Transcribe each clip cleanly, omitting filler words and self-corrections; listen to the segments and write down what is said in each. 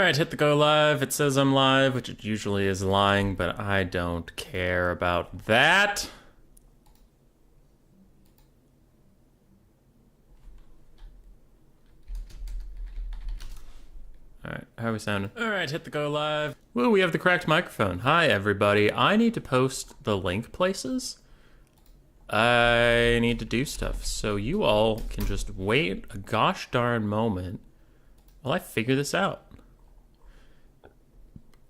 Alright, hit the go live. It says I'm live, which it usually is lying, but I don't care about that. Alright, how are we sounding? Alright, hit the go live. Woo, we have the correct microphone. Hi, everybody. I need to post the link places. I need to do stuff, so you all can just wait a gosh darn moment while I figure this out.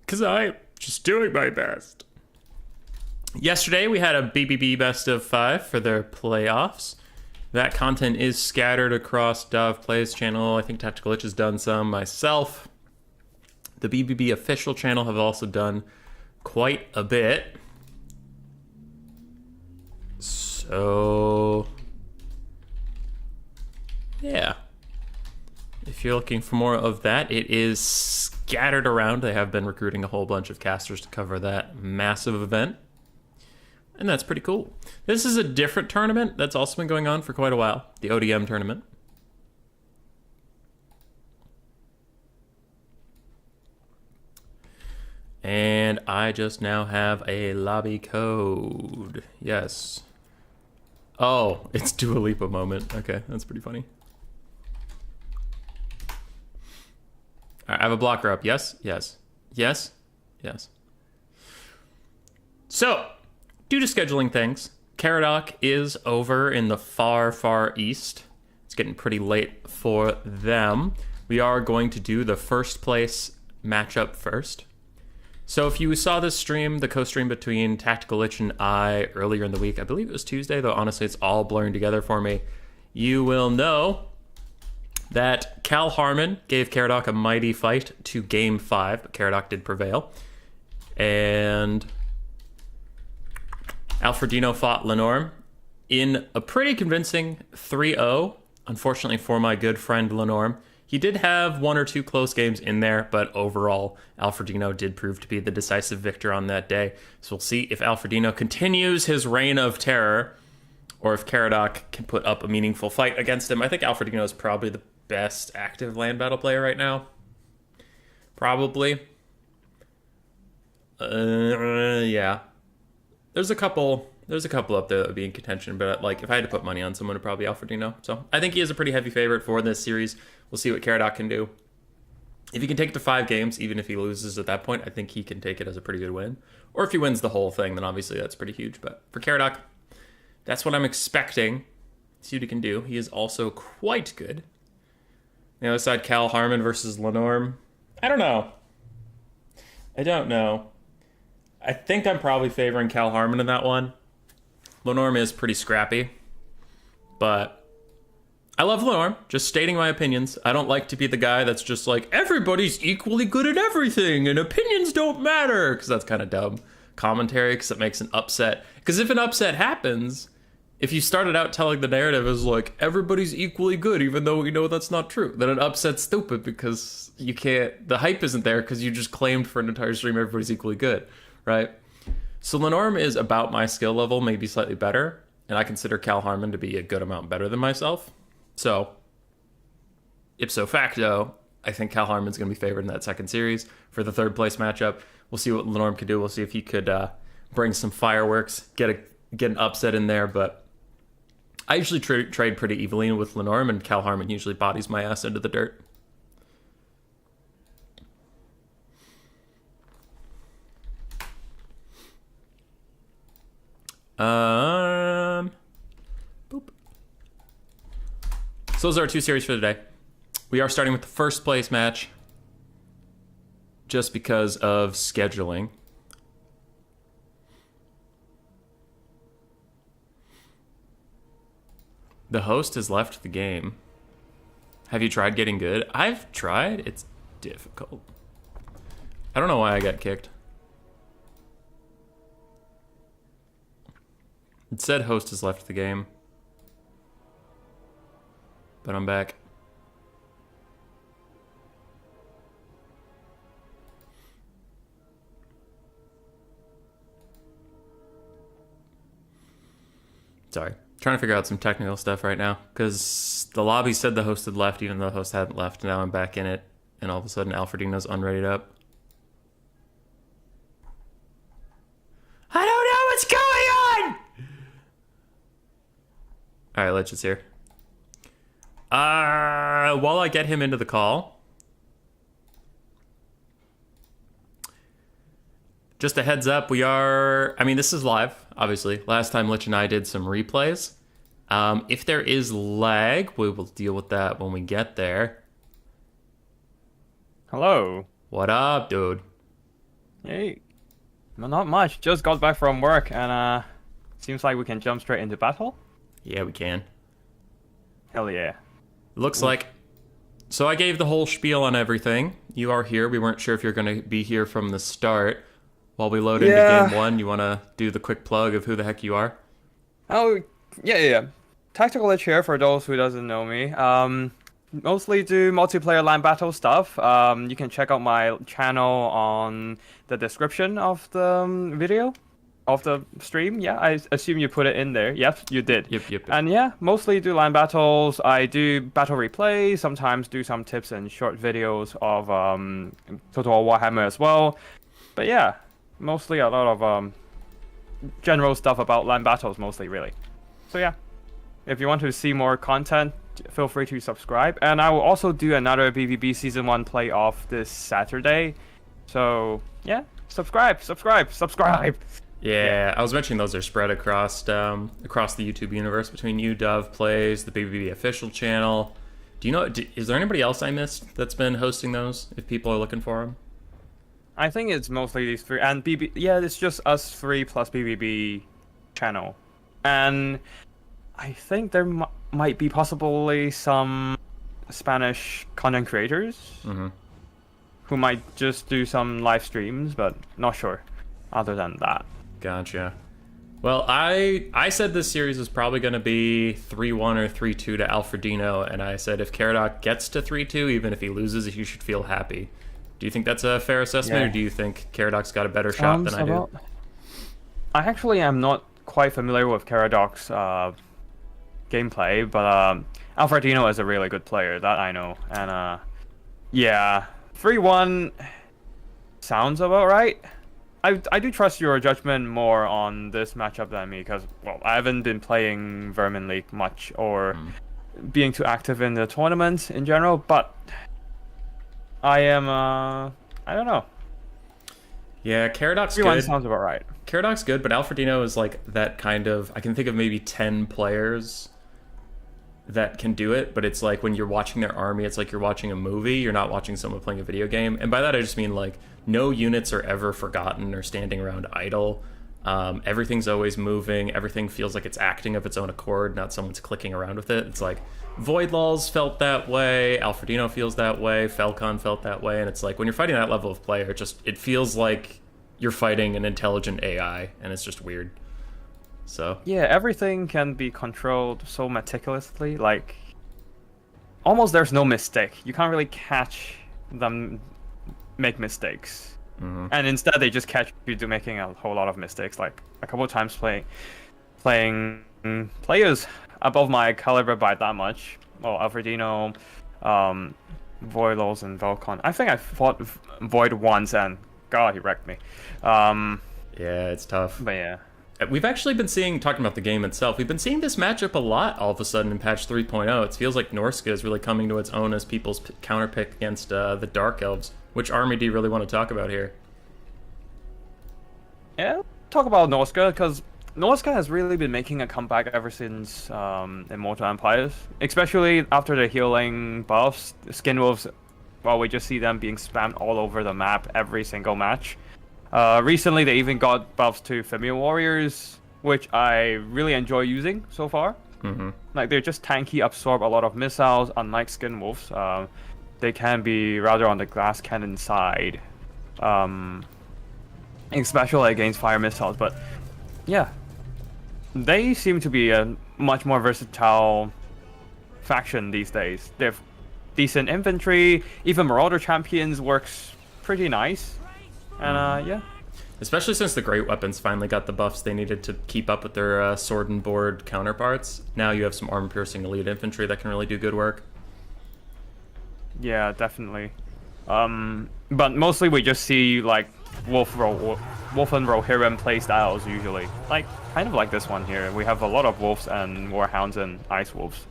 Because I'm just doing my best. Yesterday, we had a BBB Best of 5 for their playoffs. That content is scattered across Dov Plays channel. I think Tacticalitch has done some myself. The BBB official channel have also done quite a bit. So, yeah. If you're looking for more of that, it is scattered around. They have been recruiting a whole bunch of casters to cover that massive event. And that's pretty cool. This is a different tournament that's also been going on for quite a while. The ODM tournament. And I just now have a lobby code. Yes. Oh, it's Dua Lipa moment. Okay, that's pretty funny. All right, I have a blocker up. Yes, yes, yes, yes. So, due to scheduling things, Caradoc is over in the far, far east. It's getting pretty late for them. We are going to do the first place matchup first. So if you saw this stream, the co-stream between Tacticalitch and I earlier in the week, I believe it was Tuesday, though honestly it's all blurring together for me, you will know that Cal Harmon gave Caradoc a mighty fight to Game 5, but Caradoc did prevail. And Alfredino fought Lenorm in a pretty convincing 3-0, unfortunately for my good friend Lenorm. He did have one or two close games in there, but overall, Alfredino did prove to be the decisive victor on that day. So we'll see if Alfredino continues his reign of terror, or if Caradoc can put up a meaningful fight against him. I think Alfredino is probably the best active land battle player right now. Probably. Yeah. There's a couple up there that would be in contention, but like if I had to put money on someone, it'd probably be Alfredino. So I think he is a pretty heavy favorite for this series. We'll see what Caradoc can do. If he can take it to 5 games, even if he loses at that point, I think he can take it as a pretty good win. Or if he wins the whole thing, then obviously that's pretty huge. But for Caradoc, that's what I'm expecting. See what he can do. He is also quite good. The other side, Cal Harmon versus Lenorm. I don't know. I think I'm probably favoring Cal Harmon in that one. Lenorm is pretty scrappy, but I love Lenorm, just stating my opinions. I don't like to be the guy that's just like, everybody's equally good at everything and opinions don't matter, because that's kind of dumb commentary, because it makes an upset. Because if an upset happens, if you started out telling the narrative as like, everybody's equally good, even though we know that's not true, then an upset's stupid because you can't, the hype isn't there because you just claimed for an entire stream everybody's equally good, right? So Lenorm is about my skill level, maybe slightly better, and I consider Cal Harmon to be a good amount better than myself. So, ipso facto, I think Cal Harmon's going to be favored in that second series for the third place matchup. We'll see what Lenorm can do. We'll see if he could bring some fireworks, get an upset in there, but I usually trade pretty evenly with Lenorm, and Cal Harmon usually bodies my ass into the dirt. Boop. So those are our 2 series for today. We are starting with the first place match just because of scheduling. The host has left the game. Have you tried getting good? I've tried. It's difficult. I don't know why I got kicked. It said host has left the game. But I'm back. Sorry. Trying to figure out some technical stuff right now. Because the lobby said the host had left, even though the host hadn't left. Now I'm back in it. and all of a sudden Alfredino's unreadied up. I don't know what's going on! Alright, Lich is here. While I get him into the call, just a heads up, this is live, obviously. Last time Lich and I did some replays. If there is lag, we will deal with that when we get there. Hello. What up, dude? Hey. Well, not much. Just got back from work, and seems like we can jump straight into battle. Yeah, we can. Hell yeah. Looks like... So I gave the whole spiel on everything. You are here. We weren't sure if you're going to be here from the start. While we load into Game 1, you want to do the quick plug of who the heck you are? Oh, yeah. Tacticalitch here, for those who doesn't know me. Mostly do multiplayer LAN battle stuff. You can check out my channel on the description of the video, of the stream. Yeah, I assume you put it in there. Yep, you did. Yep. And yeah, mostly do LAN battles. I do battle replays, sometimes do some tips and short videos of Total Warhammer as well. But yeah, mostly a lot of general stuff about LAN battles, mostly, really. So yeah, if you want to see more content, feel free to subscribe. And I will also do another BBB Season 1 playoff this Saturday. So yeah, subscribe. Yeah, I was mentioning those are spread across the YouTube universe between you, Dove Plays, the BBB official channel. Do you know? Is there anybody else I missed that's been hosting those? If people are looking for them, I think it's mostly these three, and Yeah, it's just us three plus BBB channel, and I think there might be possibly some Spanish content creators who might just do some live streams, but not sure. Other than that. Gotcha. Well, I said this series was probably going to be 3-1 or 3-2 to Alfredino, and I said if Caradoc gets to 3-2, even if he loses, you should feel happy. Do you think that's a fair assessment, or do you think Caradoc's got a better shot than I do? I actually am not quite familiar with Caradoc's gameplay, but Alfredino is a really good player, that I know. And yeah, 3-1 sounds about right. I do trust your judgment more on this matchup than me, because, well, I haven't been playing Vermin League much, or being too active in the tournaments in general, but I am, I don't know. Yeah, Caradoc's 3-1 good. sounds about right. Caradoc's good, but Alfredino is like that kind of... I can think of maybe 10 players that can do it, but it's like when you're watching their army, it's like you're watching a movie, you're not watching someone playing a video game. And by that I just mean like no units are ever forgotten or standing around idle. Everything's always moving, everything feels like it's acting of its own accord, not someone's clicking around with it. It's like Voidlul's felt that way, Alfredino feels that way, Falcon felt that way, and it's like when you're fighting that level of player, it feels like you're fighting an intelligent AI, and it's just weird. So yeah, everything can be controlled so meticulously, like almost there's no mistake. You can't really catch them make mistakes, and instead they just catch you to making a whole lot of mistakes. Like a couple of times playing players above my caliber by that much. Well, Alfredino, Voidlul's, and Falcon. I think I fought Void once, and God, he wrecked me. Yeah, it's tough. But yeah. We've actually been talking about the game itself, we've been seeing this matchup a lot all of a sudden in patch 3.0. It feels like Norska is really coming to its own as people's counterpick against the Dark Elves. Which army do you really want to talk about here? Yeah, talk about Norska, because Norska has really been making a comeback ever since Immortal Empires. Especially after the healing buffs, Skin Wolves, well, we just see them being spammed all over the map every single match. Recently, they even got buffs to Familiar Warriors, which I really enjoy using so far. Like, they're just tanky, absorb a lot of missiles, unlike Skin Wolves. They can be rather on the glass cannon side, especially against fire missiles. But yeah, they seem to be a much more versatile faction these days. They have decent infantry, even Marauder Champions works pretty nice. And yeah. Especially since the Great Weapons finally got the buffs they needed to keep up with their sword and board counterparts. Now you have some armor-piercing elite infantry that can really do good work. Yeah, definitely. But mostly we just see like Wolf and Rohirrim play styles usually. Like kind of like this one here. We have a lot of wolves and warhounds and ice wolves.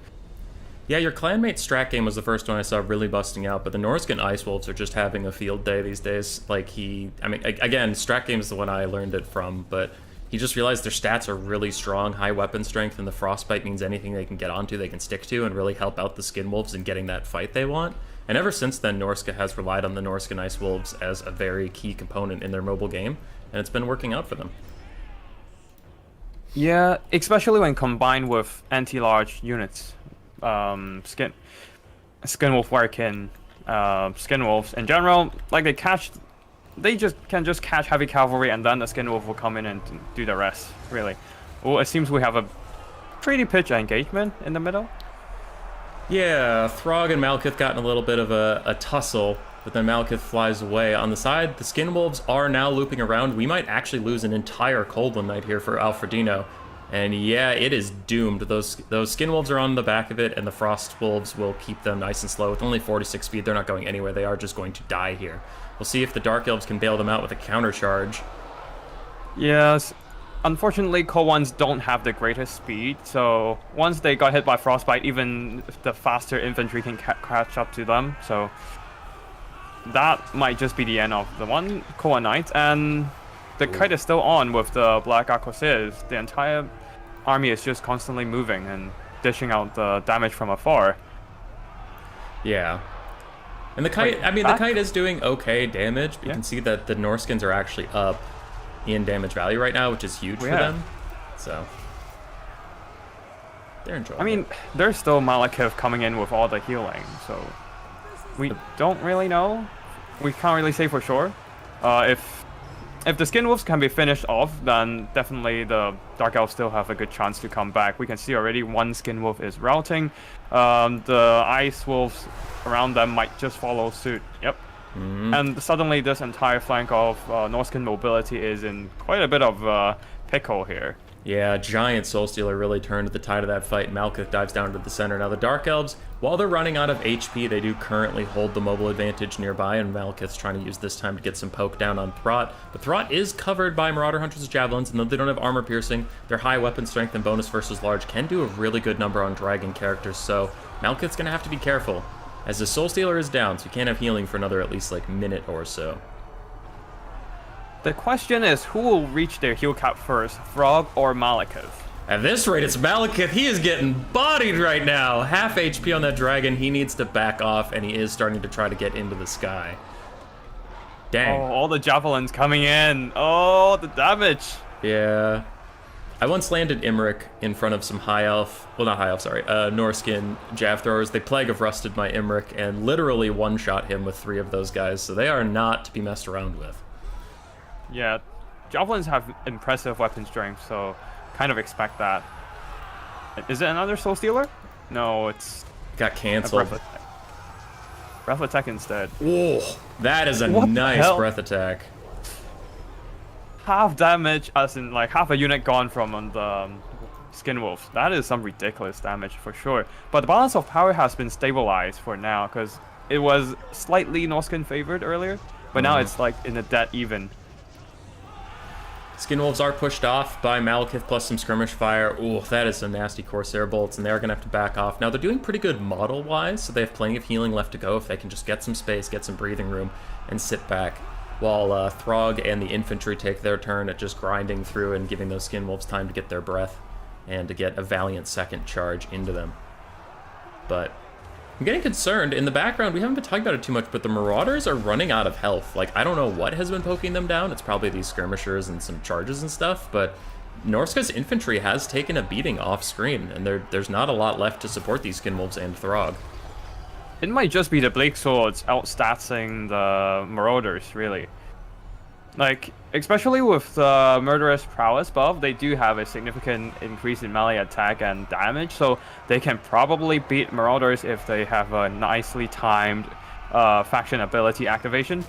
Yeah, your clanmate strat game was the first one I saw really busting out, but the Norscan Ice Wolves are just having a field day these days. Like again, strat game is the one I learned it from, but he just realized their stats are really strong, high weapon strength, and the Frostbite means anything they can get onto, they can stick to, and really help out the Skin Wolves in getting that fight they want. And ever since then, Norska has relied on the Norscan Ice Wolves as a very key component in their mobile game, and it's been working out for them. Yeah, especially when combined with anti-large units. Skin Wolf Werkin, Skin Wolves in general, like they can just catch heavy cavalry and then the Skin Wolf will come in and do the rest, really. Well, it seems we have a pretty pitch engagement in the middle. Yeah, Throg and Malekith got in a little bit of a tussle, but then Malekith flies away. On the side, the Skin Wolves are now looping around. We might actually lose an entire Coldland Knight here for Alfredino. And yeah, it is doomed. Those Skin Wolves are on the back of it, and the Frost Wolves will keep them nice and slow. With only 46 speed, they're not going anywhere. They are just going to die here. We'll see if the Dark Elves can bail them out with a counter charge. Yes. Unfortunately, Cold Ones don't have the greatest speed, so once they got hit by Frostbite, even the faster infantry can catch up to them. So that might just be the end of the one Cold Knight, and the kite is still on with the Black Arquebusiers. The entire army is just constantly moving and dishing out the damage from afar. Yeah. And the kite, the kite is doing okay damage. But you can see that the Norskins are actually up in damage value right now, which is huge for them. So they're enjoying it. There's still Malekith coming in with all the healing, so we don't really know. We can't really say for sure. If the Skin Wolves can be finished off, then definitely the Dark Elves still have a good chance to come back. We can see already one Skin Wolf is routing. The Ice Wolves around them might just follow suit. Yep. And suddenly this entire flank of Norscan mobility is in quite a bit of pickle here. Yeah, giant Soul Stealer really turned the tide of that fight. Malekith dives down to the center. Now the Dark Elves, while they're running out of HP, they do currently hold the mobile advantage nearby, and Malekith's trying to use this time to get some poke down on Throt. But Throt is covered by Marauder Hunter's Javelins, and though they don't have armor piercing, their high weapon strength and bonus versus large can do a really good number on dragon characters, so Malekith's gonna have to be careful, as the Soul Stealer is down, so he can't have healing for another at least like minute or so. The question is, who will reach their heal cap first, Throg or Malekith? At this rate, it's Malekith. He is getting bodied right now. Half HP on that dragon. He needs to back off, and he is starting to try to get into the sky. Dang. Oh, all the javelins coming in. Oh, the damage. Yeah. I once landed Imric in front of some high elf, well, not high elf, sorry, Norskin jav throwers. They Plague of Rusted my Imric and literally one-shot him with 3 of those guys, so they are not to be messed around with. Yeah, javelins have impressive weapon strength, so kind of expect that. Is it another Soul Stealer? No, it's... Got canceled. Breath attack instead. Oh, that is a nice breath attack. Half damage, as in like half a unit gone from the Skin Wolves. That is some ridiculous damage for sure. But the balance of power has been stabilized for now, because it was slightly Norscan favored earlier, but now it's like in a dead even. Skin Wolves are pushed off by Malekith plus some skirmish fire. Ooh, that is some nasty Corsair bolts, and they're going to have to back off. Now, they're doing pretty good model-wise, so they have plenty of healing left to go if they can just get some space, get some breathing room, and sit back, while Throg and the infantry take their turn at just grinding through and giving those Skin Wolves time to get their breath and to get a valiant second charge into them. But I'm getting concerned. In the background, we haven't been talking about it too much, but the Marauders are running out of health. Like, I don't know what has been poking them down. It's probably these skirmishers and some charges and stuff, but Norska's infantry has taken a beating off screen, and there's not a lot left to support these Skin Wolves and Throg. It might just be the Blade Swords outstatsing the Marauders, really. Like, especially with the Murderous Prowess buff, they do have a significant increase in melee attack and damage, so they can probably beat Marauders if they have a nicely timed faction ability activation.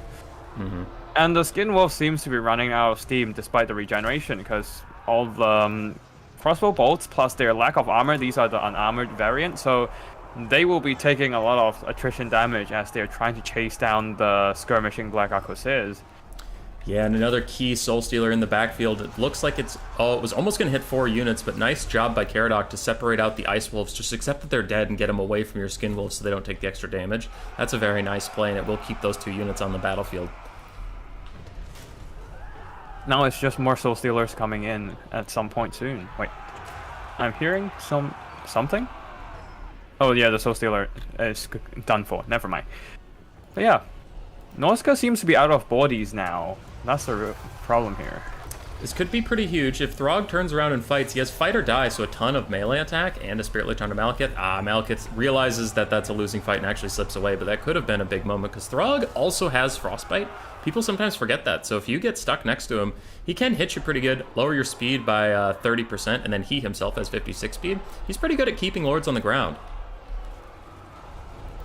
And the Skin Wolf seems to be running out of steam despite the regeneration, because all the crossbow bolts plus their lack of armor, these are the unarmored variant, so they will be taking a lot of attrition damage as they're trying to chase down the skirmishing Black Arquebusiers. Yeah, and another key Soul Stealer in the backfield. It looks like it was almost going to hit 4 units, but nice job by Caradoc to separate out the Ice Wolves. Just accept that they're dead and get them away from your Skin Wolves so they don't take the extra damage. That's a very nice play, and it will keep those 2 units on the battlefield. Now it's just more Soul Stealers coming in at some point soon. Wait, I'm hearing something? Oh yeah, the Soul Stealer is done for. Never mind. But yeah, Norska seems to be out of bodies now. That's the real problem here. This could be pretty huge. If Throg turns around and fights, he has fight or die, so a ton of melee attack and a Spirit Lich onto Malekith. Malekith realizes that that's a losing fight and actually slips away, but that could have been a big moment because Throg also has Frostbite. People sometimes forget that, so if you get stuck next to him, he can hit you pretty good, lower your speed by 30%, and then he himself has 56 speed. He's pretty good at keeping Lords on the ground.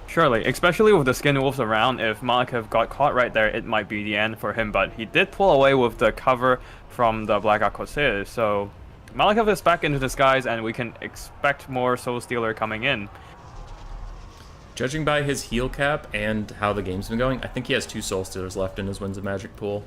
Surely, especially with the Skin Wolves around, if Malekith got caught right there, it might be the end for him, but he did pull away with the cover from the Black Arquebusiers, so Malekith is back into disguise, and we can expect more Soul Stealer coming in. Judging by his heal cap and how the game's been going, I think he has 2 Soul Stealers left in his Winds of Magic pool.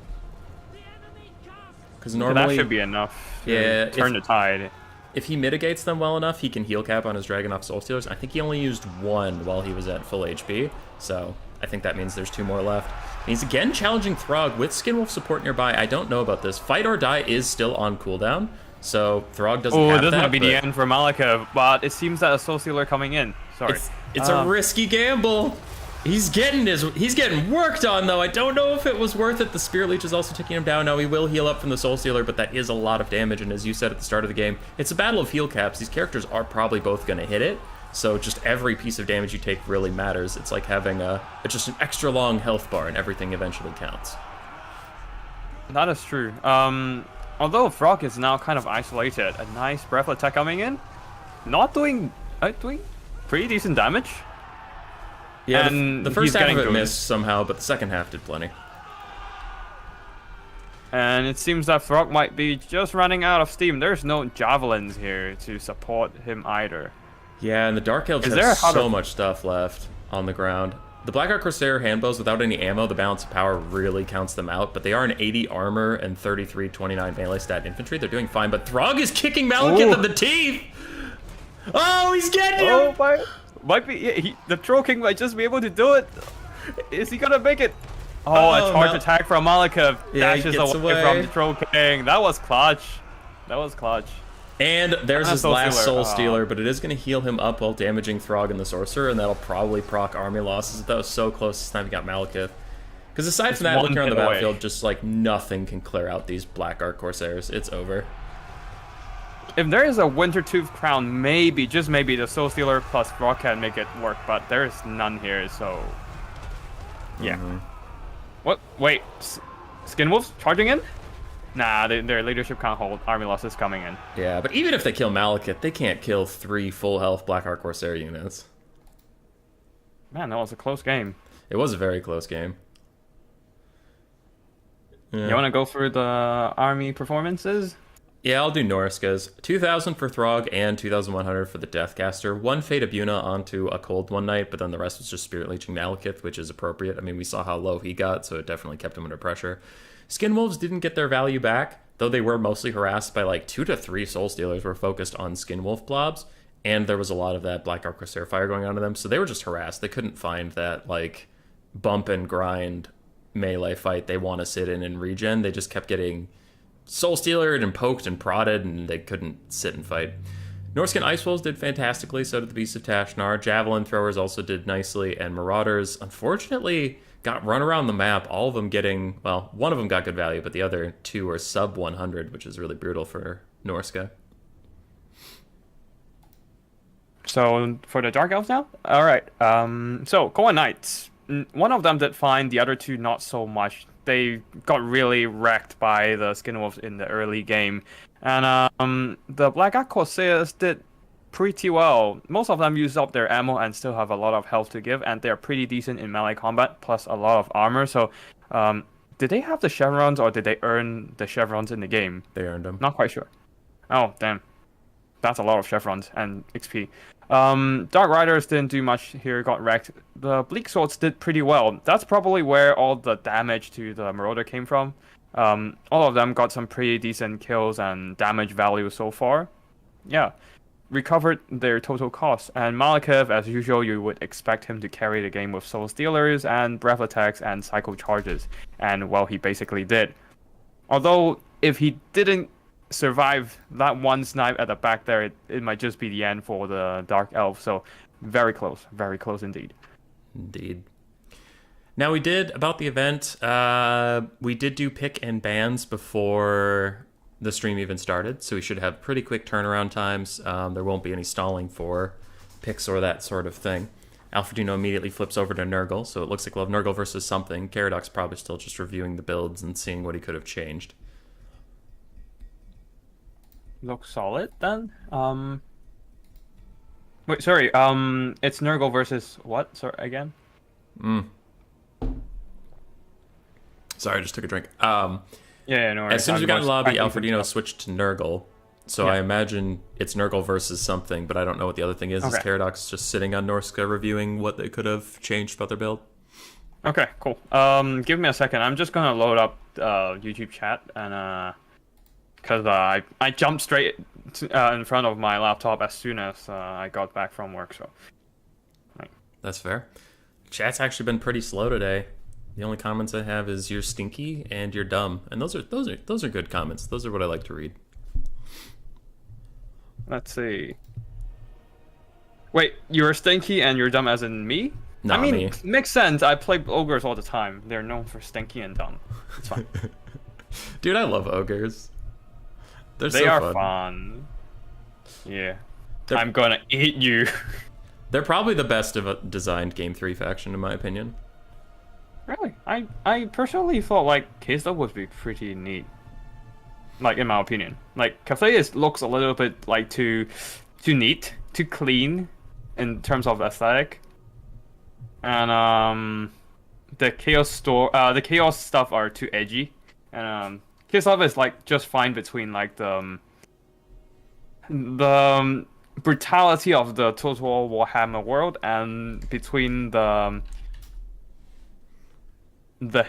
Because normally... that should be enough to turn the tide. If he mitigates them well enough, he can heal cap on his Dragonov Soul Stealers. I think he only used 1 while he was at full HP, so I think that means there's 2 more left. And he's again challenging Throg with Skinwolf support nearby. I don't know about this. Fight or Die is still on cooldown, so Throg doesn't have that. Oh, this might be the end for Malekith, but it seems that a Soul Stealer coming in. Sorry. It's a risky gamble. He's getting worked on, though. I don't know if it was worth it. The Spirit Leech is also taking him down. Now, he will heal up from the Soul Stealer, but that is a lot of damage, and as you said at the start of the game, it's a battle of heal caps. These characters are probably both going to hit it, so just every piece of damage you take really matters. It's like having just an extra long health bar, and everything eventually counts. That is true. Although Frog is now kind of isolated, a nice Breath Attack coming in. Not doing pretty decent damage. Yeah, the first half of it missed somehow, but the second half did plenty. And it seems that Frog might be just running out of steam. There's no javelins here to support him either. Yeah, and the Dark Elves have so much stuff left on the ground. The Blackheart Corsair handbows without any ammo, the balance of power really counts them out, but they are an 80 armor and 33-29 melee stat infantry. They're doing fine, but Throg is kicking Malekith in the teeth! Oh, he's getting him! Oh, might be. The Troll King might just be able to do it. Is he gonna make it? Oh, a charge attack from Malekith dashes away from the Troll King. That was clutch. And there's his last Soul Stealer, but it is going to heal him up while damaging Throg and the Sorcerer, and that'll probably proc army losses. That was so close this time he got Malekith. Because aside from that, looking around the battlefield, just like nothing can clear out these Blackheart Corsairs. It's over. If there is a Wintertooth Crown, maybe, just maybe, the Soul Stealer plus Frog can make it work, but there is none here, so... Yeah. What? Wait. Skin Wolves charging in? Nah, their leadership can't hold. Army losses coming in. Yeah, but even if they kill Malekith, they can't kill 3 full health Blackheart Corsair units. Man, that was a close game. It was a very close game. Yeah. You want to go through the army performances? Yeah, I'll do Norska's. 2,000 for Throg and 2,100 for the Deathcaster. 1 Fate of Buna onto a cold one night, but then the rest was just Spirit Leeching Malekith, which is appropriate. I mean, we saw how low he got, so it definitely kept him under pressure. Skin Wolves didn't get their value back, though they were mostly harassed by like 2 to 3 Soul Stealers were focused on Skin Wolf blobs, and there was a lot of that Blackheart Corsair fire going on to them, so they were just harassed. They couldn't find that like bump and grind melee fight they want to sit in and regen. They just kept getting Soul Stealered and poked and prodded, and they couldn't sit and fight. Norskin Ice Wolves did fantastically, so did the Beast of Tashnar. Javelin Throwers also did nicely, and Marauders, unfortunately, got run around the map, all of them getting, well, one of them got good value, but the other 2 are sub 100, which is really brutal for Norska. So, for the Dark Elves now? Alright, so, Koa Knights. One of them did fine, the other 2 not so much. They got really wrecked by the Skin Wolves in the early game. And the Blackheart Corsairs did pretty well. Most of them used up their ammo and still have a lot of health to give, and they're pretty decent in melee combat, plus a lot of armor. So, did they have the chevrons, or did they earn the chevrons in the game? They earned them. Not quite sure. Oh, damn. That's a lot of chevrons and XP. Dark Riders didn't do much here, got wrecked. The Bleak Swords did pretty well. That's probably where all the damage to the Marauder came from. All of them got some pretty decent kills and damage value so far. Yeah, recovered their total cost. And Malekith, as usual, you would expect him to carry the game with Soul Stealers and Breath Attacks and Cycle Charges. And, well, he basically did. Although, if he didn't survive that one snipe at the back there, it might just be the end for the Dark Elf. So, very close indeed. Indeed. Now, we did, about the event, we did do pick and bans before the stream even started, so we should have pretty quick turnaround times. There won't be any stalling for picks or that sort of thing. Alfredino immediately flips over to Nurgle, so it looks like we'll have Nurgle versus something. Caradoc's probably still just reviewing the builds and seeing what he could have changed. Looks solid then. Wait, sorry. It's Nurgle versus what? Sorry, again. Sorry, I just took a drink. Yeah, no worries. As soon as we got in the lobby, Alfredino switched to Nurgle. So Yeah. I imagine it's Nurgle versus something, but I don't know what the other thing is. Is Okay. Caradoc's just sitting on Norska reviewing what they could have changed about their build? Okay, cool. Give me a second. I'm just gonna load up YouTube chat and because I jumped straight in front of my laptop as soon as I got back from work. So. That's fair. Chat's actually been pretty slow today. The only comments I have is "you're stinky" and "you're dumb," and those are good comments. Those are what I like to read. Let's see. Wait, you're stinky and you're dumb as in me? Not I mean, me. makes sense. I play ogres all the time. They're known for stinky and dumb. It's fine. Dude, I love ogres. They They are fun. Yeah. I'm gonna eat you. They're probably the best of a designed Game 3 faction, in my opinion. Really? I personally thought like Kista would be pretty neat. Like in my opinion. Like Cathay looks a little bit like too neat, too clean in terms of aesthetic. And the chaos stuff are too edgy. And Kista is like just fine between like the brutality of the Total Warhammer world and between the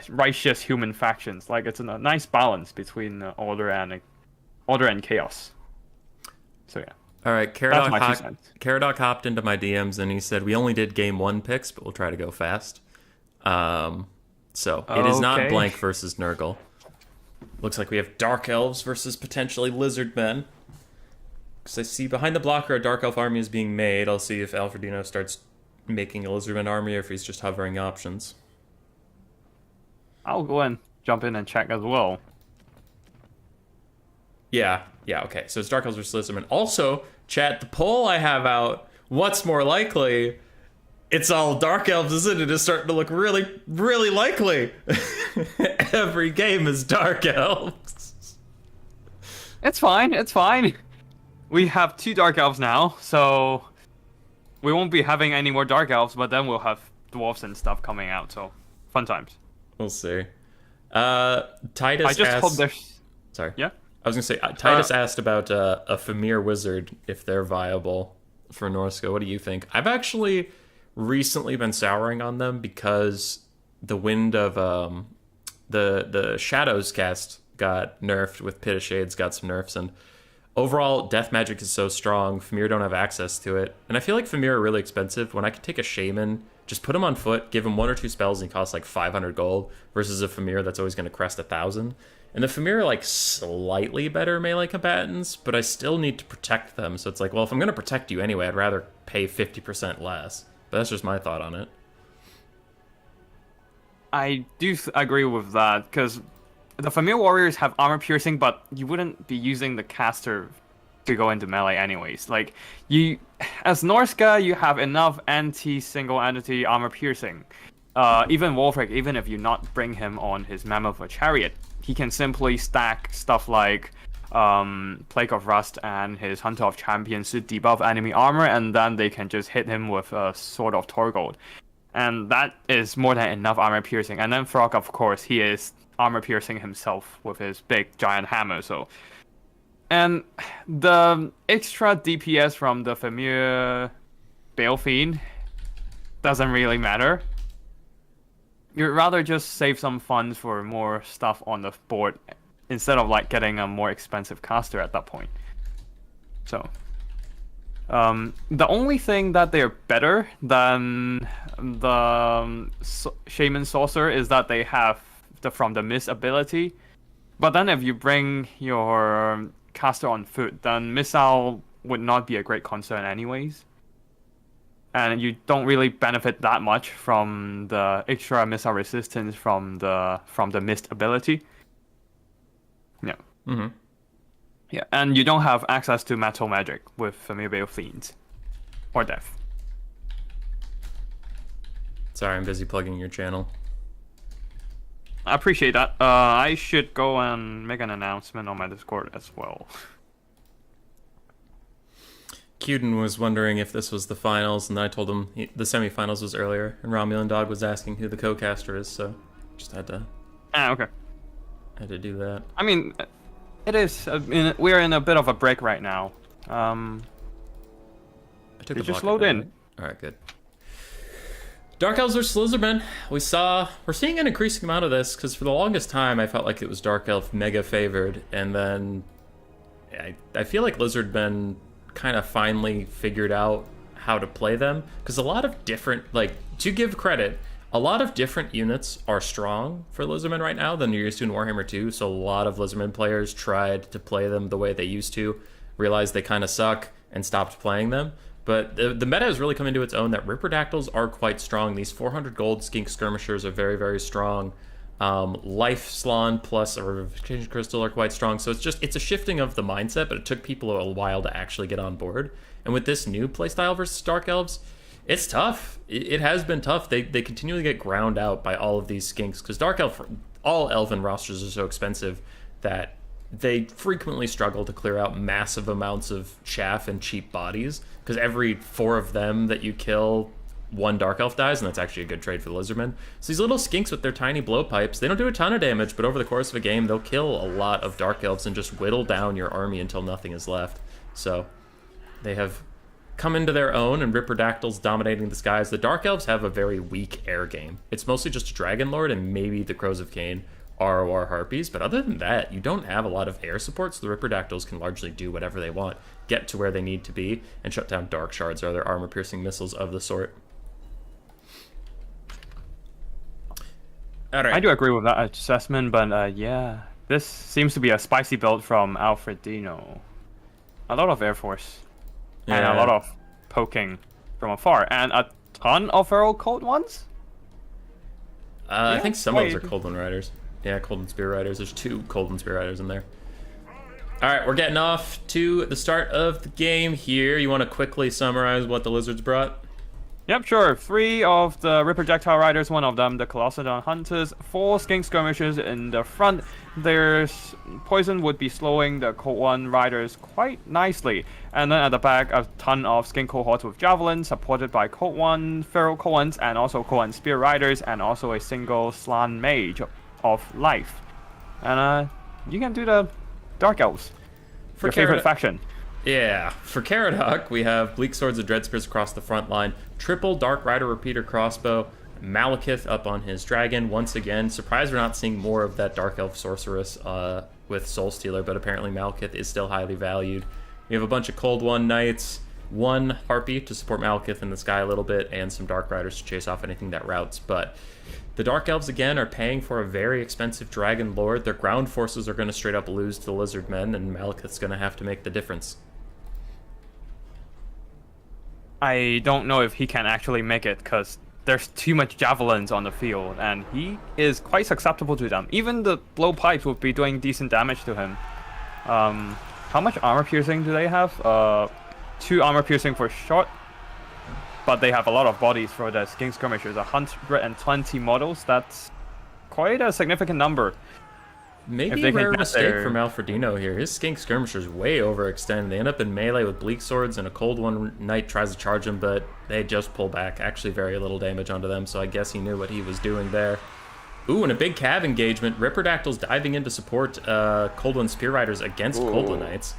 righteous human factions. Like it's a nice balance between order and chaos. So yeah. All right, That's my 2 cents. Caradoc hopped into my DMs and he said, "We only did game 1 picks, but we'll try to go fast." So it is not Okay. Blank versus Nurgle. Looks like we have Dark Elves versus potentially Lizard Men. Because I see behind the blocker a Dark Elf army is being made. I'll see if Alfredino starts making a Lizardman army or if he's just hovering options. I'll go and jump in and check as well. Yeah, okay. So it's Dark Elves versus Lizardmen. Also, chat, the poll I have out, what's more likely? It's all Dark Elves, isn't it? It's starting to look really, really likely. Every game is Dark Elves. It's fine. We have 2 Dark Elves now, so we won't be having any more Dark Elves, but then we'll have Dwarves and stuff coming out, so fun times. We'll see. Titus I just asked... hope there's... Sorry. Yeah? I was going to say, Titus asked about a Famir Wizard, if they're viable for Norska. What do you think? I've actually recently been souring on them because the wind of the Shadows cast got nerfed with Pit of Shades, got some nerfs, and overall death magic is so strong, Famir don't have access to it. And I feel like Famir are really expensive. When I could take a Shaman, just put him on foot, give him 1 or 2 spells, and he costs like 500 gold, versus a Famir that's always going to crest 1,000. And the Famir are like slightly better melee combatants, but I still need to protect them. So it's like, well, if I'm going to protect you anyway, I'd rather pay 50% less. But that's just my thought on it. I do agree with that, because the Familiar Warriors have armor piercing, but you wouldn't be using the caster to go into melee anyways. Like, you, as Norska, you have enough anti-single entity armor piercing. Even Wolfric, even if you not bring him on his Mammoth or Chariot, he can simply stack stuff like Plague of Rust and his Hunter of Champions to debuff enemy armor, and then they can just hit him with a Sword of Torgold. And that is more than enough armor piercing. And then Frog, of course, he is armor piercing himself with his big giant hammer, so... And the extra DPS from the Famir Bale Fiend doesn't really matter. You'd rather just save some funds for more stuff on the board instead of like getting a more expensive caster at that point. So, the only thing that they're better than the Shaman Sorcerer is that they have the From the Mist ability. But then if you bring your caster on foot, then Missile would not be a great concern anyways. And you don't really benefit that much from the extra missile resistance from the Mist ability. Yeah. Mm-hmm. Yeah, and you don't have access to Metal Magic with Familiar Fiends. Or Death. Sorry, I'm busy plugging your channel. I appreciate that. I should go and make an announcement on my Discord as well. Cuden was wondering if this was the finals, and then I told him the semifinals was earlier, and Romulan Dog was asking who the co-caster is, so just had to... Okay. Had to do that. I mean, it is... we're in a bit of a break right now. I took it just load in. Right? Alright, good. Dark Elves versus Lizardmen. We're seeing an increasing amount of this, because for the longest time I felt like it was Dark Elf mega favored, and then I feel like Lizardmen kind of finally figured out how to play them, because a lot of different, like, to give credit, a lot of different units are strong for Lizardmen right now than you're used to in Warhammer 2, so a lot of Lizardmen players tried to play them the way they used to, realized they kind of suck, and stopped playing them. But the meta has really come into its own that Ripperdactyls are quite strong. These 400 gold Skink Skirmishers are very, very strong. Life Slan plus a Revivification Crystal are quite strong. So it's a shifting of the mindset, but it took people a while to actually get on board. And with this new playstyle versus Dark Elves, it's tough. It has been tough. They continually get ground out by all of these skinks, because all Elven rosters are so expensive that they frequently struggle to clear out massive amounts of chaff and cheap bodies, because every 4 of them that you kill, 1 Dark Elf dies, and that's actually a good trade for the Lizardmen. So these little skinks with their tiny blowpipes, they don't do a ton of damage, but over the course of a game, they'll kill a lot of Dark Elves and just whittle down your army until nothing is left. So they have come into their own, and Ripperdactyls dominating the skies. The Dark Elves have a very weak air game. It's mostly just a Dragon Lord and maybe the Crows of Cain, ROR Harpies, but other than that, you don't have a lot of air support, so the Ripperdactyls can largely do whatever they want, get to where they need to be, and shut down Dark Shards or other armor-piercing missiles of the sort. All right. I do agree with that assessment, but yeah, this seems to be a spicy build from Alfredino. A lot of Air Force, and a lot of poking from afar, and a ton of Feral Cold ones? I think some of those are Coldland Riders. Yeah, Coldland Spear Riders. There's 2 Coldland Spear Riders in there. All right, we're getting off to the start of the game here. You want to quickly summarize what the Lizards brought? Yep, sure. 3 of the Ripperjectile Riders, 1 of them the Colossodon Hunters, 4 Skink Skirmishers in the front. Their poison would be slowing the Cold One Riders quite nicely. And then at the back, a ton of Skink Cohorts with Javelins, supported by Cold One, Feral Cold Ones, and also Cold One Spear Riders, and also a single Slan Mage of life. And you can do the Dark Elves, for your favorite faction. Yeah, for Caradoc, we have Bleak Swords and Dread Spears across the front line, triple Dark Rider Repeater Crossbow, Malekith up on his dragon. Once again, surprised we're not seeing more of that Dark Elf Sorceress with Soul Stealer, but apparently Malekith is still highly valued. We have a bunch of Cold One Knights, 1 Harpy to support Malekith in the sky a little bit, and some Dark Riders to chase off anything that routes, but the Dark Elves, again, are paying for a very expensive Dragon Lord. Their ground forces are going to straight up lose to the Lizard Men, and Malekith's going to have to make the difference. I don't know if he can actually make it, because there's too much Javelins on the field, and he is quite susceptible to them. Even the blowpipes would be doing decent damage to him. How much armor piercing do they have? 2 armor piercing for short, but they have a lot of bodies for the Skink Skirmishers. 120 models, that's quite a significant number. Maybe a rare mistake from Alfredino here. His Skink Skirmishers way overextend. They end up in melee with Bleak Swords, and a Cold One Knight tries to charge him, but they just pull back. Actually very little damage onto them, so I guess he knew what he was doing there. Ooh, and a big Cav engagement. Ripperdactyls diving in to support Cold One Spear Riders against Cold One Knights.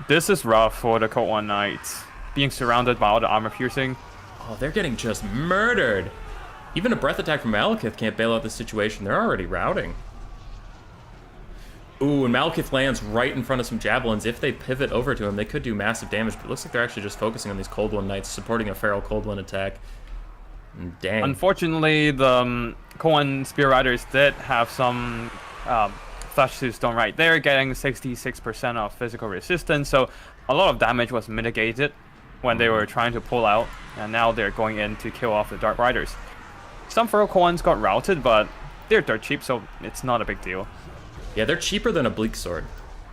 This is rough for the Cold One Knights. being surrounded by all the armor piercing. Oh, they're getting just murdered. Even a breath attack from Malekith can't bail out the situation. They're already routing. Ooh, and Malekith lands right in front of some javelins. If they pivot over to him, they could do massive damage, but it looks like they're actually just focusing on these Cold One Knights, supporting a Feral Cold One attack. Dang. Unfortunately, the Koan Spear Riders did have some Flesh to Stone right there, getting 66% of physical resistance, so a lot of damage was mitigated when they were trying to pull out, and now they're going in to kill off the Dark Riders. Some Feral Koans got routed, but they're dirt cheap, so it's not a big deal. Yeah, they're cheaper than a Bleak Sword.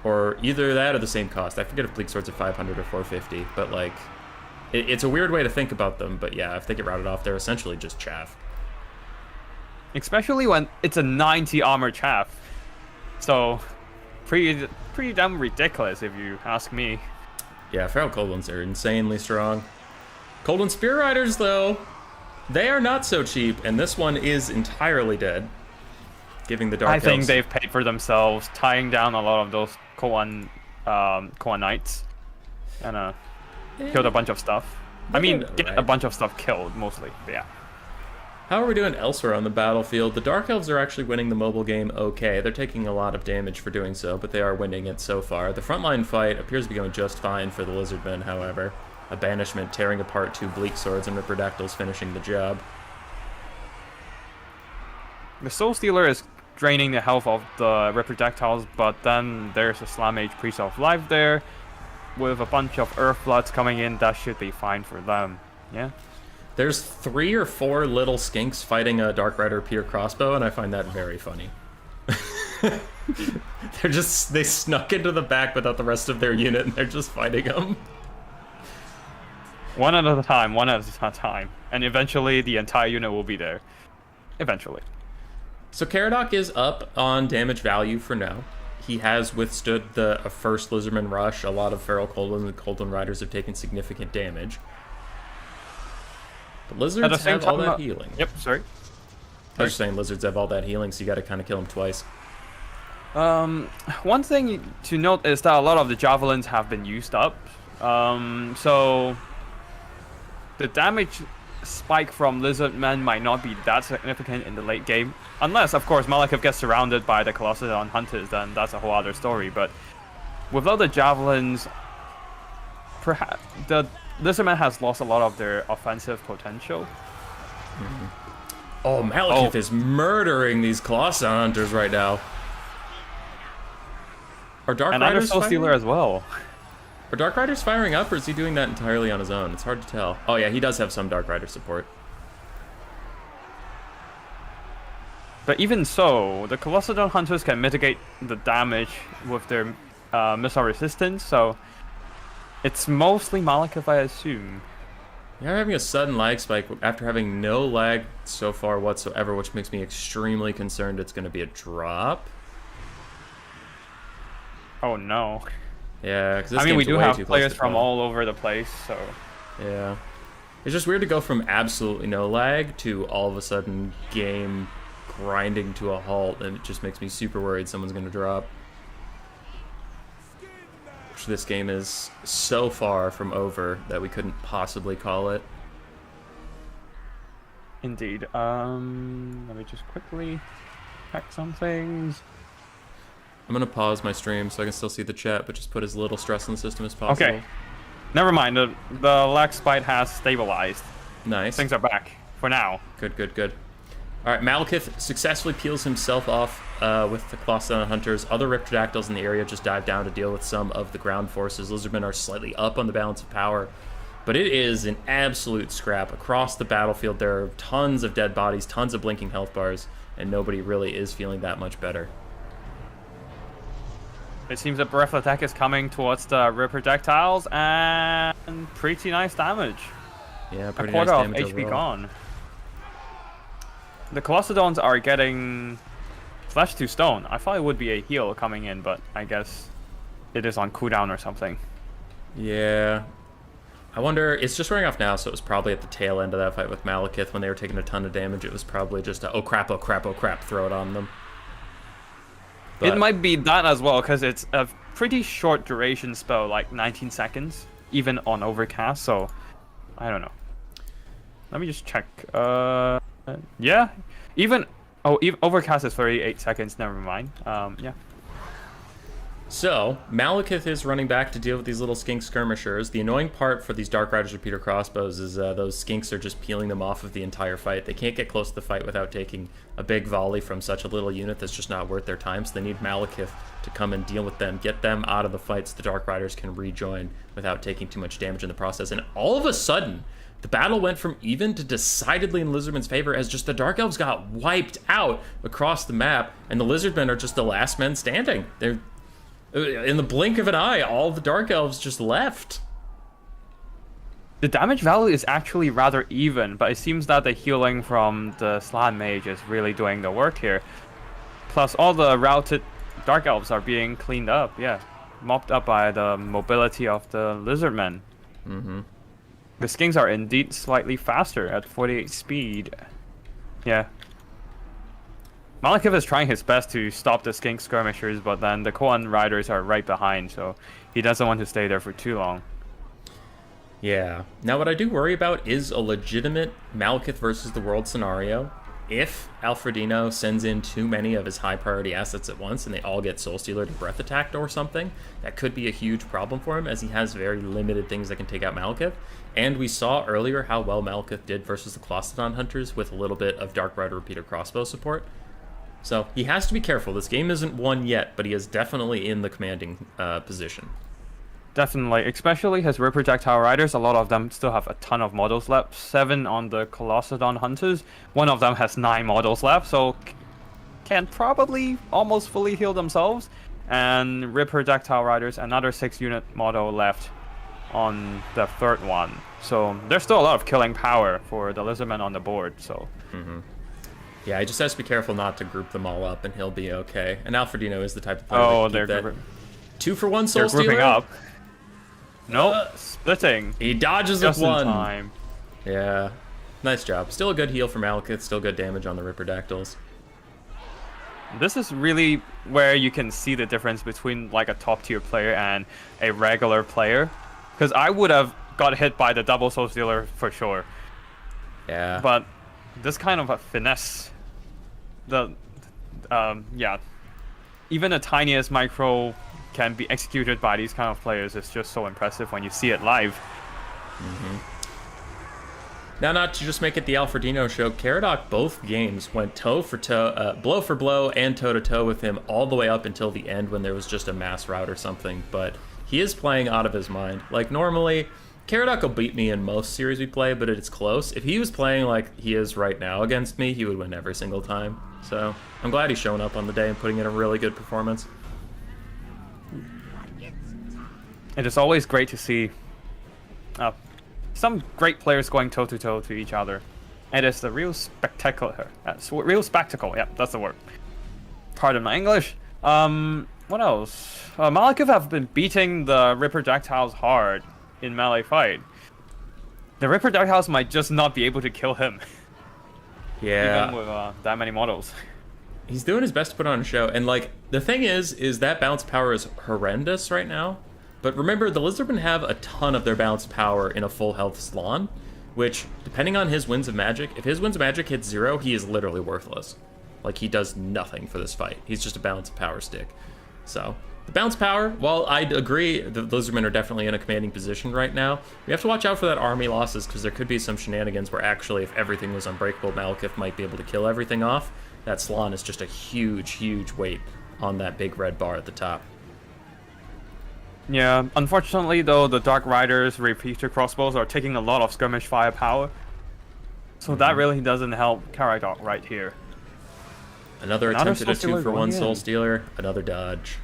Or either that or the same cost. I forget if Bleak Swords are 500 or 450, but like, it's a weird way to think about them, but yeah, if they get routed off, they're essentially just chaff. Especially when it's a 90 armor chaff. So, pretty damn ridiculous if you ask me. Yeah, Feral Cold Ones are insanely strong. Cold One Spear Riders, though, they are not so cheap, and this one is entirely dead. Giving the Dark I think Elves... they've paid for themselves, tying down a lot of those Koan Knights, and killed a bunch of stuff. I mean, get a bunch of stuff killed, mostly, but yeah. How are we doing elsewhere on the battlefield? The Dark Elves are actually winning the mobile game okay. They're taking a lot of damage for doing so, but they are winning it so far. The frontline fight appears to be going just fine for the Lizardmen, however. A Banishment tearing apart 2 Bleak Swords and Ripperdactyls finishing the job. The Soul Stealer is draining the health of the Ripperdactyls, but then there's a Slam Age Priest of Life there. With a bunch of Earth Bloods coming in, that should be fine for them. Yeah? There's 3 or 4 little skinks fighting a Dark Rider Pier crossbow, and I find that very funny. They snuck into the back without the rest of their unit, and they're just fighting them. One at a time. And eventually the entire unit will be there. Eventually. So Caradoc is up on damage value for now. He has withstood the first Lizardman rush. A lot of Feral Cold One and Cold One Riders have taken significant damage. But Lizards have all that healing. Yep, sorry. I was just saying Lizards have all that healing, so you gotta kind of kill them twice. One thing to note is that a lot of the Javelins have been used up. So the damage spike from Lizardmen might not be that significant in the late game. Unless, of course, Malekith gets surrounded by the Colossodon Hunters, then that's a whole other story. But without the Javelins, perhaps the Lizardmen has lost a lot of their offensive potential. Mm-hmm. Oh, Malekith is murdering these Colossodon Hunters right now. Are Dark Riders Soul Stealer as well. Are Dark Riders firing up, or is he doing that entirely on his own? It's hard to tell. Oh yeah, he does have some Dark Rider support. But even so, the Colossodon Hunters can mitigate the damage with their missile resistance, so it's mostly Malekith, I assume. You're having a sudden lag spike after having no lag so far whatsoever, which makes me extremely concerned it's going to be a drop. Oh no. Yeah, because I mean, we do have players from all over the place, so... Yeah. It's just weird to go from absolutely no lag to all of a sudden game grinding to a halt, and it just makes me super worried someone's going to drop. Which this game is so far from over that we couldn't possibly call it. Indeed. Let me just quickly check some things. I'm going to pause my stream so I can still see the chat, but just put as little stress on the system as possible. Okay. Never mind. The lag spike has stabilized. Nice. Things are back. For now. Good, good, good. Alright, Malekith successfully peels himself off with the Colossodon Hunters. Other Ripperdactyls in the area just dive down to deal with some of the ground forces. Lizardmen are slightly up on the balance of power, but it is an absolute scrap. Across the battlefield, there are tons of dead bodies, tons of blinking health bars, and nobody really is feeling that much better. It seems that Breath Attack is coming towards the Ripperdactyls, and pretty nice damage. Yeah, pretty nice damage. A quarter nice of HP gone. The Colossodons are getting Flesh to Stone. I thought it would be a heal coming in, but I guess it is on cooldown or something. Yeah. I wonder, it's just wearing off now, so it was probably at the tail end of that fight with Malekith when they were taking a ton of damage. It was probably just a, oh crap, oh crap, oh crap, throw it on them. But it might be that as well, because it's a pretty short duration spell, like 19 seconds. even on overcast. So I don't know. Let me just check. Yeah, even overcast is 38 seconds. Never mind. Yeah. So, Malekith is running back to deal with these little skink skirmishers. The annoying part for these Dark Riders repeater crossbows is those skinks are just peeling them off of the entire fight. They can't get close to the fight without taking a big volley from such a little unit that's just not worth their time. So they need Malekith to come and deal with them, get them out of the fight so the Dark Riders can rejoin without taking too much damage in the process. And all of a sudden, the battle went from even to decidedly in Lizardmen's favor as just the Dark Elves got wiped out across the map, and the Lizardmen are just the last men standing. They're in the blink of an eye, all the Dark Elves just left. The damage value is actually rather even, but it seems that the healing from the Slan Mage is really doing the work here. Plus, all the routed Dark Elves are being cleaned up, yeah. Mopped up by the mobility of the Lizardmen. Mm-hmm. The skinks are indeed slightly faster at 48 speed. Yeah. Malekith is trying his best to stop the skink skirmishers, but then the Koan riders are right behind, so he doesn't want to stay there for too long. Yeah. Now, what I do worry about is a legitimate Malekith versus the world scenario. If Alfredino sends in too many of his high priority assets at once and they all get Soul Stealer to breath attacked or something, that could be a huge problem for him, as he has very limited things that can take out Malekith. And we saw earlier how well Malekith did versus the Clostodon Hunters with a little bit of Dark Rider repeater crossbow support. So he has to be careful. This game isn't won yet, but he is definitely in the commanding position. Definitely, especially his Ripper Projectile Riders, a lot of them still have a ton of models left. 7 on the Colossodon Hunters, one of them has 9 models left, so can probably almost fully heal themselves. And Ripper Projectile Riders, another 6-unit model left on the third one. So there's still a lot of killing power for the Lizardmen on the board, so... Mm-hmm. Yeah, he just has to be careful not to group them all up, and he'll be okay. And Alfredino is the type of player that can keep that 2-for-1 Soul Stealer. They're grouping up. Nope, splitting. He dodges just with one. In time. Yeah, nice job. Still a good heal for Malekith, still good damage on the Ripperdactyls. This is really where you can see the difference between like a top tier player and a regular player. Because I would have got hit by the double Soul Stealer for sure. Yeah. But this kind of a finesse, yeah, even the tiniest micro can be executed by these kind of players. It's just so impressive when you see it live. Mm-hmm. Now, not to just make it the Alfredino show, Caradoc both games went toe for toe, blow for blow, and toe to toe with him all the way up until the end when there was just a mass rout or something. But he is playing out of his mind. Like normally, Caradoc will beat me in most series we play, but it's close. If he was playing like he is right now against me, he would win every single time. So I'm glad he's showing up on the day and putting in a really good performance. It is always great to see some great players going toe-to-toe to each other. It is the real spectacular. Real spectacle, yeah, that's the word. Pardon my English. What else? Malekith have been beating the Ripper Projectiles hard in melee fight. The Ripper Projectiles might just not be able to kill him. Yeah. Even with that many models. He's doing his best to put on a show. And, like, the thing is that bounce power is horrendous right now. But remember, the Lizardmen have a ton of their bounce power in a full health Slan, which, depending on his Winds of Magic, if his Winds of Magic hits 0, he is literally worthless. Like, he does nothing for this fight. He's just a bounce power stick. So, the bounce power, while I'd agree the Lizardmen are definitely in a commanding position right now, we have to watch out for that army losses, because there could be some shenanigans where actually, if everything was unbreakable, Malekith might be able to kill everything off. That Slan is just a huge, huge weight on that big red bar at the top. Yeah, unfortunately though, the Dark Riders repeater crossbows are taking a lot of skirmish firepower. So that really doesn't help Caradoc right here. Another attempt at a 2-for-1 Soul Stealer, another dodge.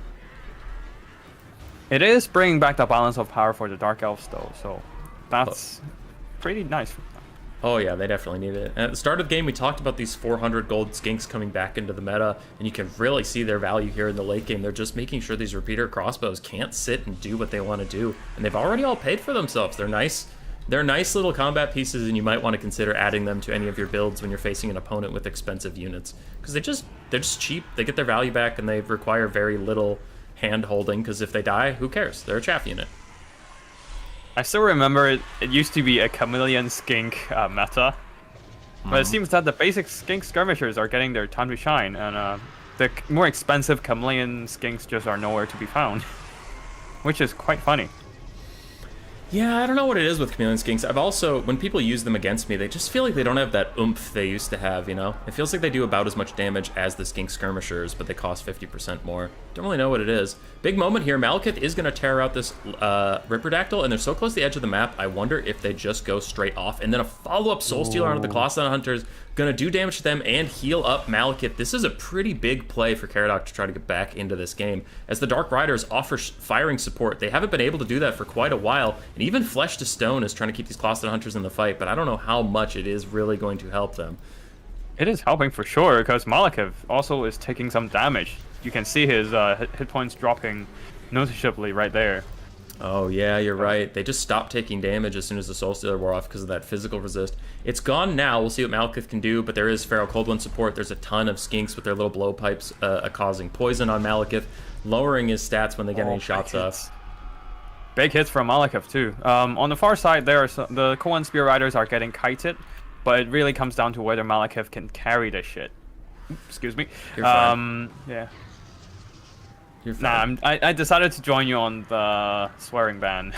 It is bringing back the balance of power for the Dark Elves though, so that's pretty nice. Oh yeah, they definitely need it. And at the start of the game, we talked about these 400 gold skinks coming back into the meta, and you can really see their value here in the late game. They're just making sure these repeater crossbows can't sit and do what they want to do, and they've already all paid for themselves. They're nice little combat pieces, and you might want to consider adding them to any of your builds when you're facing an opponent with expensive units, because they're just cheap. They get their value back, and they require very little hand holding, because if they die, who cares? They're a chaff unit. I still remember it used to be a chameleon skink meta, but it seems that the basic skink skirmishers are getting their time to shine, and the more expensive chameleon skinks just are nowhere to be found, which is quite funny. Yeah, I don't know what it is with chameleon skinks. I've also, when people use them against me, they just feel like they don't have that oomph they used to have, you know? It feels like they do about as much damage as the skink skirmishers, but they cost 50% more. Don't really know what it is. Big moment here. Malekith is going to tear out this Ripperdactyl, and they're so close to the edge of the map, I wonder if they just go straight off. And then a follow-up Soul Stealer onto the Colossus Hunters, going to do damage to them and heal up Malekith. This is a pretty big play for Caradoc to try to get back into this game. As the Dark Riders offer firing support, they haven't been able to do that for quite a while. And even Flesh to Stone is trying to keep these Colossus Hunters in the fight, but I don't know how much it is really going to help them. It is helping for sure, because Malekith also is taking some damage. You can see his hit points dropping noticeably right there. Oh yeah, you're right. They just stopped taking damage as soon as the Soul Stealer wore off because of that physical resist. It's gone now. We'll see what Malekith can do, but there is Feral Cold One support. There's a ton of skinks with their little blowpipes causing poison on Malekith, lowering his stats when they get any shots off. Big hits from Malekith too. On the far side, there are the Koan Spear Riders are getting kited, but it really comes down to whether Malekith can carry this shit. Excuse me. You're fine. Yeah. You're fine. Nah, I decided to join you on the swearing ban.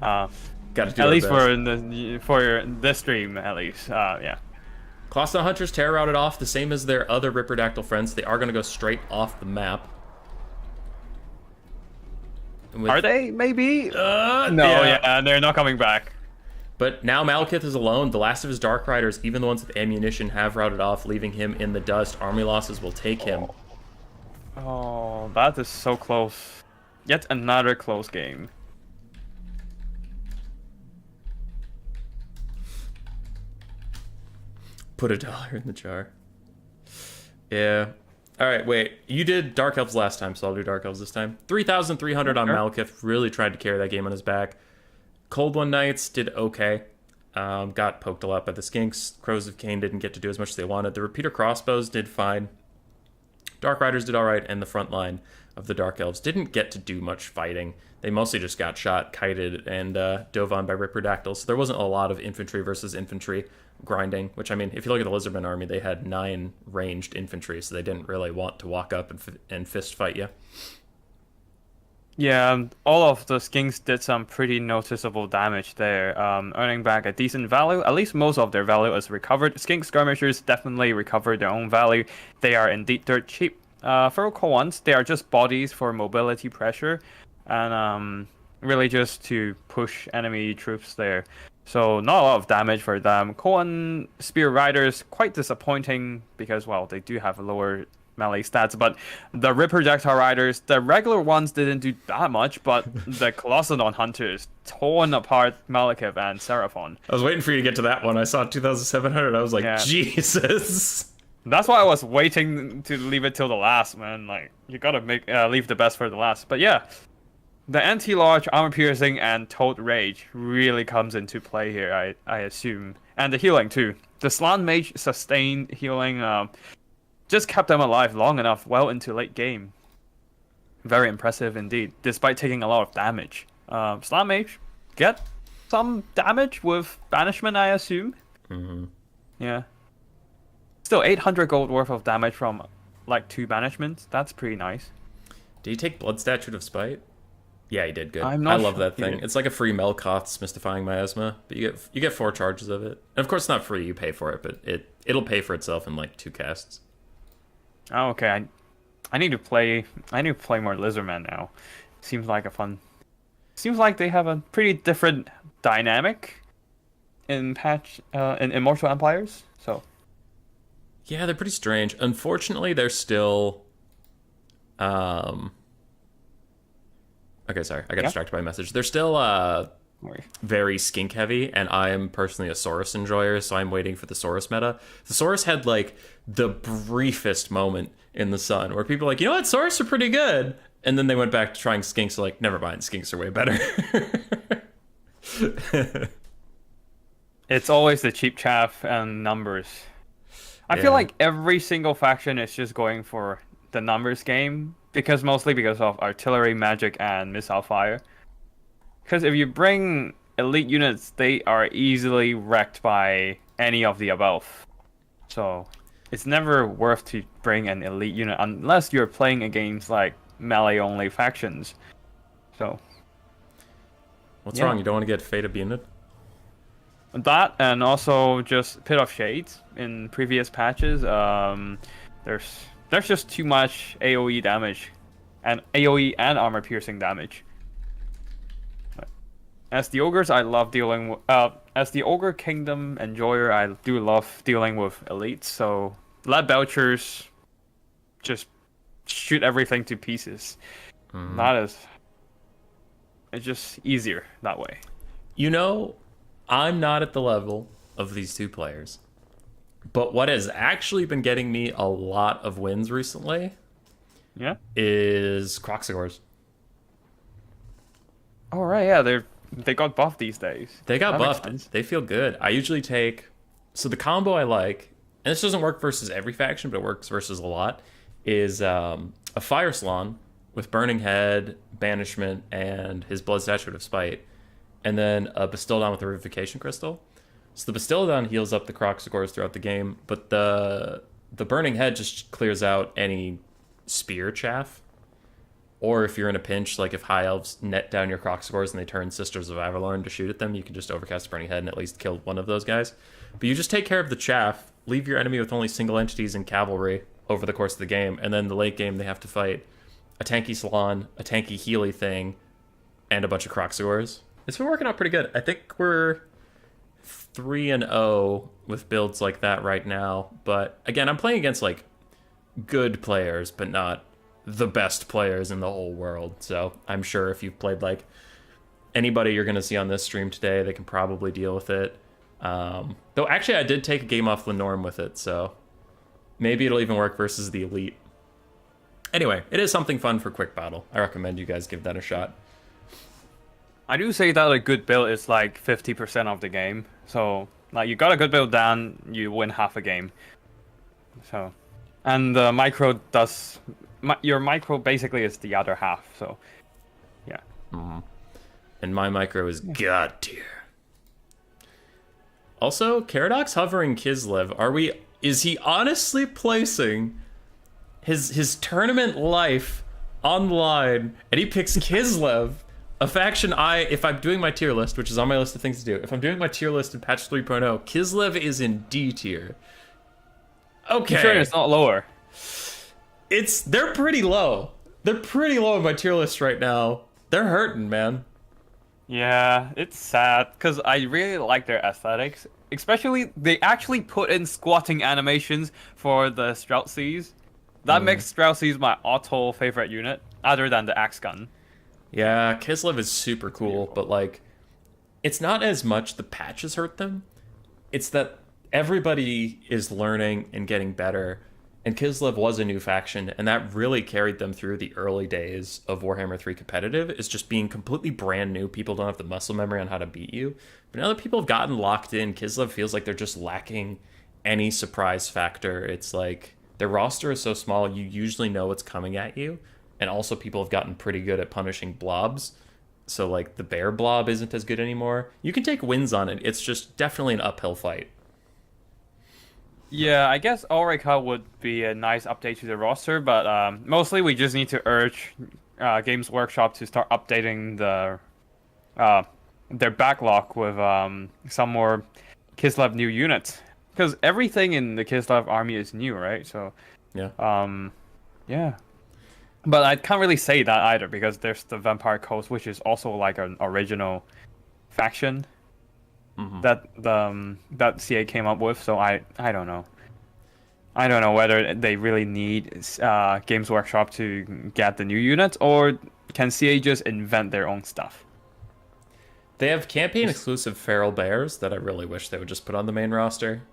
Got to do at least best. for this stream, at least. Yeah. Colossus Hunters tear routed off, the same as their other Ripperdactyl friends. They are going to go straight off the map. Are they? Maybe? No, yeah, they're not coming back. But now Malekith is alone. The last of his Dark Riders, even the ones with ammunition, have routed off, leaving him in the dust. Army losses will take him. Oh, that is so close. Yet another close game. Put $1 in the jar. Yeah. Alright, wait. You did Dark Elves last time, so I'll do Dark Elves this time. 3,300 on Malekith. Really tried to carry that game on his back. Cold One Knights did okay. Got poked a lot by the Skinks. Crows of Cain didn't get to do as much as they wanted. The Repeater Crossbows did fine. Dark Riders did alright, and the front line of the Dark Elves didn't get to do much fighting. They mostly just got shot, kited, and dove on by Ripperdactyls. So there wasn't a lot of infantry versus infantry grinding, which, I mean, if you look at the Lizardman army, they had 9 ranged infantry, so they didn't really want to walk up and fist fight you. Yeah, all of the skinks did some pretty noticeable damage there, earning back a decent value. At least most of their value is recovered. Skink skirmishers definitely recovered their own value. They are indeed dirt cheap. Feral Cold Ones, they are just bodies for mobility pressure, and really just to push enemy troops there. So not a lot of damage for them. Koan Spear Riders, quite disappointing because, well, they do have lower melee stats, but the Ripperdactyl Riders, the regular ones didn't do that much, but the Colossodon Hunters torn apart Malekith and Seraphon. I was waiting for you to get to that one. I saw 2,700. I was like, Yeah. Jesus. That's why I was waiting to leave it till the last, man. Like, you gotta leave the best for the last. But yeah, the anti-large, armor piercing, and Toad Rage really comes into play here, I assume. And the healing too. The Slant Mage sustained healing just kept them alive long enough well into late game. Very impressive indeed, despite taking a lot of damage. Slant Mage get some damage with banishment, I assume. Mm-hmm. Yeah. Still 800 gold worth of damage from like 2 banishments. That's pretty nice. Did he take Blood Statute of Spite? Yeah, he did good. I'm I not love sure that he thing. did. It's like a free Melkoth's Mystifying Miasma, but you get 4 charges of it. And of course, it's not free. You pay for it, but it'll pay for itself in like 2 casts. Oh, okay. I need to play. I need to play more Lizardman now. Seems like a fun. Seems like they have a pretty different dynamic in Immortal Empires. So Yeah, they're pretty strange. Unfortunately, they're still. Okay, sorry. I got distracted by a message. They're still very skink heavy, and I am personally a Saurus enjoyer, so I'm waiting for the Saurus meta. The Saurus had like the briefest moment in the sun where people are like, you know what, Saurus are pretty good, and then they went back to trying skinks. Like, never mind, skinks are way better. it's always the cheap chaff and numbers. I feel like every single faction is just going for the numbers game mostly because of artillery, magic, and missile fire. Because if you bring elite units, they are easily wrecked by any of the above. So it's never worth to bring an elite unit unless you're playing against like melee only factions. So What's yeah. wrong? You don't want to get Fate Abundant? That and also just Pit of Shades in previous patches. There's just too much AoE damage, and AoE and armor piercing damage. As the ogres, I love dealing with. As the ogre kingdom enjoyer, I do love dealing with elites. So let Belchers just shoot everything to pieces. That is. It's just easier that way. You know, I'm not at the level of these two players. But what has actually been getting me a lot of wins recently is Croxagores. Oh right, yeah, they got buffed these days. They got That makes buffed. sense. They feel good. I usually take... So the combo I like, and this doesn't work versus every faction, but it works versus a lot, is a Fire Salon with Burning Head, Banishment, and his Blood Statute of Spite. And then a Bastildon with a Revivification Crystal. So the Bastildon heals up the Croxagores throughout the game, but the Burning Head just clears out any spear chaff. Or if you're in a pinch, like if High Elves net down your Croxagores and they turn Sisters of Avalorn to shoot at them, you can just overcast Burning Head and at least kill one of those guys. But you just take care of the chaff, leave your enemy with only single entities and cavalry over the course of the game, and then the late game they have to fight a tanky Salon, a tanky Healy thing, and a bunch of Croxagores. It's been working out pretty good. I think we're 3-0 with builds like that right now. But again, I'm playing against like good players, but not the best players in the whole world. So I'm sure if you've played like anybody you're going to see on this stream today, they can probably deal with it. Though actually I did take a game off the norm with it, so maybe it'll even work versus the elite. Anyway, it is something fun for quick battle. I recommend you guys give that a shot. I do say that a good build is like 50% of the game. So like you got a good build down, you win half a game. So, and the micro does your micro basically is the other half. So, yeah. And my micro is god tier. Also, Caradox hovering Kislev. Is he honestly placing his tournament life online and he picks Kislev? A faction if I'm doing my tier list, which is on my list of things to do, if I'm doing my tier list in patch 3.0, Kislev is in D tier. Okay. I'm sure it's not lower. They're pretty low. They're pretty low on my tier list right now. They're hurting, man. Yeah, it's sad because I really like their aesthetics. Especially, they actually put in squatting animations for the Streltsies. That makes Streltsies my auto favorite unit, other than the Axe Gun. Yeah, Kislev is super cool, but like, it's not as much the patches hurt them. It's that everybody is learning and getting better, and Kislev was a new faction, and that really carried them through the early days of Warhammer 3 competitive, is just being completely brand new. People don't have the muscle memory on how to beat you. But now that people have gotten locked in, Kislev feels like they're just lacking any surprise factor. It's like, their roster is so small, you usually know what's coming at you. And also people have gotten pretty good at punishing blobs. So like the bear blob isn't as good anymore. You can take wins on it. It's just definitely an uphill fight. Yeah, I guess Ulrika would be a nice update to the roster, but mostly we just need to urge Games Workshop to start updating their backlog with some more Kislev new units. Because everything in the Kislev army is new, right? So Yeah. yeah. But I can't really say that either, because there's the Vampire Coast, which is also like an original faction that CA came up with. So I don't know. I don't know whether they really need Games Workshop to get the new units, or can CA just invent their own stuff? They have campaign exclusive feral bears that I really wish they would just put on the main roster.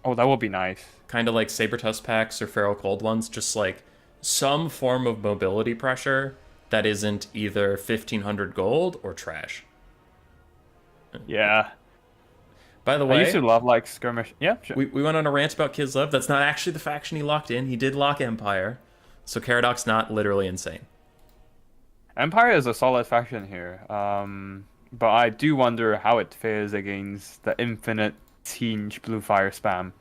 Oh, that would be nice. Kind of like Saber-Tusk packs or feral cold ones, just like some form of mobility pressure that isn't either 1,500 gold or trash. Yeah. By the way, I used to love like skirmish. Yeah, sure. we went on a rant about Kislev. That's not actually the faction he locked in. He did lock Empire. So Caradox not literally insane. Empire is a solid faction here. But I do wonder how it fares against the infinite Siege Blue Fire spam.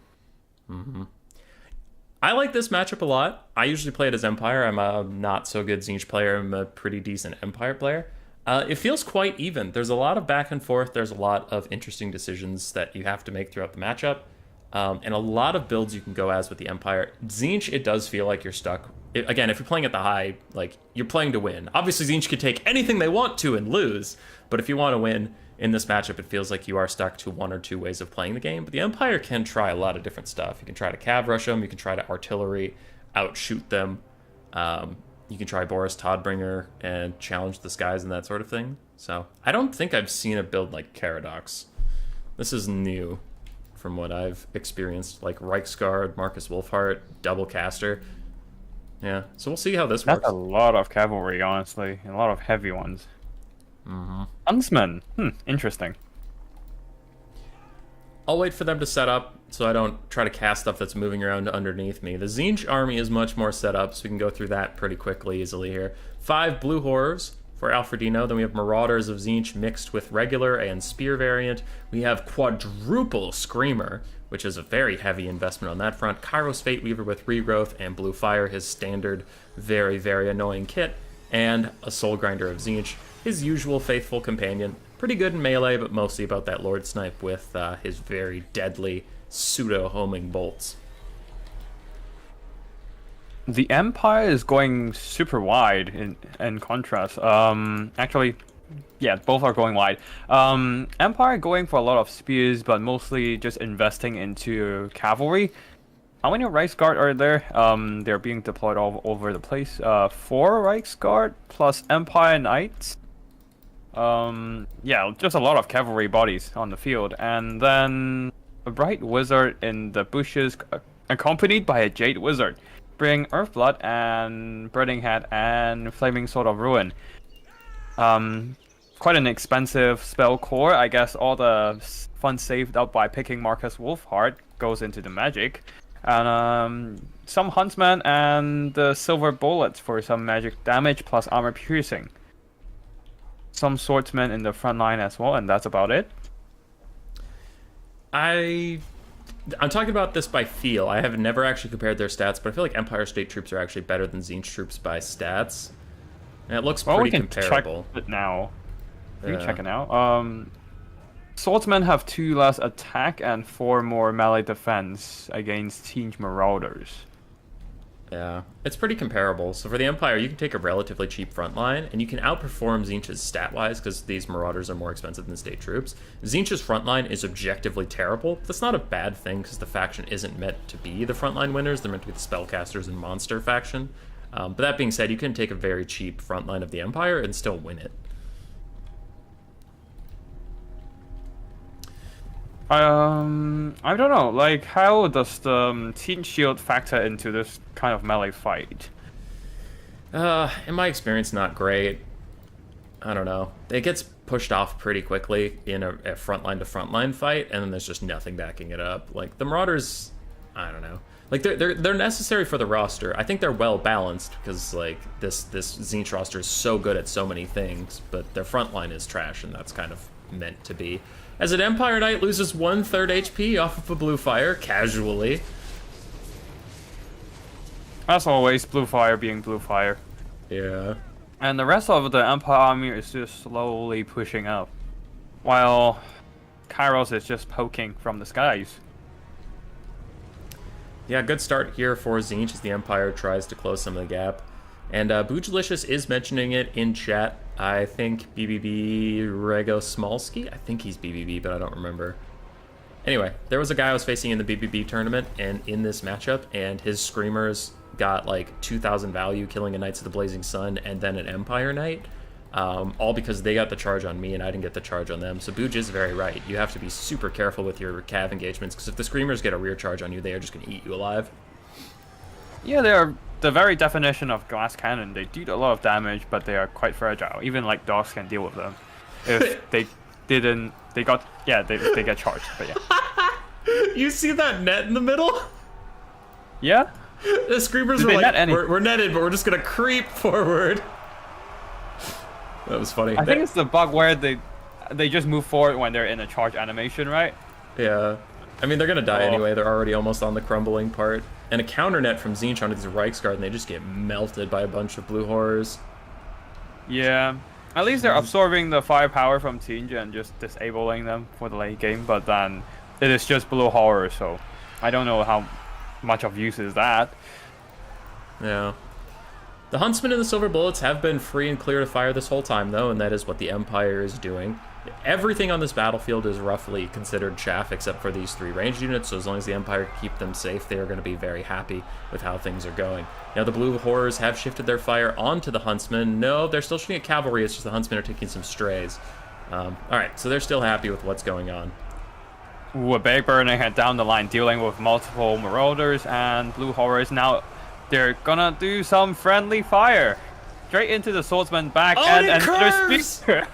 I like this matchup a lot. I usually play it as Empire. I'm a not so good Zinch player. I'm a pretty decent Empire player. It feels quite even. There's a lot of back and forth. There's a lot of interesting decisions that you have to make throughout the matchup. And a lot of builds you can go as with the Empire. Zinch, it does feel like you're stuck. Again, if you're playing at the high, like, you're playing to win. Obviously, Zinch could take anything they want to and lose. But if you want to win in this matchup, it feels like you are stuck to one or two ways of playing the game. But the Empire can try a lot of different stuff. You can try to cav rush them. You can try to artillery, outshoot them. You can try Boris Todbringer and challenge the skies and that sort of thing. So I don't think I've seen a build like Caradox. This is new from what I've experienced. Like Reichsguard, Marcus Wolfhart, Double Caster. Yeah, so we'll see how this works. That's a lot of cavalry, honestly. A lot of heavy ones. Huntsman. Interesting. I'll wait for them to set up so I don't try to cast stuff that's moving around underneath me. The Zinch army is much more set up, so we can go through that pretty quickly, easily here. 5 Blue Horrors for Alfredino. Then we have Marauders of Zinch mixed with regular and Spear variant. We have quadruple Screamer, which is a very heavy investment on that front. Kairos Fate Weaver with Regrowth and Blue Fire, his standard very, very annoying kit. And a Soul Grinder of Zinch, his usual faithful companion. Pretty good in melee, but mostly about that Lord Snipe with his very deadly pseudo-homing bolts. The Empire is going super wide in contrast. Actually, yeah, both are going wide. Empire going for a lot of spears, but mostly just investing into cavalry. How many Reichsguard are there? They're being deployed all over the place. 4 Reichsguard plus Empire Knights. Yeah, just a lot of cavalry bodies on the field. And then a Bright Wizard in the bushes, accompanied by a Jade Wizard. Bring Earthblood and Burning Head and Flaming Sword of Ruin. Quite an expensive spell core. I guess all the funds saved up by picking Marcus Wolfhart goes into the magic. And some Huntsman and the Silver Bullets for some magic damage plus armor piercing. Some Swordsmen in the front line as well, and that's about it. I'm talking about this by feel. I have never actually compared their stats, but I feel like Empire State troops are actually better than Zinch troops by stats. And it looks pretty comparable. Check it now. You can check it now. Swordsmen have 2 less attack and 4 more melee defense against Siege Marauders. Yeah, it's pretty comparable. So for the Empire, you can take a relatively cheap front line, and you can outperform Zinch's stat-wise because these Marauders are more expensive than state troops. Zinch's front line is objectively terrible. That's not a bad thing because the faction isn't meant to be the frontline winners. They're meant to be the Spellcasters and Monster faction. But that being said, you can take a very cheap front line of the Empire and still win it. I don't know, like, how does the Team Shield factor into this kind of melee fight? In my experience, not great. I don't know. It gets pushed off pretty quickly in a frontline to frontline fight, and then there's just nothing backing it up. Like, the Marauders, I don't know. Like, they're necessary for the roster. I think they're well balanced because, like, this Zinch roster is so good at so many things, but their frontline is trash, and that's kind of meant to be. As an Empire Knight loses 1/3 HP off of a Blue Fire, casually. As always, Blue Fire being Blue Fire. Yeah. And the rest of the Empire army is just slowly pushing up. While Kairos is just poking from the skies. Yeah, good start here for Zinch as the Empire tries to close some of the gap. And Boojlicious is mentioning it in chat. I think BBB Rego Smolsky. I think he's BBB, but I don't remember. Anyway, there was a guy I was facing in the BBB tournament and in this matchup, and his Screamers got like 2,000 value, killing a Knights of the Blazing Sun and then an Empire Knight. All because they got the charge on me and I didn't get the charge on them. So Booj is very right. You have to be super careful with your cav engagements, because if the Screamers get a rear charge on you, they are just going to eat you alive. Yeah, they are the very definition of glass cannon. They do a lot of damage, but they are quite fragile. Even like dogs can deal with them. If they didn't, they get charged. But yeah. You see that net in the middle? Yeah. The Screamers were like, we're netted, but we're just gonna creep forward. That was funny. I think it's the bug where they just move forward when they're in a charge animation, right? Yeah. I mean, they're going to die anyway. They're already almost on the crumbling part. And a counter net from Tzeentch onto these Reichsguard, and they just get melted by a bunch of blue horrors. Yeah. At least they're absorbing the firepower from Tzeentch and just disabling them for the late game, but then it is just blue horror, so I don't know how much of use is that. Yeah. The Huntsmen and the Silver Bullets have been free and clear to fire this whole time, though, and that is what the Empire is doing. Everything on this battlefield is roughly considered chaff except for these 3 ranged units, so as long as the Empire keep them safe, they are going to be very happy with how things are going. Now, the Blue Horrors have shifted their fire onto the Huntsmen. No, they're still shooting at cavalry, it's just the Huntsmen are taking some strays. Alright, so they're still happy with what's going on. Ooh, a big burning head down the line, dealing with multiple Marauders and Blue Horrors. Now, they're gonna do some friendly fire. Straight into the Swordsman back end and their speaker.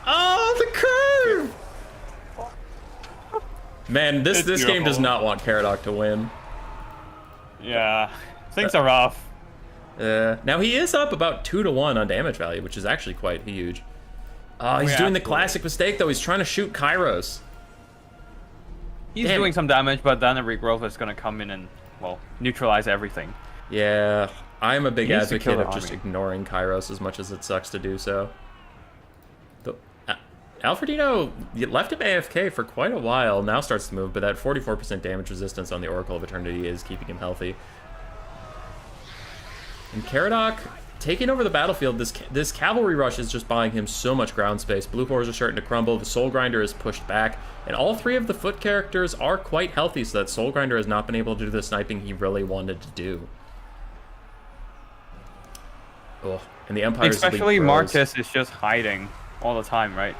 Oh, the curve! Man, this game does not want Caradoc to win. Yeah, things are rough. Now he is up about 2-1 on damage value, which is actually quite huge. He's doing the classic mistake though. He's trying to shoot Kairos. He's doing some damage, but then a regrowth is gonna come in and, well, neutralize everything. Yeah, I'm a big advocate of just ignoring Kairos as much as it sucks to do so. Alfredino left him AFK for quite a while, now starts to move, but that 44% damage resistance on the Oracle of Eternity is keeping him healthy. And Caradoc taking over the battlefield, this cavalry rush is just buying him so much ground space. Blue Horrors are starting to crumble, the Soul Grinder is pushed back, and all 3 of the foot characters are quite healthy, so that Soul Grinder has not been able to do the sniping he really wanted to do. Oh, and the Empire's especially Marcus is just hiding all the time, right?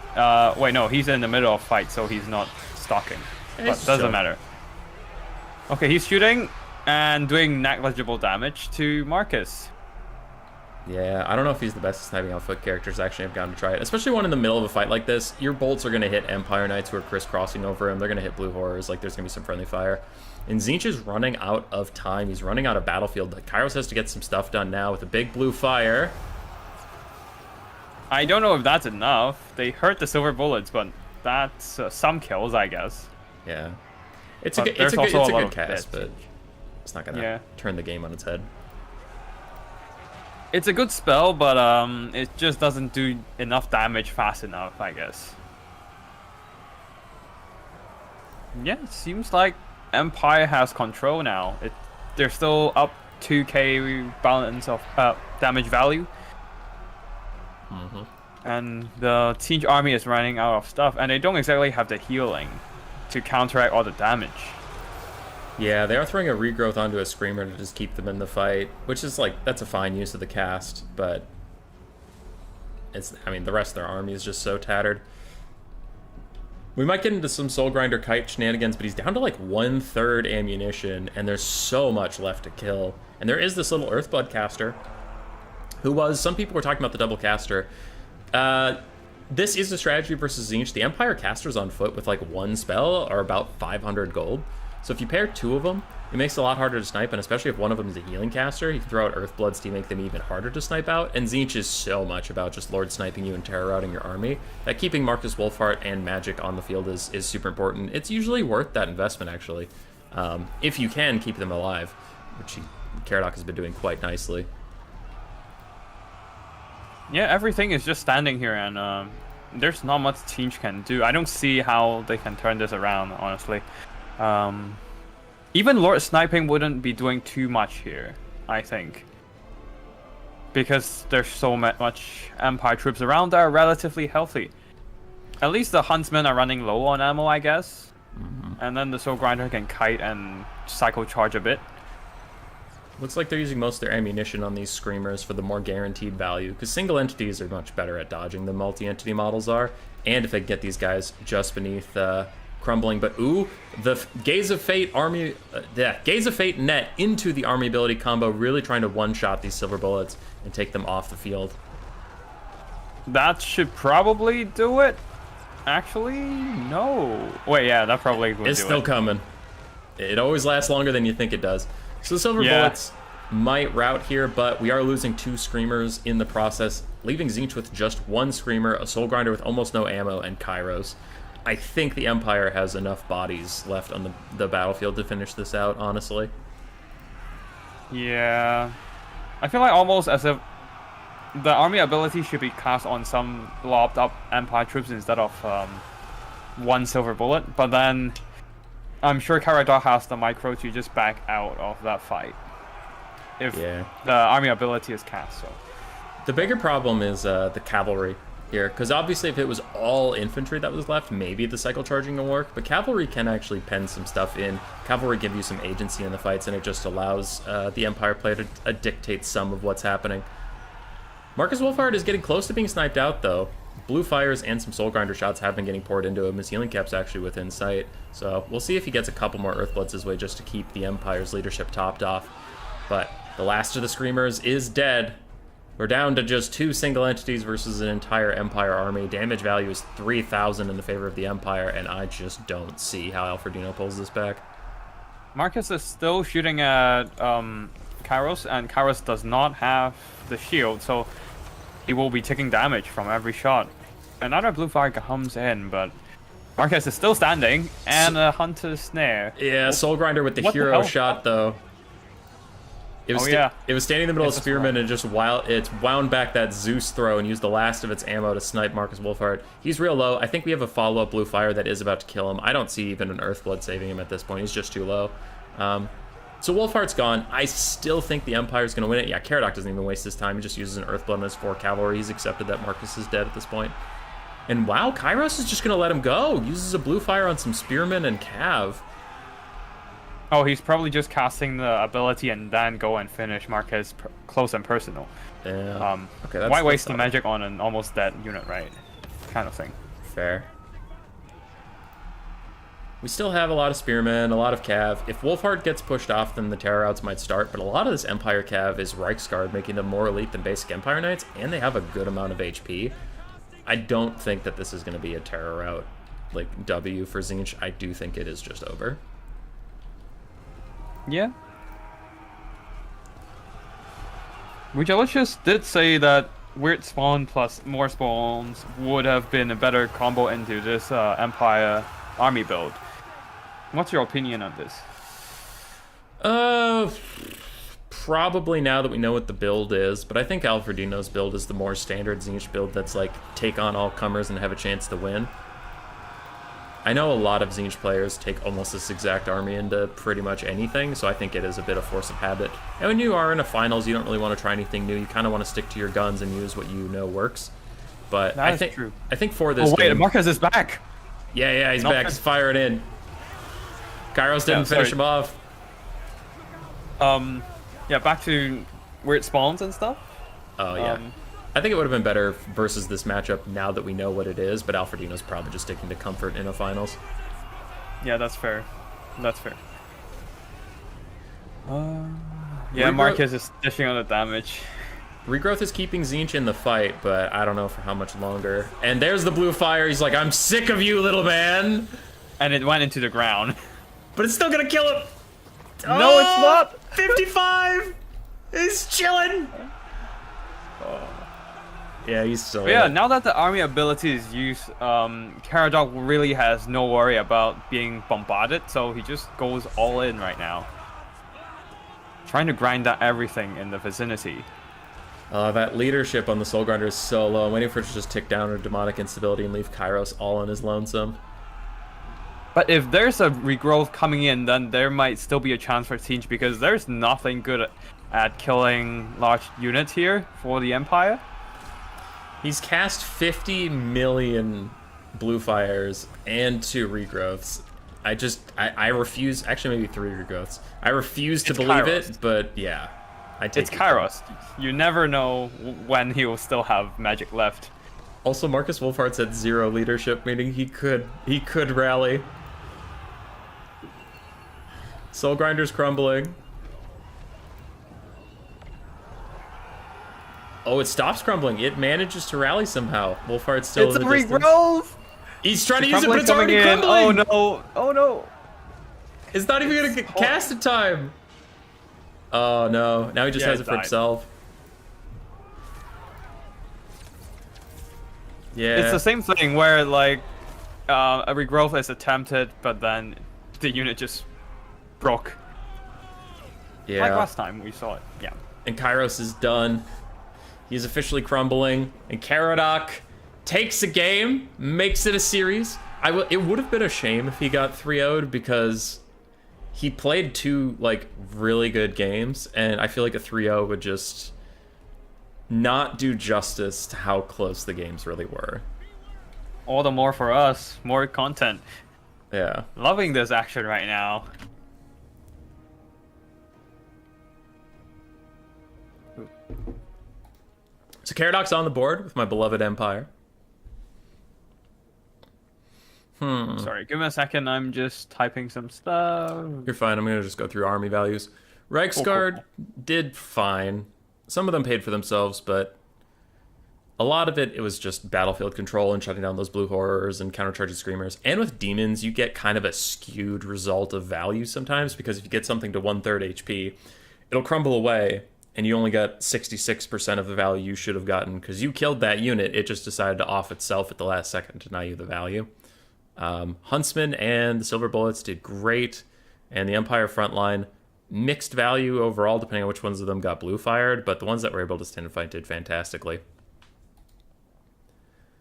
Wait, no, he's in the middle of fight, so he's not stalking. But doesn't matter. Okay, he's shooting and doing negligible damage to Marcus. Yeah, I don't know if he's the best at sniping out foot characters. Actually, I've gotten to try it. Especially one in the middle of a fight like this. Your bolts are going to hit Empire Knights who are crisscrossing over him. They're going to hit Blue Horrors. Like, there's going to be some friendly fire. And Tzeentch is running out of time. He's running out of battlefield. Kairos has to get some stuff done now with a big blue fire. I don't know if that's enough. They hurt the Silver Bullets, but that's some kills, I guess. Yeah. It's a good cast, but it's not going to turn the game on its head. It's a good spell, but it just doesn't do enough damage fast enough, I guess. Yeah, it seems like Empire has control now. They're still up 2k balance of damage value. And the Tzeentch army is running out of stuff, and they don't exactly have the healing to counteract all the damage. Yeah, they are throwing a regrowth onto a Screamer to just keep them in the fight, which is like, that's a fine use of the cast, but I mean, the rest of their army is just so tattered. We might get into some Soul Grinder kite shenanigans, but he's down to like 1/3 ammunition, and there's so much left to kill. And there is this little Earthblood caster, some people were talking about the double caster. This is a strategy versus Tzeentch. The Empire casters on foot with like 1 spell are about 500 gold. So if you pair 2 of them, it makes it a lot harder to snipe, and especially if one of them is a healing caster, you can throw out Earthbloods to make them even harder to snipe out. And Tzeentch is so much about just Lord sniping you and terror routing your army that keeping Marcus Wolfheart and magic on the field is super important. It's usually worth that investment, actually, if you can keep them alive, which Caradoc has been doing quite nicely. Yeah, everything is just standing here, and there's not much Tzeentch can do. I don't see how they can turn this around, honestly. Even Lord sniping wouldn't be doing too much here, I think, because there's so much Empire troops around that are relatively healthy. At least the Huntsmen are running low on ammo, I guess. And then the Soul Grinder can kite and cycle charge a bit. Looks like they're using most of their ammunition on these Screamers for the more guaranteed value, because single entities are much better at dodging than multi-entity models are, and if they get these guys just beneath crumbling. But ooh, the Gaze of Fate army, Gaze of Fate net into the army ability combo, really trying to one-shot these Silver Bullets and take them off the field. That should probably do it. Actually, no. Wait, yeah, that probably would do it. It's still coming. It always lasts longer than you think it does. So the Silver Bullets might rout here, but we are losing 2 Screamers in the process. leaving Tzeentch with just one Screamer, a Soul Grinder with almost no ammo, and Kairos. I think the Empire has enough bodies left on the battlefield to finish this out, honestly. Yeah. I feel like almost as if the army ability should be cast on some lobbed up Empire troops instead of one silver bullet, but then I'm sure Caradoc has the micro to just back out of that fight if the army ability is cast. So the bigger problem is the cavalry here, because obviously if it was all infantry that was left, maybe the cycle charging will work, but cavalry can actually pen some stuff in. Cavalry give you some agency in the fights, and it just allows the Empire player to dictate some of what's happening. Marcus Wolfhard is getting close to being sniped out, though. Blue fires and some Soul Grinder shots have been getting poured into him. His healing cap's actually within sight, so we'll see if he gets a couple more Earthbloods his way just to keep the Empire's leadership topped off. But the last of the Screamers is dead. We're down to just 2 single entities versus an entire Empire army. Damage value is 3,000 in the favor of the Empire, and I just don't see how Alfredino pulls this back. Marcus is still shooting at Kairos, and Kairos does not have the shield, so he will be taking damage from every shot. Another blue fire comes in, but Marcus is still standing, and a Hunter's Snare. Yeah, Soul Grinder with the hero shot, though. It was, it was standing in the middle of Spearman and just wound back that Zeus throw and used the last of its ammo to snipe Marcus Wolfhard. He's real low. I think we have a follow-up blue fire that is about to kill him. I don't see even an Earthblood saving him at this point. He's just too low. So Wolfhard's gone. I still think the Empire's going to win it. Yeah, Caradoc doesn't even waste his time. He just uses an Earthblood on his 4 cavalry. He's accepted that Marcus is dead at this point. And wow, Kairos is just going to let him go. Uses a blue fire on some Spearmen and Cav. Oh, he's probably just casting the ability and then go and finish Marcus close and personal. Yeah. Okay, why waste the magic on an almost dead unit, right? Kind of thing. Fair. We still have a lot of Spearmen, a lot of Cav. If Wolfhard gets pushed off, then the Terror Outs might start, but a lot of this Empire Cav is Reichsguard, making them more elite than basic Empire Knights, and they have a good amount of HP. I don't think that this is going to be a Terror Out, like, W for Tzeentch. I do think it is just over. Yeah. Tacticalitch did say that Weird Spawn plus more spawns would have been a better combo into this Empire army build. What's your opinion on this? Probably now that we know what the build is, but I think Alfredino's build is the more standard Tzeentch build that's like take on all comers and have a chance to win. I know a lot of Tzeentch players take almost this exact army into pretty much anything, so I think it is a bit of force of habit. And when you are in a finals, you don't really want to try anything new. You kind of want to stick to your guns and use what you know works. But I think for this game... Marcus is back! Yeah, he's back. He's firing in. Kairos didn't finish him off. Yeah, back to weird spawns and stuff. Oh, yeah. I think it would have been better versus this matchup now that we know what it is, but Alfredino's probably just sticking to comfort in a finals. Yeah, that's fair. That's fair. Yeah, Marcus is dishing on the damage. Regrowth is keeping Tzeentch in the fight, but I don't know for how much longer. And there's the blue fire. He's like, I'm sick of you, little man. And it went into the ground. But it's still gonna kill him. No, it's not. 55. He's chilling. Yeah, he's still. Yeah, now that the army ability is used, Caradoc really has no worry about being bombarded, so he just goes all in right now. Trying to grind out everything in the vicinity. That leadership on the Soul Grinder is so low. I'm waiting for it to just tick down to demonic instability and leave Kairos all on his lonesome. But if there's a regrowth coming in, then there might still be a chance for Tzeentch, because there's nothing good at killing large units here for the Empire. He's cast 50 million blue fires and 2 regrowths. I refuse, actually maybe 3 regrowths. I refuse to believe it, but yeah. It's Kairos. You never know when he will still have magic left. Also, Marcus Wolfhard's at 0 leadership, meaning he could rally. Soul Grinder's crumbling. Oh, it stops crumbling. It manages to rally somehow. Wolfhard's still in the distance. It's a regrowth! He's trying to use it, but it's already crumbling! Oh no! Oh no! It's not even gonna get cast in time! Oh no, now he just has it for himself. Yeah. It's the same thing where like a regrowth is attempted, but then the unit just broke. Yeah. Like last time we saw it. Yeah. And Kairos is done. He's officially crumbling. And Caradoc takes a game, makes it a series. It would have been a shame if he got 3-0'd because he played two like really good games, and I feel like a 3-0 would just not do justice to how close the games really were. All the more for us, more content. Yeah. Loving this action right now. So Caradoc's on the board with my beloved Empire. Sorry, give me a second. I'm just typing some stuff. You're fine. I'm going to just go through army values. Reichsguard did fine. Some of them paid for themselves, but a lot of it was just battlefield control and shutting down those blue horrors and countercharging screamers. And with demons, you get kind of a skewed result of value sometimes, because if you get something to 1/3 HP, it'll crumble away, and you only got 66% of the value you should have gotten because you killed that unit. It just decided to off itself at the last second to deny you the value. Huntsman and the Silver Bullets did great, and the Empire frontline mixed value overall, depending on which ones of them got blue fired, but the ones that were able to stand and fight did fantastically.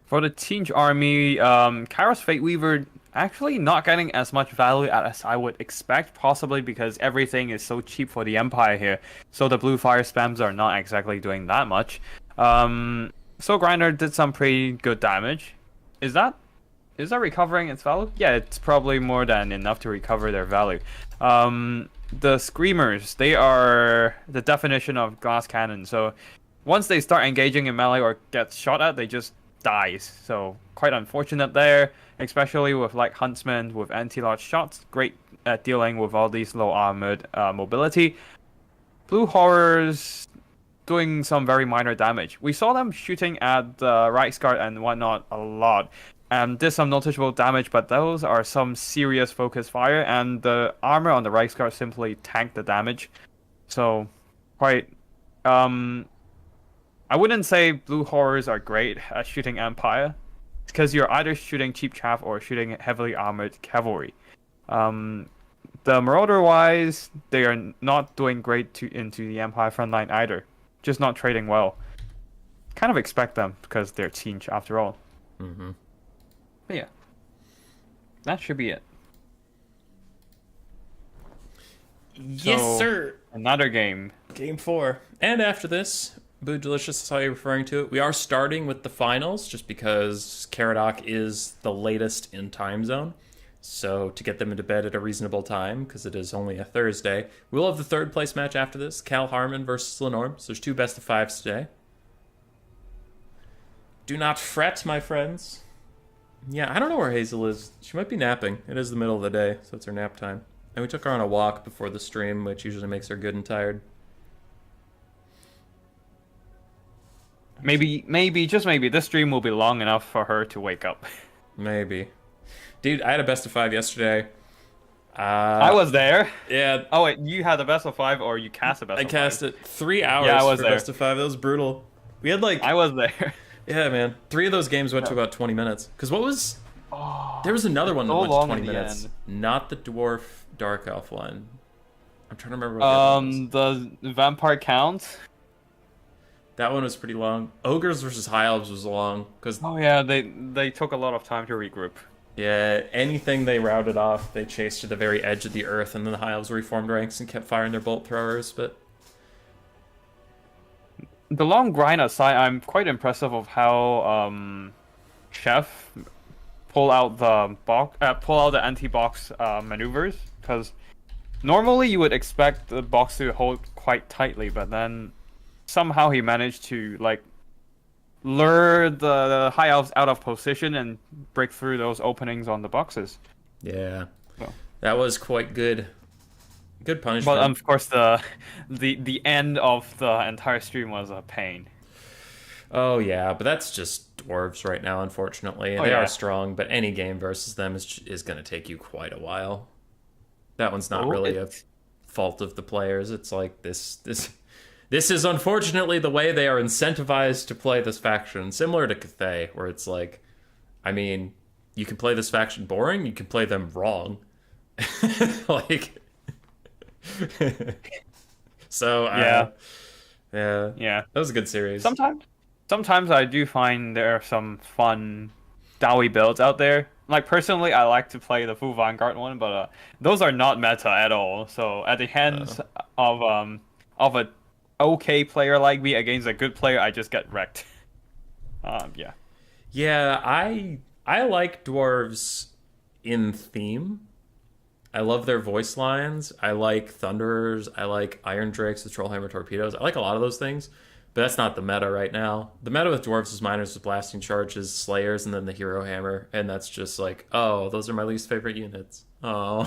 For the Teenage Army, Kairos Fate Weaver actually not getting as much value as I would expect, possibly because everything is so cheap for the Empire here, so the blue fire spams are not exactly doing that much. Soul Grinder did some pretty good damage. Is that recovering its value? Yeah, it's probably more than enough to recover their value. The Screamers, they are the definition of glass cannon, so once they start engaging in melee or get shot at, they just dies. So quite unfortunate there, especially with like Huntsman with anti-large shots. Great at dealing with all these low armored mobility. Blue Horrors doing some very minor damage. We saw them shooting at the Reichsguard and whatnot a lot, and did some noticeable damage, but those are some serious focus fire, and the armor on the Reichsguard simply tanked the damage. So quite I wouldn't say blue horrors are great at shooting Empire, because you're either shooting cheap chaff or shooting heavily armored cavalry. The Marauder wise, they are not doing great into the Empire frontline either. Just not trading well. Kind of expect them because they're Teenage after all. Mm-hmm. But yeah, that should be it. Yes, So, sir. Another game. Game 4. And after this, Boo Delicious is how you're referring to it. We are starting with the finals just because Caradoc is the latest in time zone. So to get them into bed at a reasonable time, because it is only a Thursday, we'll have the third place match after this, Cal Harmon versus Lenorm. So there's 2 best of 5s today. Do not fret, my friends. Yeah, I don't know where Hazel is. She might be napping. It is the middle of the day, so it's her nap time. And we took her on a walk before the stream, which usually makes her good and tired. Maybe, just maybe, this stream will be long enough for her to wake up. Maybe. Dude, I had a best of 5 yesterday. I was there. Yeah. Oh wait, you had a best of 5 or you cast a best of 5? I cast it 3 hours Yeah, I was for there. best of 5. That was brutal. We had like... I was there. Yeah, man. 3 of those games went to about 20 minutes. Because what was... There was another one that so went to long 20 in the minutes. end. Not the Dwarf Dark Elf one. I'm trying to remember what the other one was. The Vampire Count. That one was pretty long. Ogres versus High Elves was long. Because, Oh yeah, they took a lot of time to regroup. yeah, anything they routed off, they chased to the very edge of the earth, and then the High Elves reformed ranks and kept firing their bolt throwers, but... The long grind aside, I'm quite impressive of how Chef pull out the anti-box maneuvers, because normally you would expect the box to hold quite tightly, but then somehow he managed to like lure the high elves out of position and break through those openings on the boxes. Yeah. So. That was quite good. Good punishment. But of course, the end of the entire stream was a pain. Oh yeah, but that's just dwarves right now, unfortunately. And they are strong, but any game versus them is going to take you quite a while. That one's not really a fault of the players. It's like this This is unfortunately the way they are incentivized to play this faction, similar to Cathay, where it's like, I mean, you can play this faction boring, you can play them wrong. Like, so, Yeah, yeah, yeah. that was a good series. Sometimes I do find there are some fun Dowie builds out there. Like personally, I like to play the full Vanguard one, but those are not meta at all. So at the hands of a okay player like me against a good player, I just get wrecked. Yeah. Yeah, I like dwarves in theme. I love their voice lines. I like Thunderers. I like Iron Drakes with Trollhammer torpedoes. I like a lot of those things, but that's not the meta right now. The meta with dwarves is miners with blasting charges, slayers, and then the hero hammer, and that's just like, oh, those are my least favorite units. Oh,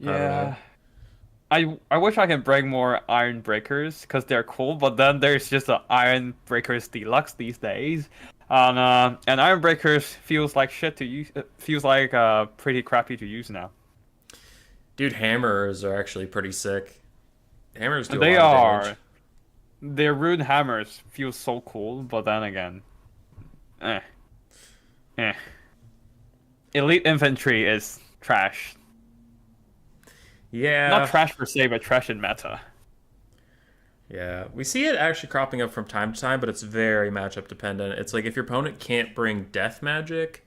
I don't know. Yeah. I wish I can bring more Iron Breakers because they're cool, but then there's just the Iron Breakers Deluxe these days, and Iron Breakers feels like shit to use. Feels like pretty crappy to use now. Dude, hammers are actually pretty sick. Hammers do a They lot of are. damage. Their rune hammers feel so cool, but then again, eh, eh. Elite infantry is trash. Yeah, Not trash per se, but trash in meta. yeah. We see it actually cropping up from time to time, but it's very matchup dependent. It's like if your opponent can't bring death magic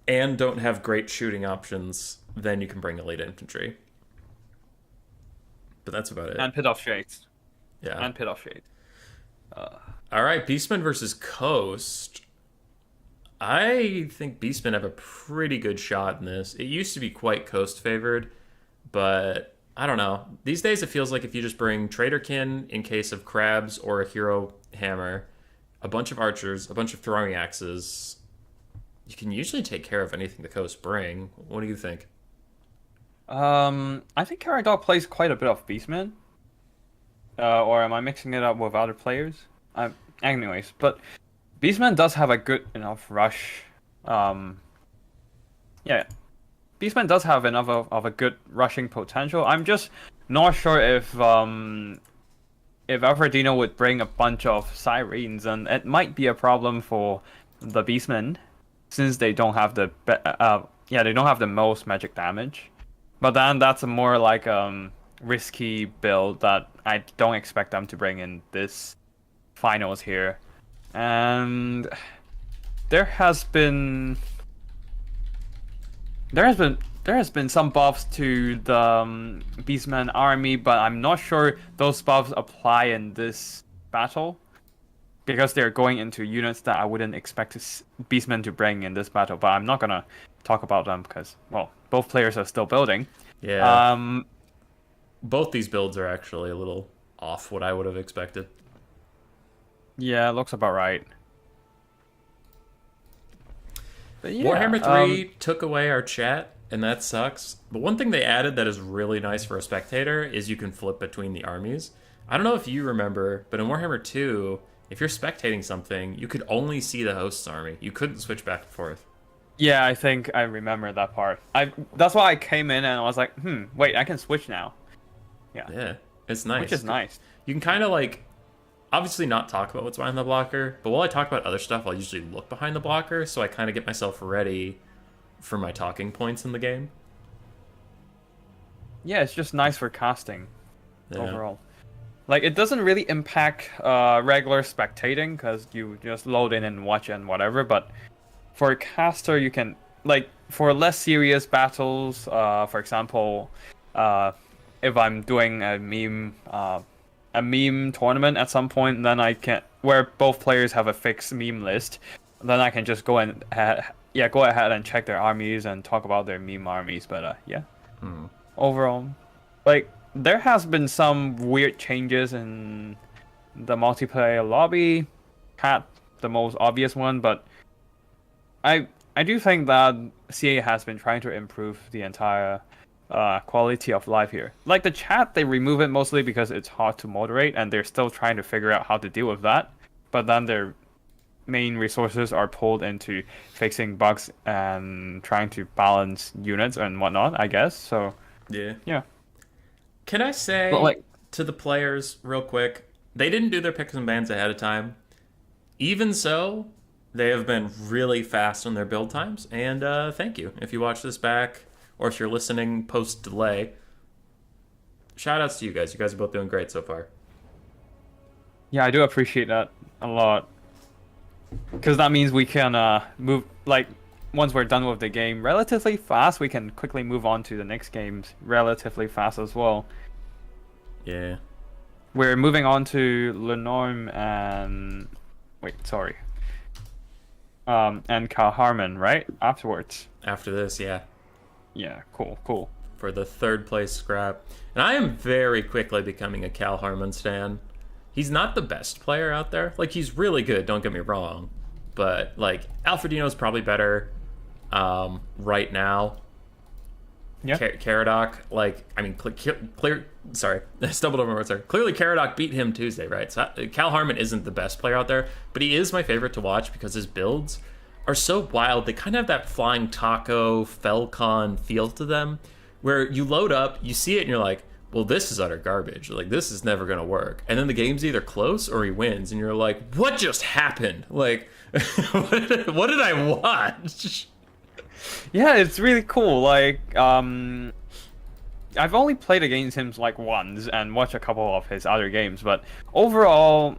and don't have great shooting options, then you can bring elite infantry. But that's about it. And Pit of Shades. Yeah. And Pit of Shades. All right, Beastmen versus Coast. I think Beastmen have a pretty good shot in this. It used to be quite Coast favored, but I don't know. These days it feels like if you just bring Traderkin in case of crabs or a hero hammer, a bunch of archers, a bunch of throwing axes, you can usually take care of anything the Coast bring. What do you think? I think Caradog plays quite a bit of Beastman. Or am I mixing it up with other players? Anyways, but Beastman does have a good enough rush. Yeah, Beastman does have enough of a good rushing potential. I'm just not sure if Alfredino would bring a bunch of sirens, and it might be a problem for the Beastmen since they don't have they don't have the most magic damage. But then that's a more like risky build that I don't expect them to bring in this finals here. And there has been some buffs to the Beastman army, but I'm not sure those buffs apply in this battle because they're going into units that I wouldn't expect Beastmen to bring in this battle. But I'm not gonna talk about them because, well, both players are still building. Yeah. Both these builds are actually a little off what I would have expected. Yeah, looks about right. But yeah, Warhammer 3 took away our chat, and that sucks. But one thing they added that is really nice for a spectator is you can flip between the armies. I don't know if you remember, but in Warhammer 2, if you're spectating something, you could only see the host's army. You couldn't switch back and forth. Yeah, I think I remember that part. That's why I came in and I was like, wait, I can switch now. Yeah, it's nice. Which is nice. You can kind of like, obviously not talk about what's behind the blocker, but while I talk about other stuff, I'll usually look behind the blocker, so I kind of get myself ready for my talking points in the game. Yeah, it's just nice for casting Yeah. overall. Like, it doesn't really impact regular spectating because you just load in and watch and whatever, but for a caster, you can, like, for less serious battles, for example, if I'm doing a meme tournament at some point, then I can, where both players have a fixed meme list, then I can just go ahead and check their armies and talk about their meme armies. But overall, like, there has been some weird changes in the multiplayer lobby. Cat, the most obvious one, but I do think that CA has been trying to improve the entire quality of life here. Like the chat, they remove it mostly because it's hard to moderate, and they're still trying to figure out how to deal with that. But then their main resources are pulled into fixing bugs and trying to balance units and whatnot, I guess. So Yeah. yeah. Can I say, But like, to the players real quick. They didn't do their picks and bans ahead of time. Even so, they have been really fast on their build times, and thank you. If you watch this back, or if you're listening post-delay, shout-outs to you guys. You guys are both doing great so far. Yeah, I do appreciate that a lot. Because that means we can move, like, once we're done with the game relatively fast, we can quickly move on to the next games relatively fast as well. Yeah. We're moving on to Lenorm and... Wait, sorry. And Kalharman, right? Afterwards. After this, yeah. Yeah, cool. For the third place scrap. And I am very quickly becoming a Cal Harmon stan. He's not the best player out there. Like, he's really good, don't get me wrong. But, like, Alfredino's probably better right now. Yeah. Caradoc, like, I mean, clear sorry, I stumbled over my words there. Clearly, Caradoc beat him Tuesday, right? So Cal Harmon isn't the best player out there, but he is my favorite to watch because his builds are so wild. They kind of have that Flying Taco, Felcon feel to them, where you load up, you see it, and you're like, well, this is utter garbage. Like, this is never going to work. And then the game's either close or he wins, and you're like, what just happened? Like, what did I watch? Yeah, it's really cool. Like, I've only played against him like once and watched a couple of his other games, but overall,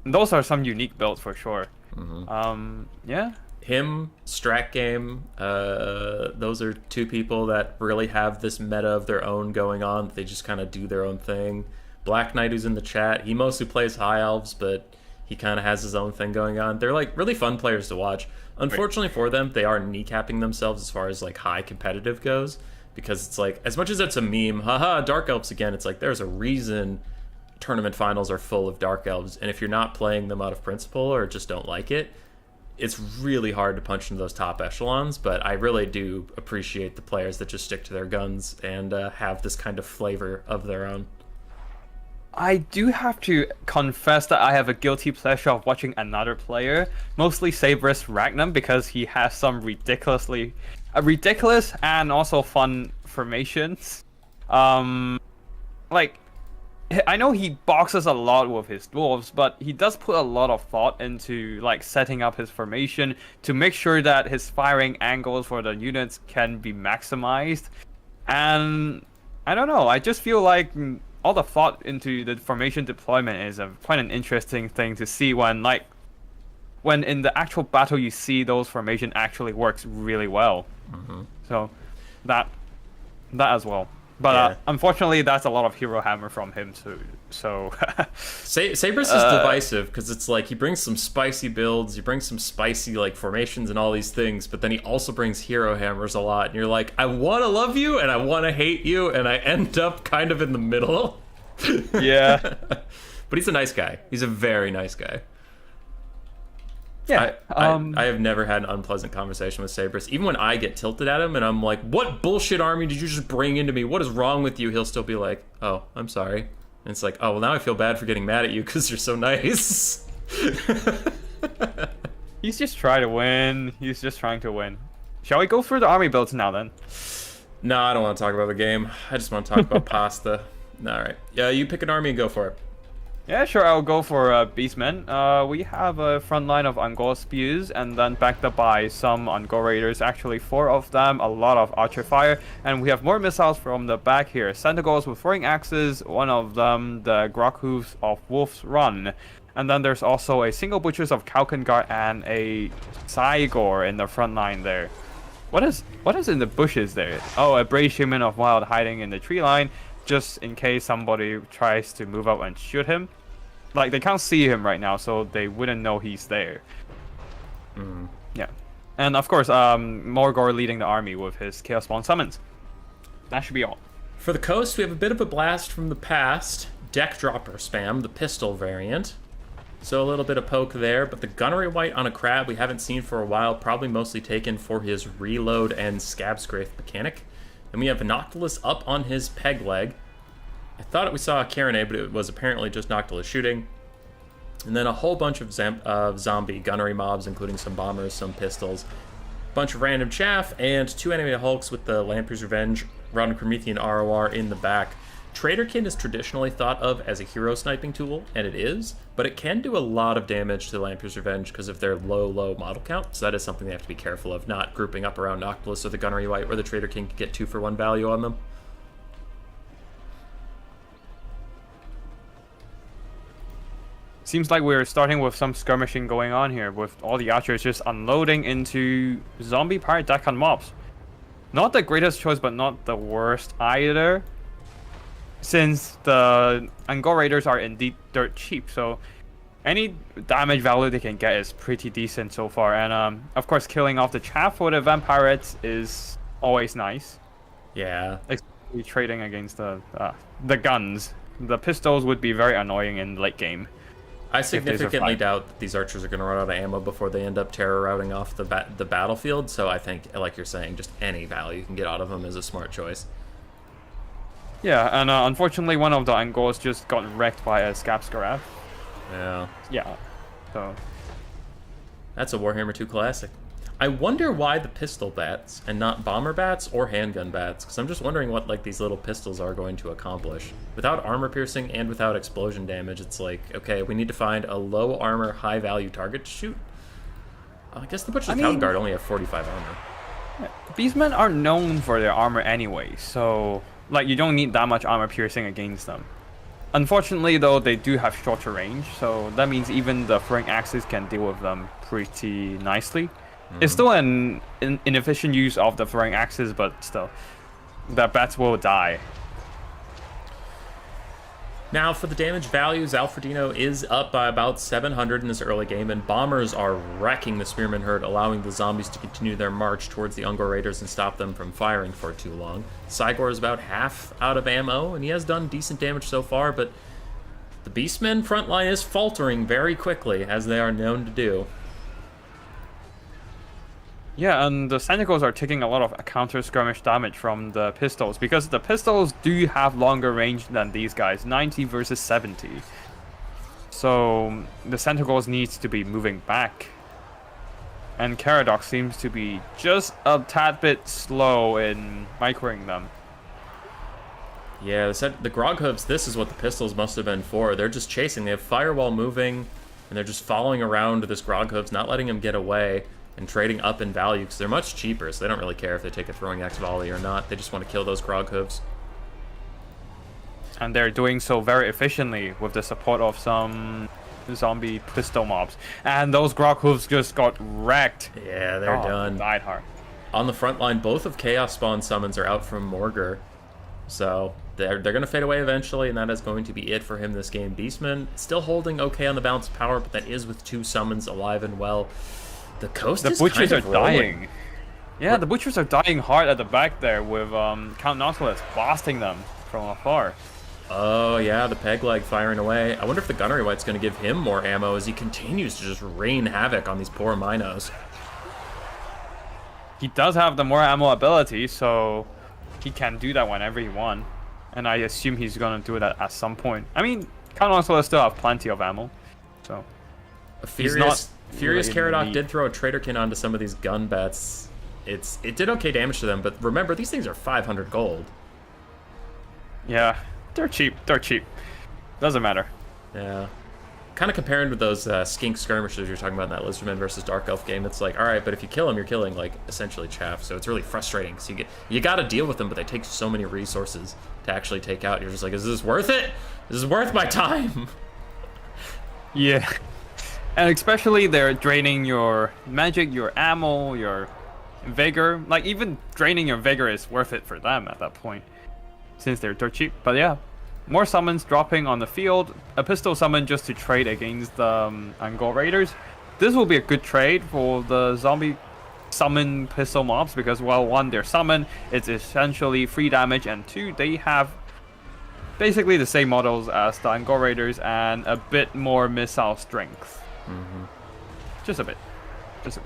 those are some unique builds for sure. Yeah. Him, Strat Game, those are two people that really have this meta of their own going on. They just kind of do their own thing. Black Knight, who's in the chat, he mostly plays High Elves, but he kind of has his own thing going on. They're like really fun players to watch. Unfortunately for them, they are kneecapping themselves as far as like high competitive goes, because it's like, as much as it's a meme, haha, Dark Elves again, it's like there's a reason tournament finals are full of Dark Elves, and if you're not playing them out of principle or just don't like it, it's really hard to punch into those top echelons. But I really do appreciate the players that just stick to their guns and have this kind of flavor of their own. I do have to confess that I have a guilty pleasure of watching another player, mostly Sabrus Ragnum, because he has some ridiculous and also fun formations. Like, I know he boxes a lot with his dwarves, but he does put a lot of thought into like setting up his formation to make sure that his firing angles for the units can be maximized. And I don't know, I just feel like all the thought into the formation deployment is quite an interesting thing to see when in the actual battle you see those formation actually works really well. So that as well. But yeah. Unfortunately, that's a lot of hero hammer from him too. So Sabrus is divisive because it's like he brings some spicy builds, he brings some spicy like formations and all these things, but then he also brings hero hammers a lot, and you're like, I want to love you and I want to hate you, and I end up kind of in the middle. Yeah. But he's a nice guy. He's a very nice guy. Yeah. I have never had an unpleasant conversation with Sabrus. Even when I get tilted at him and I'm like, what bullshit army did you just bring into me? What is wrong with you? He'll still be like, oh, I'm sorry. And it's like, oh, well, now I feel bad for getting mad at you because you're so nice. He's just trying to win. He's just trying to win. Shall we go through the army builds now then? No, I don't want to talk about the game. I just want to talk about pasta. All right. Yeah, you pick an army and go for it. Yeah, sure, I'll go for Beastmen. We have a front line of Angor Spears, and then backed up by some Angor Raiders, actually 4 of them, a lot of Archer Fire, and we have more missiles from the back here. Centigors with throwing axes, one of them, the Grok Hooves of Wolf's Run. And then there's also a single Butchers of Kalkengard and a Cygor in the front line there. What is in the bushes there? Oh, a Brave Shaman of Wild hiding in the tree line, just in case somebody tries to move up and shoot him. Like, they can't see him right now, so they wouldn't know he's there. Yeah. And of course, Morgor leading the army with his Chaos Spawn summons. That should be all. For the coast, we have a bit of a blast from the past. Deck Dropper spam, the pistol variant. So a little bit of poke there, but the Gunnery White on a Crab we haven't seen for a while, probably mostly taken for his reload and Scab Scrape mechanic. And we have Noctilus up on his peg leg. I thought we saw a Carronade, but it was apparently just Noctilus shooting. And then a whole bunch of zombie gunnery mobs, including some bombers, some pistols, a bunch of random chaff, and 2 animated Hulks with the Lamprey's Revenge, Round Promethean ROR in the back. Traderkin is traditionally thought of as a hero sniping tool, and it is, but it can do a lot of damage to the Lamprey's Revenge because of their low model count, so that is something they have to be careful of, not grouping up around Noctilus or the Gunnery Wight where the Traderkin can get 2-for-1 value on them. Seems like we're starting with some skirmishing going on here, with all the archers just unloading into zombie pirate Deccan mobs. Not the greatest choice, but not the worst either, since the Angkor Raiders are indeed dirt cheap, so any damage value they can get is pretty decent so far. And of course, killing off the chaff for the vampirates is always nice. Yeah. Especially trading against the guns. The pistols would be very annoying in late game. I significantly doubt that these archers are going to run out of ammo before they end up terror routing off the battlefield, so I think, like you're saying, just any value you can get out of them is a smart choice. Yeah, and unfortunately one of the Angors just got wrecked by a Scapscarab. Yeah. Yeah, so... That's a Warhammer 2 classic. I wonder why the pistol bats and not bomber bats or handgun bats, because I'm just wondering what like these little pistols are going to accomplish. Without armor piercing and without explosion damage, it's like, okay, we need to find a low armor, high value target to shoot. I guess the Butcher's Town Guard only have 45 armor. Beastmen are known for their armor anyway, so like you don't need that much armor piercing against them. Unfortunately though, they do have shorter range, so that means even the throwing axes can deal with them pretty nicely. It's still an inefficient use of the throwing axes, but still, the bats will die. Now, for the damage values, Alfredino is up by about 700 in this early game, and bombers are wrecking the Spearman herd, allowing the zombies to continue their march towards the Ungor Raiders and stop them from firing for too long. Cygor is about half out of ammo, and he has done decent damage so far, but the Beastmen front line is faltering very quickly, as they are known to do. Yeah, and the Sentinels are taking a lot of counter-skirmish damage from the pistols, because the pistols do have longer range than these guys, 90 versus 70. So the Sentinels needs to be moving back. And Caradoc seems to be just a tad bit slow in microing them. Yeah, the Groghooves, this is what the pistols must have been for. They're just chasing. They have Firewall moving, and they're just following around this Groghooves, not letting him get away. And trading up in value because they're much cheaper, so they don't really care if they take a throwing axe volley or not. They just want to kill those Groghooves. And they're doing so very efficiently with the support of some zombie pistol mobs. And those Groghooves just got wrecked. Yeah, they're done. Died hard. On the front line, both of Chaos Spawn summons are out from Morgur. So they're going to fade away eventually, and that is going to be it for him this game. Beastman still holding okay on the balance of power, but that is with 2 summons alive and well. The coast is butchers kind of are rolling. dying. Yeah, the butchers are dying hard at the back there with Count Nautilus blasting them from afar. Oh yeah, the peg leg firing away. I wonder if the Gunnery Wight's going to give him more ammo as he continues to just rain havoc on these poor Minos. He does have the more ammo ability, so he can do that whenever he wants. And I assume he's going to do that at some point. I mean, Count Nautilus still have plenty of ammo, so Furious Caradoc did throw a Traderkin onto some of these gun bats. It did okay damage to them, but remember, these things are 500 gold. Yeah, they're cheap. They're cheap. Doesn't matter. Yeah. Kind of comparing with those skink skirmishes you're talking about in that Lizardman versus Dark Elf game. It's like, all right, but if you kill them, you're killing, like, essentially chaff. So it's really frustrating. So you got to deal with them, but they take so many resources to actually take out. You're just like, is this worth it? Is this worth my time? Yeah. And especially they're draining your magic, your ammo, your vigor. Like, even draining your vigor is worth it for them at that point, since they're dirt cheap. But yeah, more summons dropping on the field. A pistol summon just to trade against the Angkor Raiders. This will be a good trade for the zombie summon pistol mobs because, well, 1, they're summoned. It's essentially free damage, and 2, they have basically the same models as the Angkor Raiders and a bit more missile strength. Just a bit. So.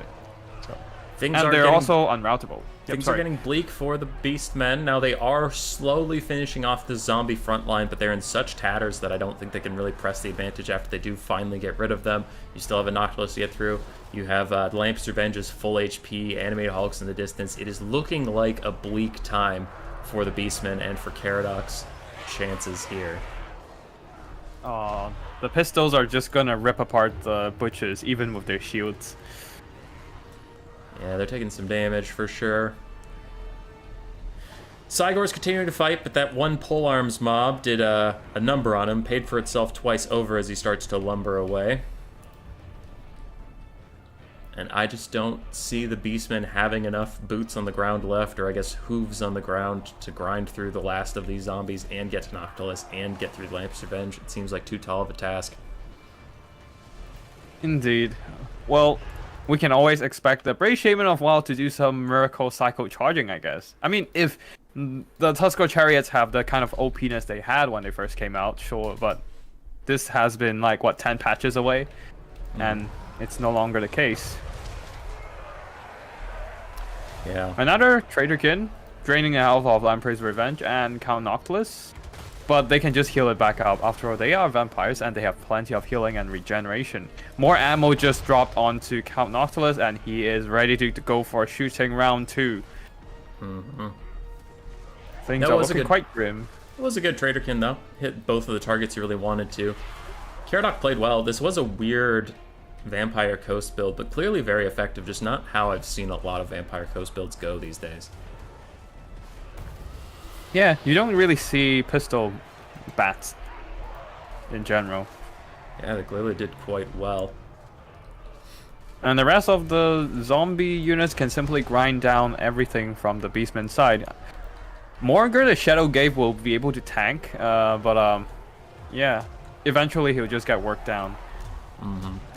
And they're also unroutable. Things are getting bleak for the Beastmen. Now they are slowly finishing off the zombie front line, but they're in such tatters that I don't think they can really press the advantage after they do finally get rid of them. You still have a Noctilus to get through. You have the Lamprey's Revenge's full HP, animated Hulks in the distance. It is looking like a bleak time for the Beastmen and for Caradocs. chances here. The pistols are just gonna rip apart the butchers, even with their shields. Yeah, they're taking some damage for sure. Cygor's continuing to fight, but that one polearms mob did a number on him, paid for itself twice over as he starts to lumber away. And I just don't see the Beastmen having enough boots on the ground left, or I guess hooves on the ground, to grind through the last of these zombies and get to Noctilus and get through Lampert's Revenge. It seems like too tall of a task. Indeed. Well, we can always expect the Brave Shaman of WoW to do some miracle cycle charging, I guess. I mean, if the Tusker Chariots have the kind of OPness they had when they first came out, sure, but this has been like, what, 10 patches away? And it's no longer the case. Yeah. Another Traitorkin, draining the health of Lamprey's Revenge and Count Noctilus, but they can just heal it back up. After all, they are vampires and they have plenty of healing and regeneration. More ammo just dropped onto Count Noctilus and he is ready to go for shooting round 2. Things are looking quite grim. It was a good Traitorkin, though. Hit both of the targets you really wanted to. Caradoc played well. This was a weird Vampire Coast build, but clearly very effective. Just not how I've seen a lot of Vampire Coast builds go these days. Yeah, you don't really see pistol bats in general. Yeah, they clearly did quite well. And the rest of the zombie units can simply grind down everything from the Beastman side. Morgar, the Shadow Gave, will be able to tank, but yeah, eventually he'll just get worked down.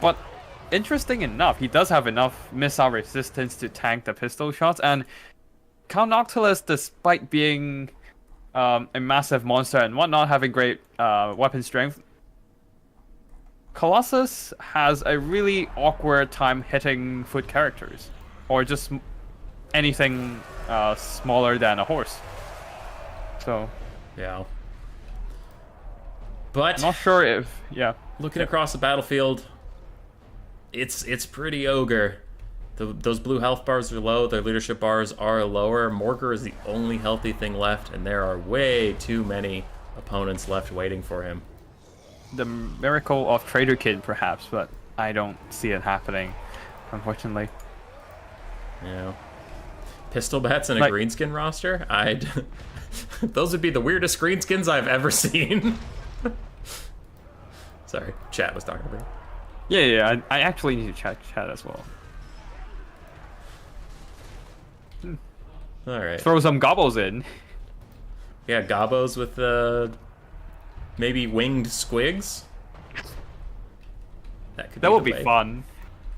But interesting enough, he does have enough missile resistance to tank the pistol shots, and Count Noctilus, despite being a massive monster and whatnot, having great weapon strength, Colossus has a really awkward time hitting foot characters, or just anything smaller than a horse. So, yeah. But I'm not sure if, yeah. Looking across the battlefield, it's pretty ogre. Those blue health bars are low, their leadership bars are lower. Morgar is the only healthy thing left, and there are way too many opponents left waiting for him. The miracle of Trader Kid, perhaps, but I don't see it happening, unfortunately. Yeah. Pistol bats in a greenskin roster? Those would be the weirdest greenskins I've ever seen. Sorry, chat was talking about. Yeah, I actually need to chat as well. Alright. Throw some gobbles in. Yeah, gobos with maybe winged squigs. That would be fun.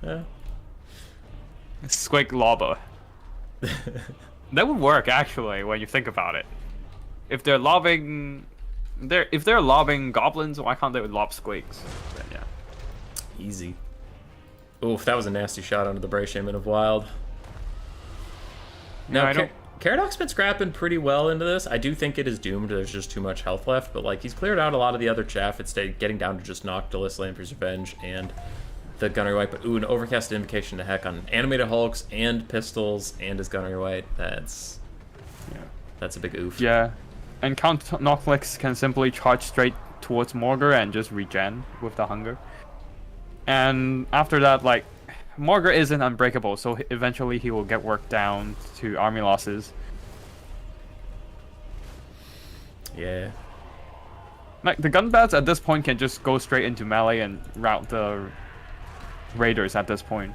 Yeah. Squig lobber. That would work actually when you think about it. If they're lobbing goblins, why can't they lob squigs? Then, yeah. Easy. Oof, that was a nasty shot onto the Brave Shaman of Wild. Now, Caradoc's been scrapping pretty well into this. I do think it is doomed. There's just too much health left, but like he's cleared out a lot of the other chaff. It's getting down to just Noctilus, Lampert's Revenge, and the Gunnery White. But ooh, an overcast invocation to heck on animated hulks and pistols and his Gunnery White. That's a big oof. Yeah, and Count Noctilus can simply charge straight towards Morgar and just regen with the hunger. And after that, like, Morgar isn't unbreakable, so eventually he will get worked down to army losses. Yeah. Like, the gunbats at this point can just go straight into melee and rout the raiders at this point.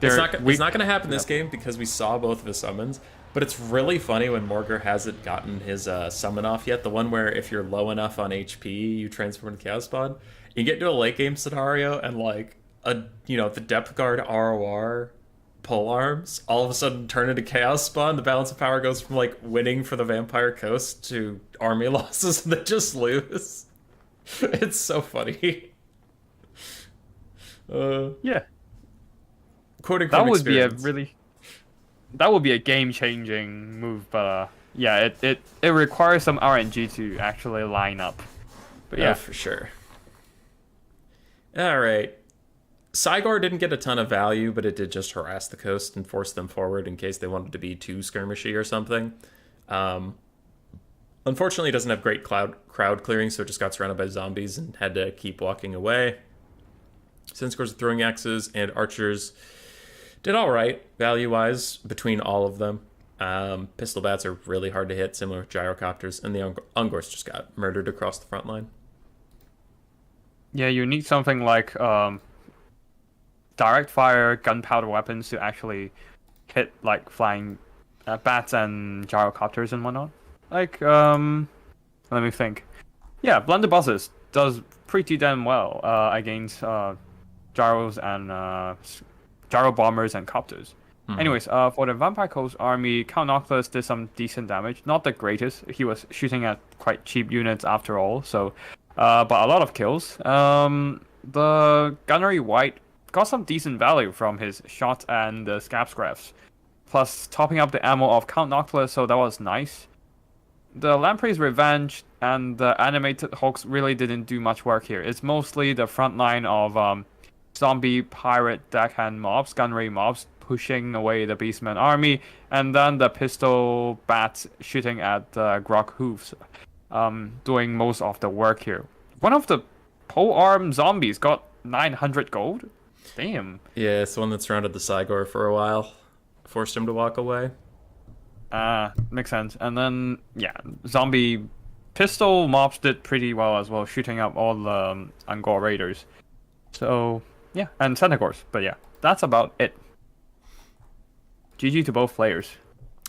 It's not going to happen this game because we saw both of his summons, but it's really funny when Morgar hasn't gotten his summon off yet. The one where if you're low enough on HP, you transform into Chaos Spawn. You get to a late game scenario and like the Depth Guard ROR polearms all of a sudden turn into Chaos Spawn. The balance of power goes from like winning for the Vampire Coast to army losses and they just lose. It's so funny. Yeah. Quoting that from would experience. That would be a game-changing move, but yeah, it requires some RNG to actually line up. But yeah, for sure. All right. Cygor didn't get a ton of value, but it did just harass the coast and force them forward in case they wanted to be too skirmishy or something. Unfortunately, it doesn't have great crowd clearing, so it just got surrounded by zombies and had to keep walking away. Sin scores with throwing axes and archers did all right value-wise between all of them. Pistol bats are really hard to hit, similar with gyrocopters, and the Ungors just got murdered across the front line. Yeah, you need something like direct fire gunpowder weapons to actually hit like flying bats and gyrocopters and whatnot. Like, let me think. Yeah, blunderbusses does pretty damn well against gyros and gyro bombers and copters. Anyways, for the Vampire Coast army, Count Noctis did some decent damage. Not the greatest. He was shooting at quite cheap units after all, so but a lot of kills. The Gunnery White got some decent value from his shots and the scab scraps, plus topping up the ammo of Count Noctis, so that was nice. The Lamprey's Revenge and the animated Hawks really didn't do much work here. It's mostly the front line of zombie pirate deckhand mobs, gunnery mobs, pushing away the Beastman army, and then the pistol bats shooting at Grog Hooves, doing most of the work here. One of the pole-arm zombies got 900 gold? Damn. Yeah, it's the one that surrounded the Cygor for a while. Forced him to walk away. Makes sense. And then, yeah, zombie pistol mobs did pretty well as well, shooting up all the Angor raiders. So, yeah, and Centaurs. But yeah, that's about it. GG to both players.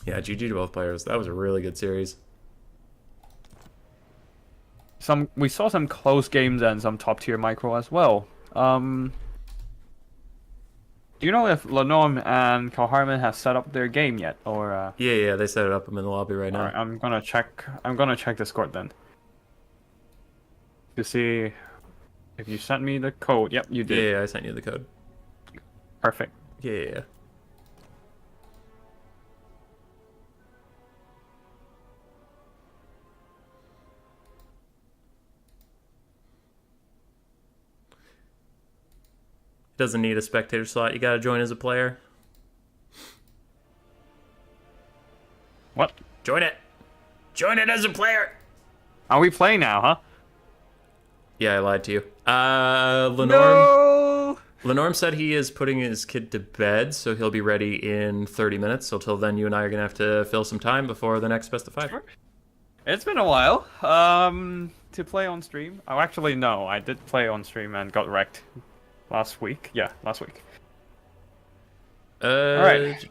Yeah, GG to both players. That was a really good series. We saw some close games and some top tier micro as well. Do you know if Lenorm and Calharman have set up their game yet, or? Yeah, they set it up. I'm in the lobby right now. Alright, I'm gonna check Discord then to see if you sent me the code. Yep, you did. Yeah, I sent you the code. Perfect. Yeah. Doesn't need a spectator slot. You gotta join as a player. What? Join it. Join it as a player. Are we playing now, huh? Yeah, I lied to you. Lenorm. No! Lenorm said he is putting his kid to bed, so he'll be ready in 30 minutes. So till then, you and I are gonna have to fill some time before the next best of 5. Sure. It's been a while. To play on stream. Oh, actually, no. I did play on stream and got wrecked. Last week? Yeah, last week. Alright.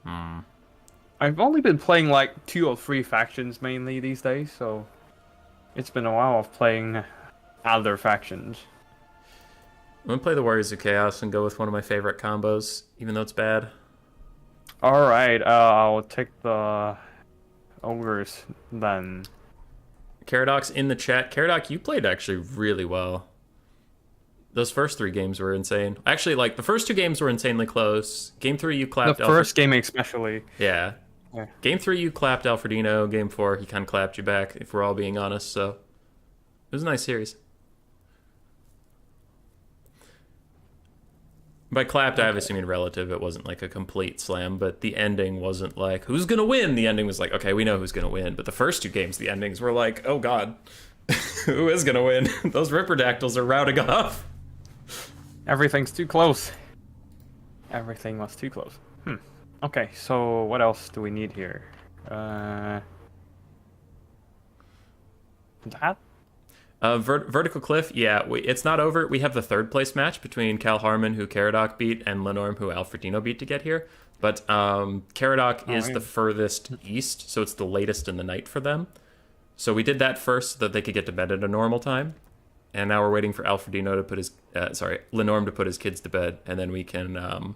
I've only been playing like 2 or 3 factions mainly these days, so it's been a while of playing other factions. I'm gonna play the Warriors of Chaos and go with one of my favorite combos, even though it's bad. Alright, I'll take the ogres then. Caradoc's in the chat. Caradoc, you played actually really well. Those first 3 games were insane. Actually, like, the first 2 games were insanely close. Game 3, you clapped... The first game especially. Yeah. Game 3, you clapped Alfredino. Game 4, he kind of clapped you back, if we're all being honest, so... It was a nice series. By clapped, I obviously mean relative. It wasn't like a complete slam, but the ending wasn't like, who's gonna win? The ending was like, okay, we know who's gonna win. But the first 2 games, the endings were like, oh god, who is gonna win? Those Ripperdactyls are routing off. Everything's too close. Everything was too close. Okay, so what else do we need here? That? Vertical Cliff, yeah, it's not over. We have the 3rd place match between Cal Harmon, who Caradoc beat, and Lenorm, who Alfredino beat to get here. But Caradoc is the furthest east, so it's the latest in the night for them. So we did that first so that they could get to bed at a normal time. And now we're waiting for Alfredino to put his... Lenorm to put his kids to bed, and then we can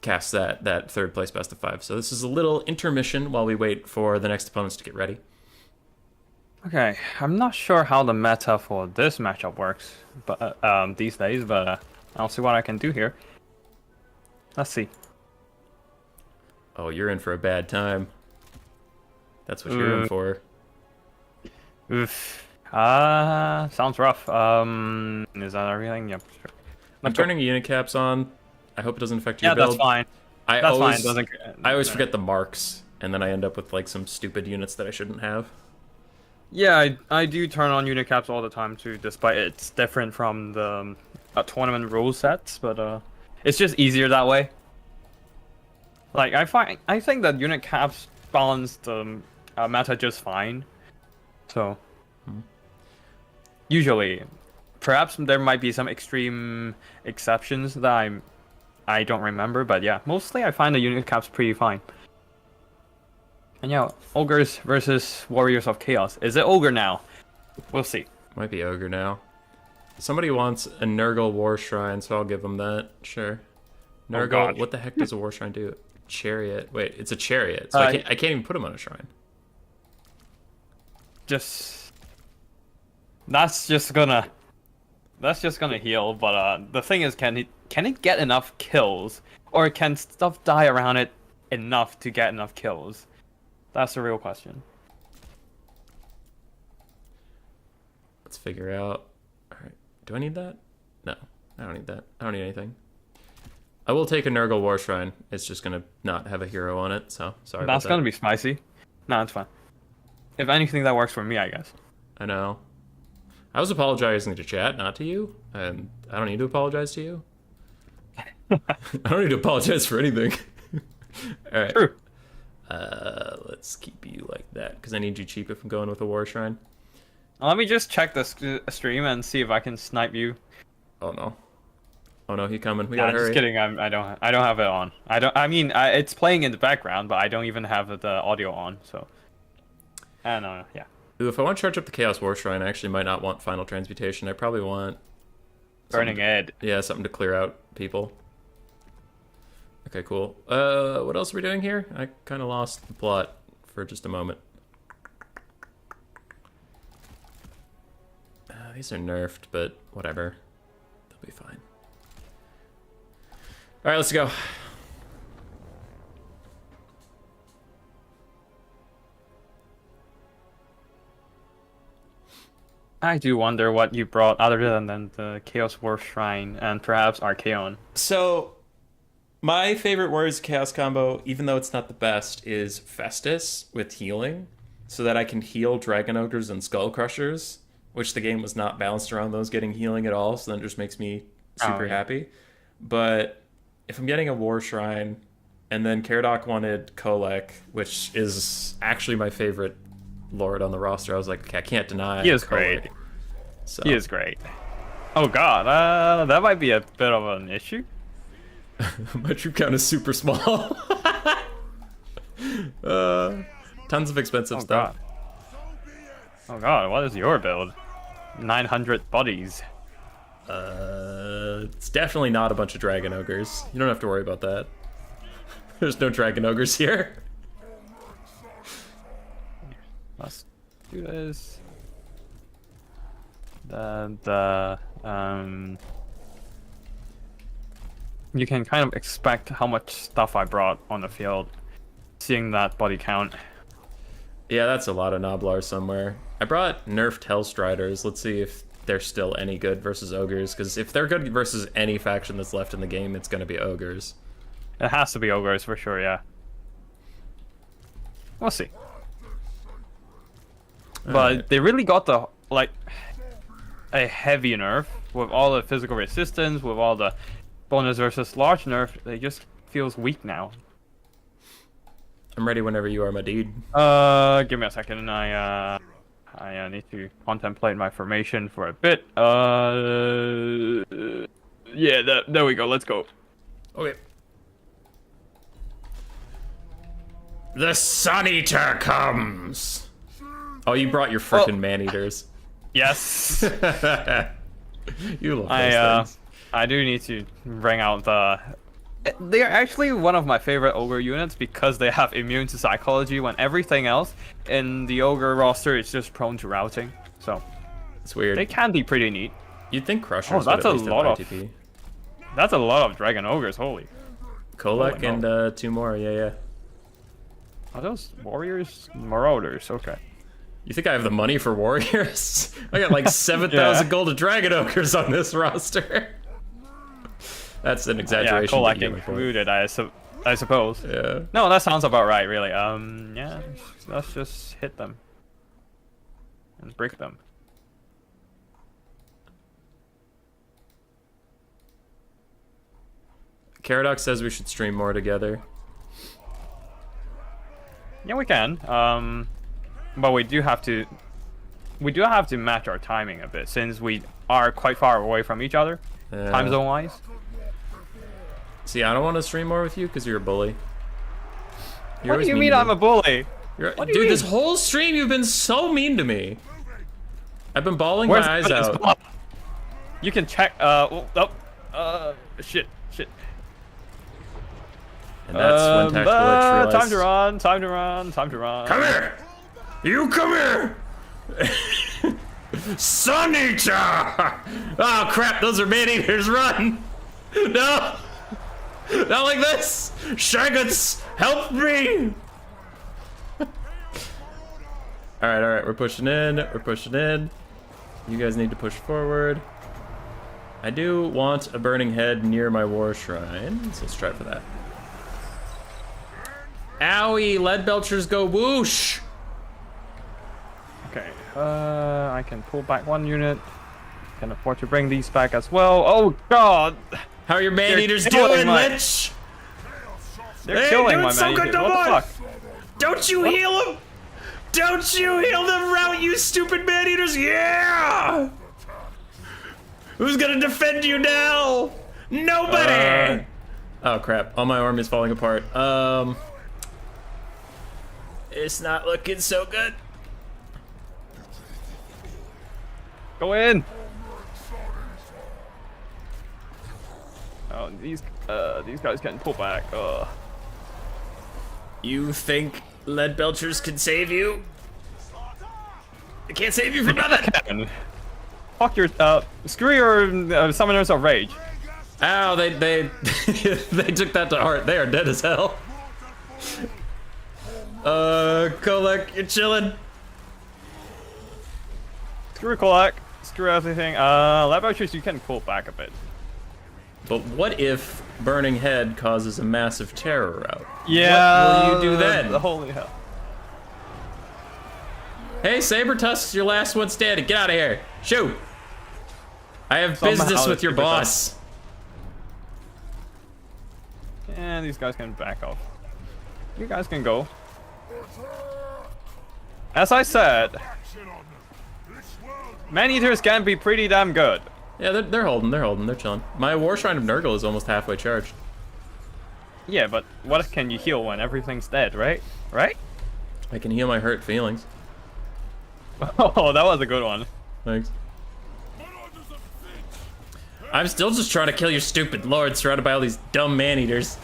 cast that 3rd place best of 5. So this is a little intermission while we wait for the next opponents to get ready. Okay, I'm not sure how the meta for this matchup works, but these days, but I'll see what I can do here. Let's see. Oh, you're in for a bad time. That's what you're in for. Oof. Sounds rough. Is that everything? Yep, sure. I'm turning unit caps on. I hope it doesn't affect your build. Yeah, that's fine. I That's always, fine. I always forget the marks, and then I end up with like some stupid units that I shouldn't have. Yeah, I do turn on unit caps all the time too, despite it's different from the tournament rule sets, but it's just easier that way. Like I think that unit caps balance the meta just fine. So usually, perhaps there might be some extreme exceptions that I don't remember, but yeah, mostly I find the unit caps pretty fine. And yeah, ogres versus warriors of chaos. Is it ogre now? We'll see. Might be ogre now. Somebody wants a Nurgle war shrine, so I'll give them that. Sure. Nurgle, what the heck does a war shrine do? Chariot. Wait, it's a chariot, so I can't even put him on a shrine. That's just gonna heal, but the thing is, can it get enough kills, or can stuff die around it enough to get enough kills? That's the real question. Let's figure out. All right, do I need that? No, I don't need that. I don't need anything. I will take a Nurgle war shrine. It's just gonna not have a hero on it, so sorry. That's gonna be spicy. No, it's fine. If anything, that works for me, I guess. I know. I was apologizing to chat, not to you. And I don't need to apologize to you. I don't need to apologize for anything. All right. True. Let's keep you like that, because I need you cheap if I'm going with a war shrine. Let me just check the stream and see if I can snipe you. Oh no. Oh no, he's coming. We gotta hurry. Just kidding. I don't have it on. I mean, it's playing in the background, but I don't even have the audio on. So. I don't know. Yeah. Ooh, if I want to charge up the Chaos War Shrine, I actually might not want Final Transmutation. I probably want... Burning Ed. Yeah, something to clear out people. Okay, cool. What else are we doing here? I kind of lost the plot for just a moment. These are nerfed, but whatever. They'll be fine. Alright, let's go. I do wonder what you brought other than the Chaos War Shrine and perhaps Archaeon. So, my favorite Warriors Chaos combo, even though it's not the best, is Festus with healing, so that I can heal Dragon Ogres and Skull Crushers, which the game was not balanced around those getting healing at all, so that just makes me super happy. But if I'm getting a War Shrine, and then Caradoc wanted Kolek, which is actually my favorite Lord on the roster, I was like, okay, I can't deny. He is great. So. He is great. Oh god, that might be a bit of an issue. My troop count is super small. Tons of expensive stuff. Oh god, what is your build? 900 bodies. It's definitely not a bunch of Dragon Ogres. You don't have to worry about that. There's no Dragon Ogres here. Let's do this. You can kind of expect how much stuff I brought on the field, seeing that body count. Yeah, that's a lot of Noblar somewhere. I brought nerfed Hellstriders. Let's see if they're still any good versus Ogres, because if they're good versus any faction that's left in the game, it's going to be Ogres. It has to be Ogres for sure, yeah. We'll see. But they really got the, like, a heavy nerf with all the physical resistance, with all the bonus versus large nerf. It just feels weak now. I'm ready whenever you are, my dude. Give me a second. I need to contemplate my formation for a bit. Yeah, there we go. Let's go. Okay. The Sun Eater comes. Oh, you brought your frickin' man-eaters. Yes. You love those things. I do need to bring out the... They are actually one of my favorite ogre units because they have immune to psychology when everything else in the ogre roster is just prone to routing. So it's weird. They can be pretty neat. You'd think Crushers that's would a at least lot have of ITP. That's a lot of dragon ogres. Holy. Kolek and 2 more. Yeah. Are those warriors? Marauders. Okay. You think I have the money for warriors? I got like 7,000 gold of dragon ogres on this roster. That's an exaggeration. Yeah, Kolek included. I suppose. Yeah. No, that sounds about right, really. Yeah, let's just hit them and break them. Caradox says we should stream more together. Yeah, we can. But we do have to match our timing a bit since we are quite far away from each other, time zone wise. See, I don't want to stream more with you because you're a bully. What do you mean I'm a bully? Dude, this whole stream you've been so mean to me. I've been bawling my eyes out. You can check. Shit. And that's when Tacticalitch realized. Time to run. Come here! You come here! Sun Eater! Oh crap, those are man-eaters, run! No! Not like this! Shaggets, help me! Alright, we're pushing in. You guys need to push forward. I do want a burning head near my war shrine, so let's try for that. Owie, lead belchers go whoosh! Okay, I can pull back one unit. Can afford to bring these back as well. Oh god! How are your man-eaters doing, Lich? They're killing my man-eaters. What the fuck? Don't you heal them! Don't you heal them, Route, you stupid man-eaters! Yeah! Who's gonna defend you now? Nobody! Oh crap, all my army's falling apart. It's not looking so good. Go in! Oh, these guys can pull back. You think lead belchers can save you? They can't save you from nothing. Fuck your screw your summoners of rage. Ow, they they took that to heart. They are dead as hell. Kolek, you're chilling. Screw Kolek. Screw everything. Lab archers, you can pull back a bit. But what if Burning Head causes a massive terror route? Yeah. What will you do then? Holy hell. Hey, Sabertusk's your last one standing. Get out of here. Shoot. I have business with your boss. And these guys can back off. You guys can go. As I said, man-eaters can be pretty damn good. Yeah, they're holding, they're chilling. My War Shrine of Nurgle is almost halfway charged. Yeah, but what can you heal when everything's dead, right? Right? I can heal my hurt feelings. Oh, that was a good one. Thanks. I'm still just trying to kill your stupid lord surrounded by all these dumb man-eaters.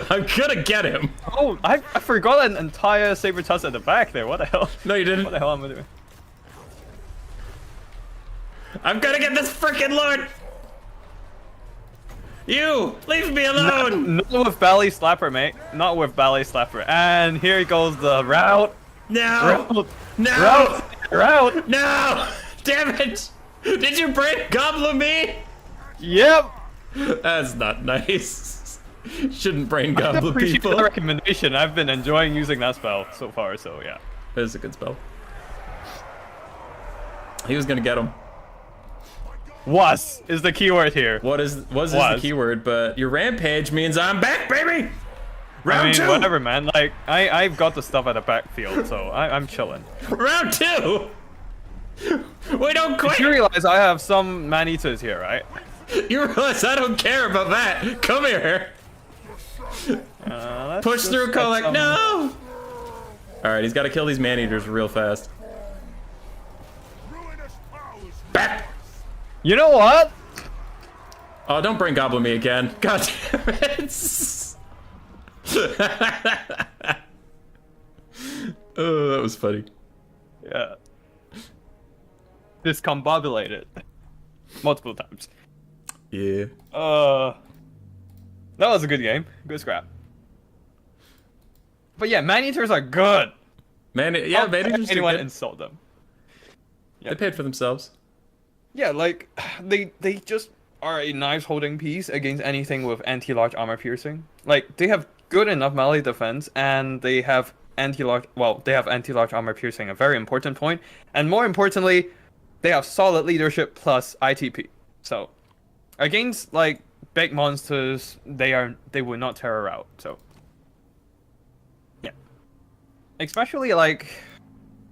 I'm gonna get him. Oh, I forgot an entire Sabertusk at the back there. What the hell? No, you didn't. What the hell am I doing? I'm gonna get this frickin' lord! You! Leave me alone! Not with Belly Slapper, mate. Not with Belly Slapper. And here goes the route. No! Route. No! Route. No! Damn it! Did you break Goblin me? Yep. That's not nice. Shouldn't brain I Goblin appreciate people. the recommendation. I've been enjoying using that spell so far, so yeah. It is a good spell. He was gonna get him. Was is the keyword here. Was is the keyword, but your rampage means I'm back, baby! Round two! Whatever, man. Like, I've got the stuff at the backfield, so I'm chilling. Round two! We don't quit! You realize I have some man-eaters here, right? You realize I don't care about that. Come here. Push through, Kolek. No! Alright, he's got to kill these man-eaters real fast. Back! You know what? Oh, don't bring Goblin me again. God damn it. Oh, that was funny. Yeah. Discombobulated. Multiple times. Yeah. That was a good game. Good scrap. But yeah, man-eaters are good. Man-eaters are anyone good. insult them. They paid for themselves. Yeah, like they just are a nice holding piece against anything with anti-large armor piercing. Like, they have good enough melee defense, and they have anti-large armor piercing, a very important point. And more importantly, they have solid leadership plus ITP. So, against like big monsters, they would not tear her out. So, yeah. Especially like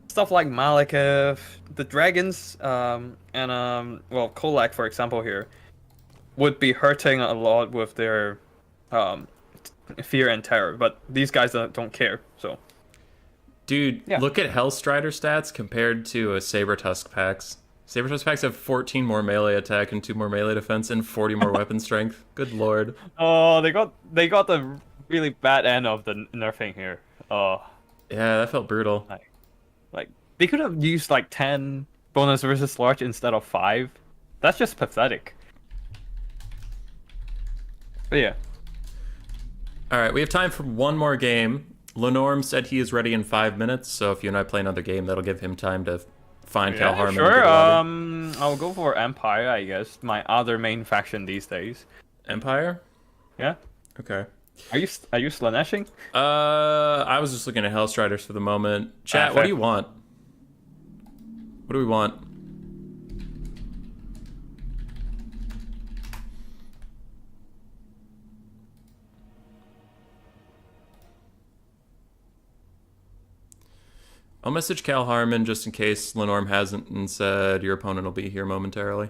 stuff like Malekith, the dragons, and Kolak, for example, here would be hurting a lot with their fear and terror, but these guys don't care. So, dude, yeah. Look at Hellstrider stats compared to a Sabertusk packs. Sabertusk packs have 14 more melee attack and 2 more melee defense and 40 more weapon strength. Good lord. Oh, they got the really bad end of the nerfing here. Oh, yeah, that felt brutal. Like they could have used like 10 bonus versus large instead of 5. That's just pathetic. But yeah. All right, we have time for one more game. Lenorm said he is ready in 5 minutes, so if you and I play another game, that'll give him time to find Cal Harmon. Sure. I'll go for Empire, I guess. My other main faction these days. Empire? Yeah. Okay. Are you Slaanesh-ing? I was just looking at Hellstriders for the moment. Chat, what do you want? What do we want? I'll message Cal Harmon just in case Lenorm hasn't and said your opponent will be here momentarily.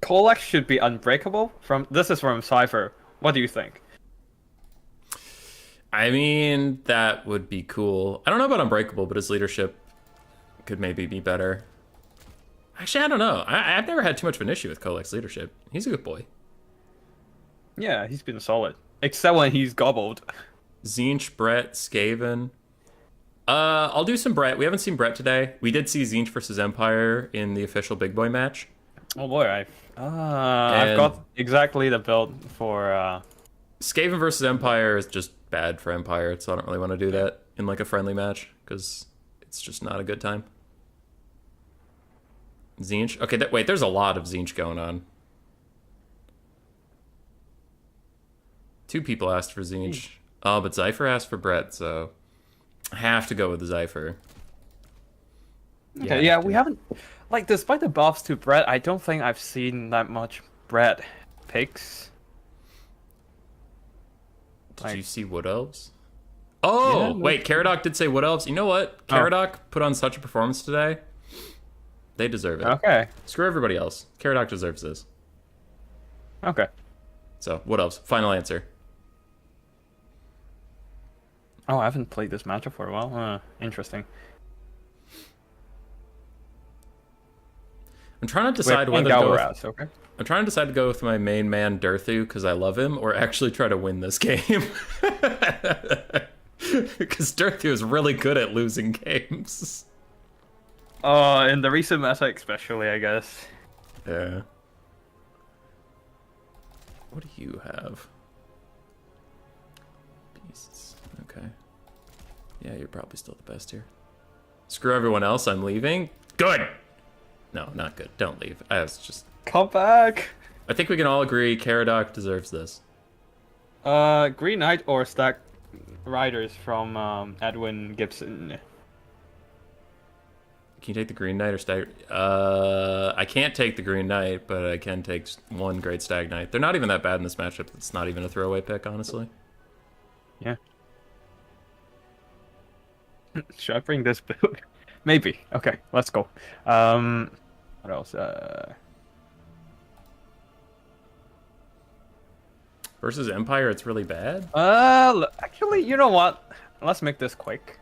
Kolak should be unbreakable. This is from Cypher. What do you think? I mean, that would be cool. I don't know about unbreakable, but his leadership could maybe be better. Actually, I don't know. I've never had too much of an issue with Kolak's leadership. He's a good boy. Yeah, he's been solid. Except when he's gobbled. Zinch, Brett, Skaven. I'll do some Brett. We haven't seen Brett today. We did see Zinch versus Empire in the official Big Boy match. Oh boy, I've got exactly the build for Skaven versus Empire is just bad for Empire, so I don't really want to do that in like a friendly match because it's just not a good time. Zinch. Okay, wait, there's a lot of Zinch going on. 2 people asked for Zinch. Oh, but Zypher asked for Brett, so I have to go with the Zypher. Okay, yeah, we haven't... Like, despite the buffs to Brett, I don't think I've seen that much Brett picks. Did you see Wood Elves? Oh, yeah, wait, Caradoc did say Wood Elves. You know what? Caradoc put on such a performance today. They deserve it. Okay. Screw everybody else. Caradoc deserves this. Okay. So, Wood Elves. Final answer. Oh, I haven't played this matchup for a while. Interesting. I'm trying to decide whether to go with, okay. I'm trying to decide to go with my main man Durthu because I love him, or actually try to win this game. Because Durthu is really good at losing games. In the recent meta especially, I guess. Yeah. What do you have? Beasts. Okay. Yeah, you're probably still the best here. Screw everyone else, I'm leaving. Good! No, not good. Don't leave. I was just... Come back! I think we can all agree Caradoc deserves this. Green Knight or Stack Riders from Edwin Gibson. Can you take the Green Knight or Stag... I can't take the Green Knight, but I can take one Great Stag Knight. They're not even that bad in this matchup. It's not even a throwaway pick, honestly. Yeah. Should I bring this build? Maybe. Okay, let's go. What else? Versus Empire, it's really bad? Actually, you know what? Let's make this quick.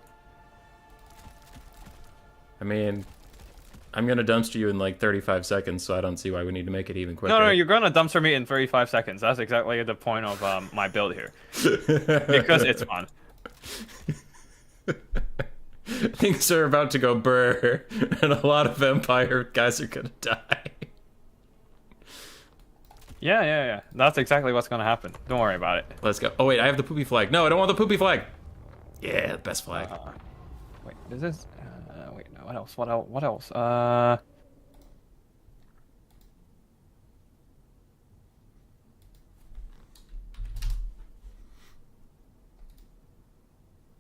I mean, I'm gonna dumpster you in like 35 seconds, so I don't see why we need to make it even quicker. No, you're gonna dumpster me in 35 seconds. That's exactly the point of my build here. Because it's fun. Things are about to go brr, and a lot of Empire guys are gonna die. Yeah. That's exactly what's gonna happen. Don't worry about it. Let's go. Oh wait, I have the poopy flag. No, I don't want the poopy flag. Yeah, the best flag. Wait, is this? wait, no, what else? What else?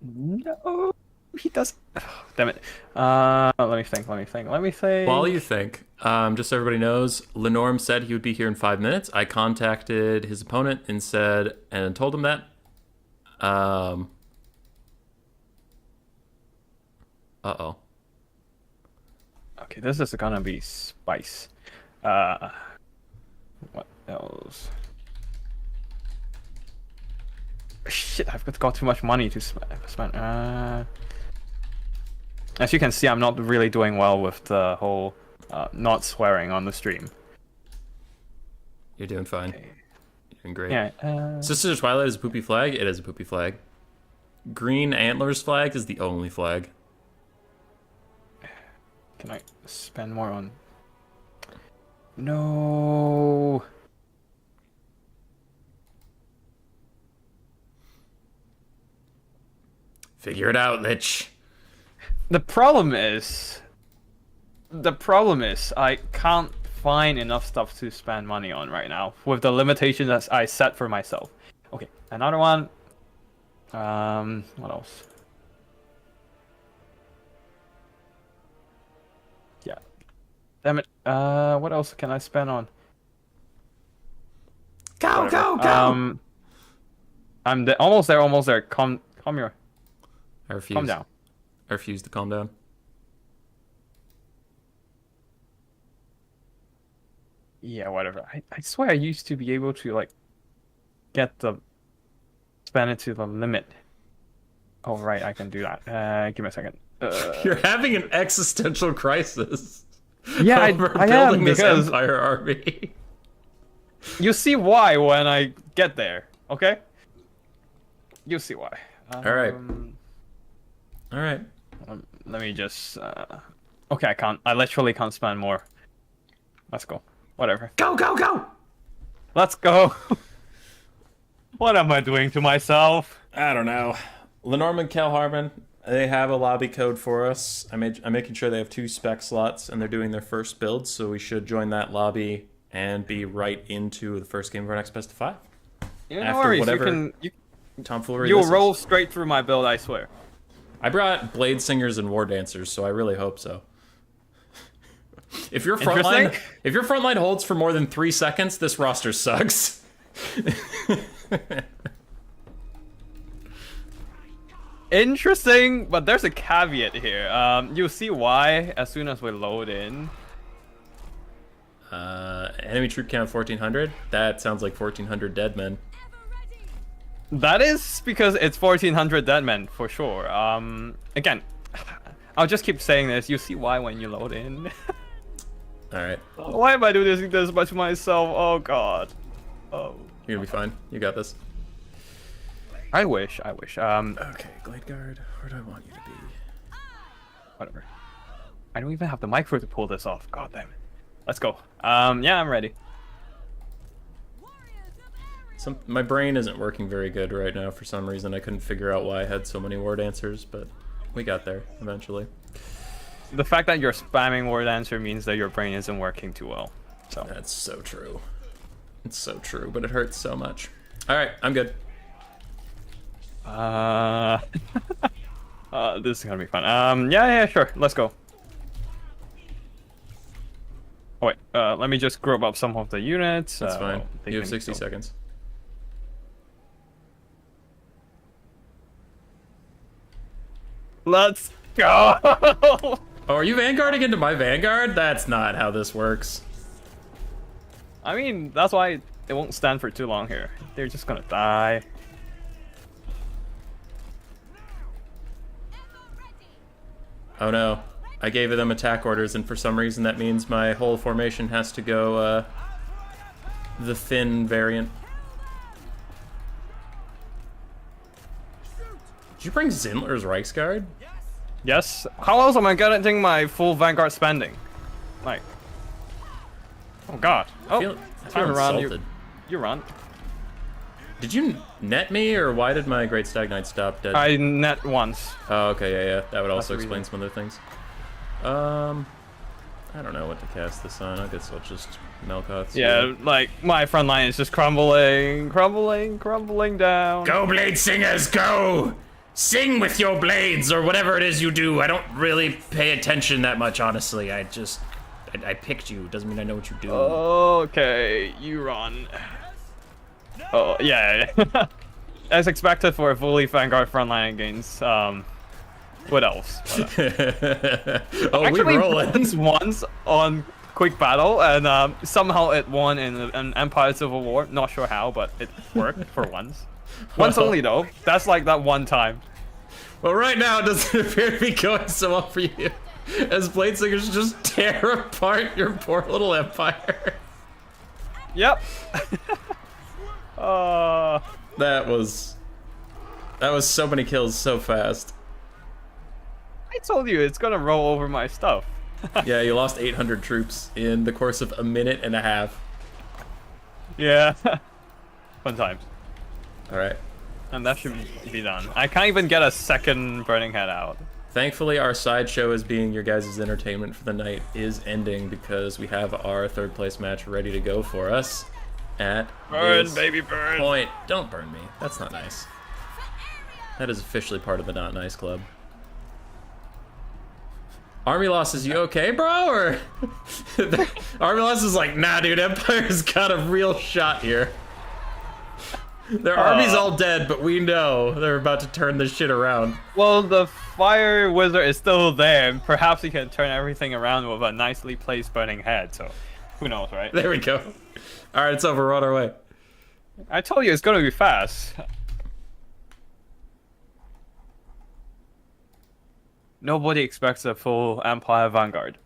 No, he does. Oh, damn it. Let me think. While you think, just so everybody knows, Lenorm said he would be here in 5 minutes. I contacted his opponent and told him that. Uh-oh. Okay, this is gonna be spice. What else? Shit, I've got too much money to spend. As you can see, I'm not really doing well with the whole not swearing on the stream. You're doing fine. Okay. You're doing great. Yeah. Sisters of Twilight is a poopy flag. It is a poopy flag. Green Antlers flag is the only flag. Can I spend more on? No. Figure it out, Lich. The problem is I can't find enough stuff to spend money on right now with the limitations that I set for myself. Okay, another one. What else? Yeah. Damn it. What else can I spend on? Go, Whatever. go, go! I'm almost there. Come here. I refuse. Calm down. I refuse to calm down. Yeah, whatever. I swear I used to be able to like spend it to the limit. Oh right, I can do that. Give me a second. You're having an existential crisis. Yeah, I building am this because Empire army. you see why when I get there. Okay. You see why. All right. All right. Let me just. Okay, I can't. I literally can't spend more. Let's go. Whatever. Go, go, go! Let's go. What am I doing to myself? I don't know. Lenormand and Calharman, they have a lobby code for us. I'm making sure they have 2 spec slots, and they're doing their first build, so we should join that lobby and be right into the first game of our next best of 5. Yeah, no worries. Tomfoolery. You'll roll straight through my build, I swear. I brought Blade Singers and War Dancers, so I really hope so. If your front line holds for more than 3 seconds, this roster sucks. Interesting, but there's a caveat here. You'll see why as soon as we load in. Enemy troop count 1,400. That sounds like 1,400 dead men. That is because it's 1,400 dead men for sure. Again, I'll just keep saying this. You see why when you load in. All right. Why am I doing this much to myself? Oh god. Oh. You're gonna be fine. You got this. I wish. Okay, Glade Guard. Where do I want you to be? Whatever. I don't even have the micro to pull this off. God damn it. Let's go. Yeah, I'm ready. My brain isn't working very good right now for some reason. I couldn't figure out why I had so many War Dancers, but we got there eventually. The fact that you're spamming word answer means that your brain isn't working too well. So that's so true. It's so true, but it hurts so much. All right, I'm good. This is gonna be fun. Yeah, sure. Let's go. Oh wait, let me just group up some of the units. That's fine. You have 60 seconds. Let's go. Oh, are you vanguarding into my vanguard? That's not how this works. I mean, that's why they won't stand for too long here. They're just gonna die. Oh no. I gave them attack orders, and for some reason that means my whole formation has to go, the thin variant. Did you bring Zindler's Reichsguard? Yes. How else am I getting my full Vanguard spending? Like... Oh god. I feel insulted. You run. Did you net me, or why did my Great Stag Knight stop dead? I net once. Oh, okay, yeah. That would also explain some other things. I don't know what to cast this on. I guess I'll just Melkoth's. Yeah, like my front line is just crumbling down. Go, blade singers, go! Sing with your blades, or whatever it is you do. I don't really pay attention that much, honestly. I picked you. Doesn't mean I know what you do. Okay, you run. Oh, yeah. As expected for a fully Vanguard frontline against, what else? Oh, we rolling. Actually, once on Quick Battle, and somehow it won in an Empire Civil War. Not sure how, but it worked for once. Once only, though. That's like that one time. Well, right now it doesn't appear to be going so well for you, as Blade Singers just tear apart your poor little empire. Yep. That was so many kills so fast. I told you it's gonna roll over my stuff. Yeah, you lost 800 troops in the course of a minute and a half. Yeah. Fun times. All right. And that should be done. I can't even get a second Burning Head out. Thankfully, our sideshow as being your guys' entertainment for the night is ending because we have our third place match ready to go for us at Burn, this baby, burn. point. Don't burn me. That's not nice. That is officially part of the Not Nice Club. Army Loss, is you okay, bro? Or Army Loss is like, nah, dude, Empire's got a real shot here. Their army's all dead, but we know they're about to turn this shit around. Well, the Fire Wizard is still there, and perhaps he can turn everything around with a nicely placed Burning Head, so who knows, right? There we go. All right, it's over. We're on our way. I told you it's gonna be fast. Nobody expects a full Empire Vanguard.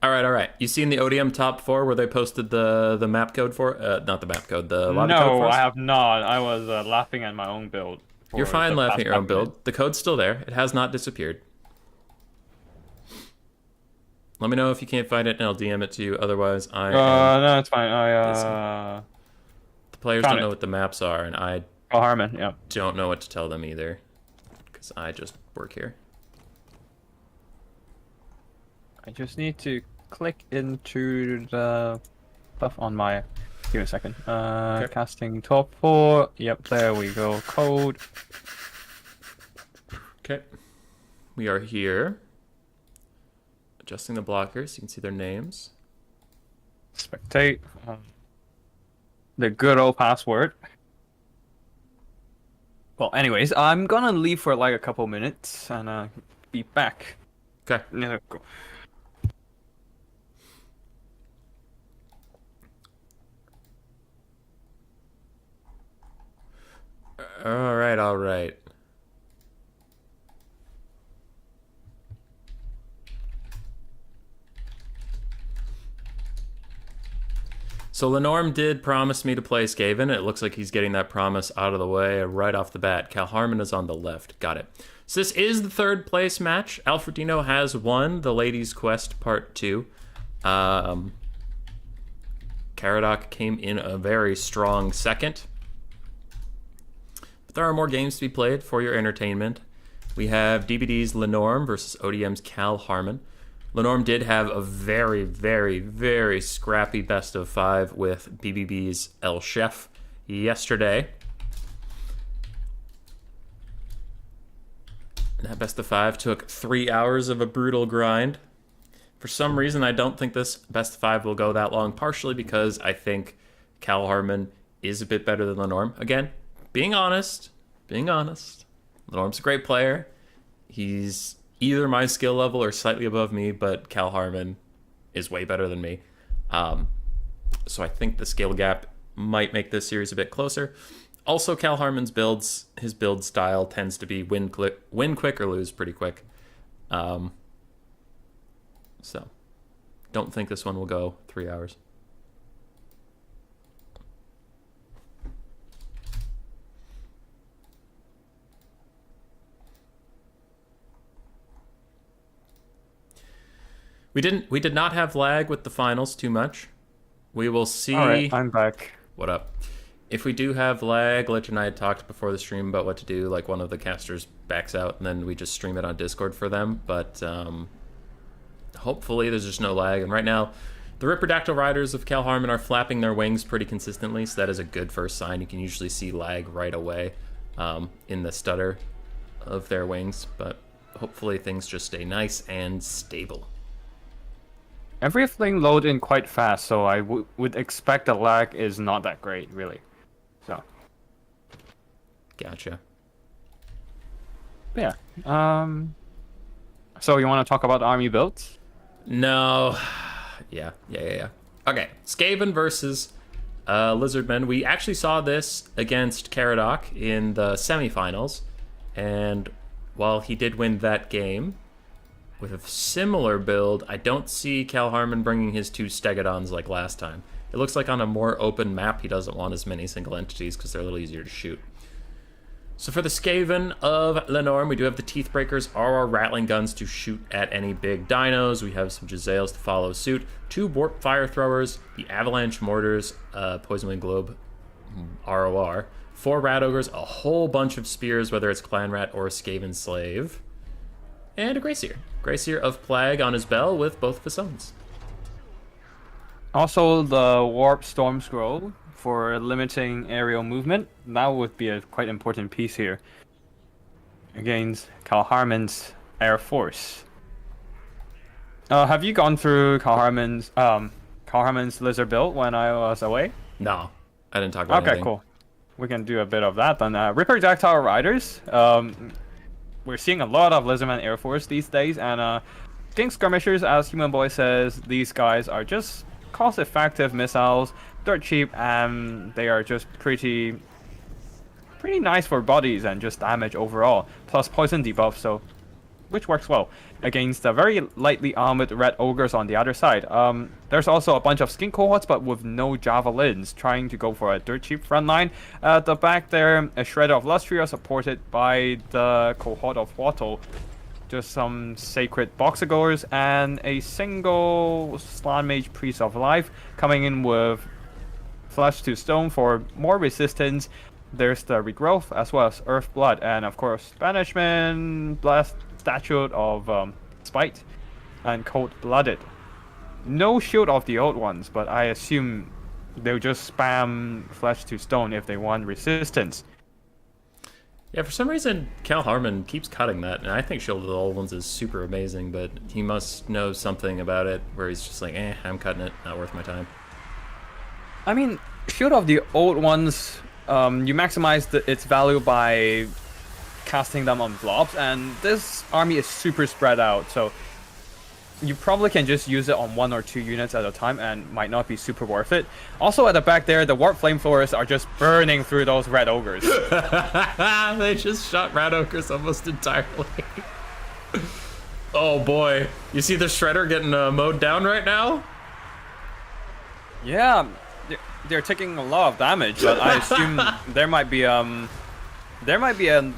All right. You seen the ODM top 4 where they posted the map code for? Not the map code, the lobby code for us? No, I have not. I was laughing at my own build. You're fine laughing at your own build. The code's still there. It has not disappeared. Let me know if you can't find it, and I'll DM it to you. Otherwise, no, it's fine. The players don't know what the maps are, and I Harmon, yeah. don't know what to tell them either, because I just work here. I just need to click into the stuff on my... Give me a second. Okay. Casting top 4. Yep, there we go. Code. Okay. We are here. Adjusting the blockers. You can see their names. Spectate. The good old password. Well, anyways, I'm gonna leave for like a couple minutes and be back. Okay. Yeah, go. All right. So Lenorm did promise me to play Skaven. It looks like he's getting that promise out of the way right off the bat. Cal Harmon is on the left. Got it. So this is the third place match. Alfredino has won the Ladies' Quest Part 2. Caradoc came in a very strong second. But there are more games to be played for your entertainment. We have DBD's Lenorm versus ODM's Cal Harmon. Lenorm did have a very, very, very scrappy best of 5 with BBB's El Chef yesterday. And that best of 5 took 3 hours of a brutal grind. For some reason, I don't think this best of 5 will go that long, partially because I think Cal Harmon is a bit better than Lenorm. Again, being honest. Lenorm's a great player. He's either my skill level or slightly above me, but Cal Harmon is way better than me. So I think the skill gap might make this series a bit closer. Also, Cal Harmon's his build style tends to be win quick or lose pretty quick. So don't think this one will go 3 hours. We did not have lag with the finals too much. We will see. All right, I'm back. What up? if we do have lag, Lich and I had talked before the stream about what to do. Like one of the casters backs out, and then we just stream it on Discord for them. But hopefully there's just no lag. And right now, the Ripperdactyl Riders of Cal Harmon are flapping their wings pretty consistently, so that is a good first sign. You can usually see lag right away in the stutter of their wings, but hopefully things just stay nice and stable. Everything load in quite fast, so I would expect the lag is not that great, really. So. Gotcha. Yeah. So you want to talk about army builds? No. Yeah. Okay, Skaven versus Lizardmen. We actually saw this against Caradoc in the semifinals, and while he did win that game with a similar build, I don't see Cal Harmon bringing his 2 Stegodons like last time. It looks like on a more open map he doesn't want as many single entities because they're a little easier to shoot. So for the Skaven of Lenorm, we do have the Teethbreakers, or our rattling guns to shoot at any big dinos. We have some Jezzails to follow suit, 2 Warp Fire Throwers, the Avalanche Mortars, Poison Wind Globe, ROR, 4 Rat Ogres, a whole bunch of spears, whether it's Clan Rat or Skaven Slave, and a Greyseer. Greyseer of Plague on his bell with both of his summons. Also, the Warp Storm Scroll for limiting aerial movement. That would be a quite important piece here against Cal Harmon's Air Force. Have you gone through Cal Harmon's Lizard build when I was away? No, I didn't talk about anything. Okay, cool. We can do a bit of that then. Ripperdactyl Riders. We're seeing a lot of Lizardman Air Force these days, and Dink Skirmishers, as Human Boy says, these guys are just cost-effective missiles, dirt cheap, and they are just pretty nice for bodies and just damage overall, plus poison debuff, so which works well against the very lightly armored red ogres on the other side. There's also a bunch of skin cohorts, but with no javelins, trying to go for a dirt cheap front line. At the back there, a shredder of Lustria supported by the cohort of Wattle. Just some sacred boxergoers and a single Slan Mage Priest of Life coming in with Flesh to Stone for more resistance. There's the Regrowth as well as Earth Blood, and of course Banishment, Blast, Statute of Spite, and Cold Blooded. No Shield of the Old Ones, but I assume they'll just spam Flesh to Stone if they want resistance. Yeah, for some reason, Cal Harmon keeps cutting that, and I think Shield of the Old Ones is super amazing, but he must know something about it where he's just like, I'm cutting it, not worth my time. I mean, Shield of the Old Ones, you maximize its value by casting them on blobs, and this army is super spread out, so you probably can just use it on 1 or 2 units at a time and might not be super worth it. Also at the back there, the Warp Flamethrowers are just burning through those red ogres. They just shot red ogres almost entirely. Oh boy. You see the Shredder getting mowed down right now? Yeah, they're taking a lot of damage, but I assume there might be a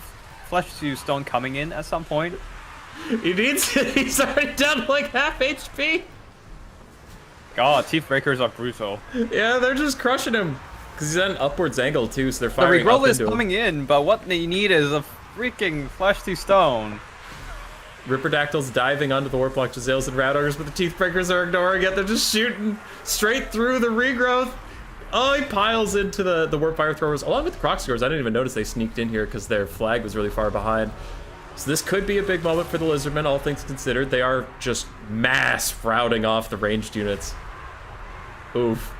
Flesh to Stone coming in at some point. He's already down like half HP. God, Teethbreakers are brutal. Yeah, they're just crushing him. Because he's at an upwards angle too, so they're The firing Regrowth up is into coming him. in, but what they need is a freaking Flesh to Stone. Ripperdactyl's diving onto the Warplock Jezzails and Rat Ogres, but the Teethbreakers are ignoring it. They're just shooting straight through the Regrowth. Oh, he piles into the Warp Fire Throwers, along with the Crocscores. I didn't even notice they sneaked in here because their flag was really far behind. So this could be a big moment for the Lizardmen, all things considered. They are just mass routing off the ranged units. Oof.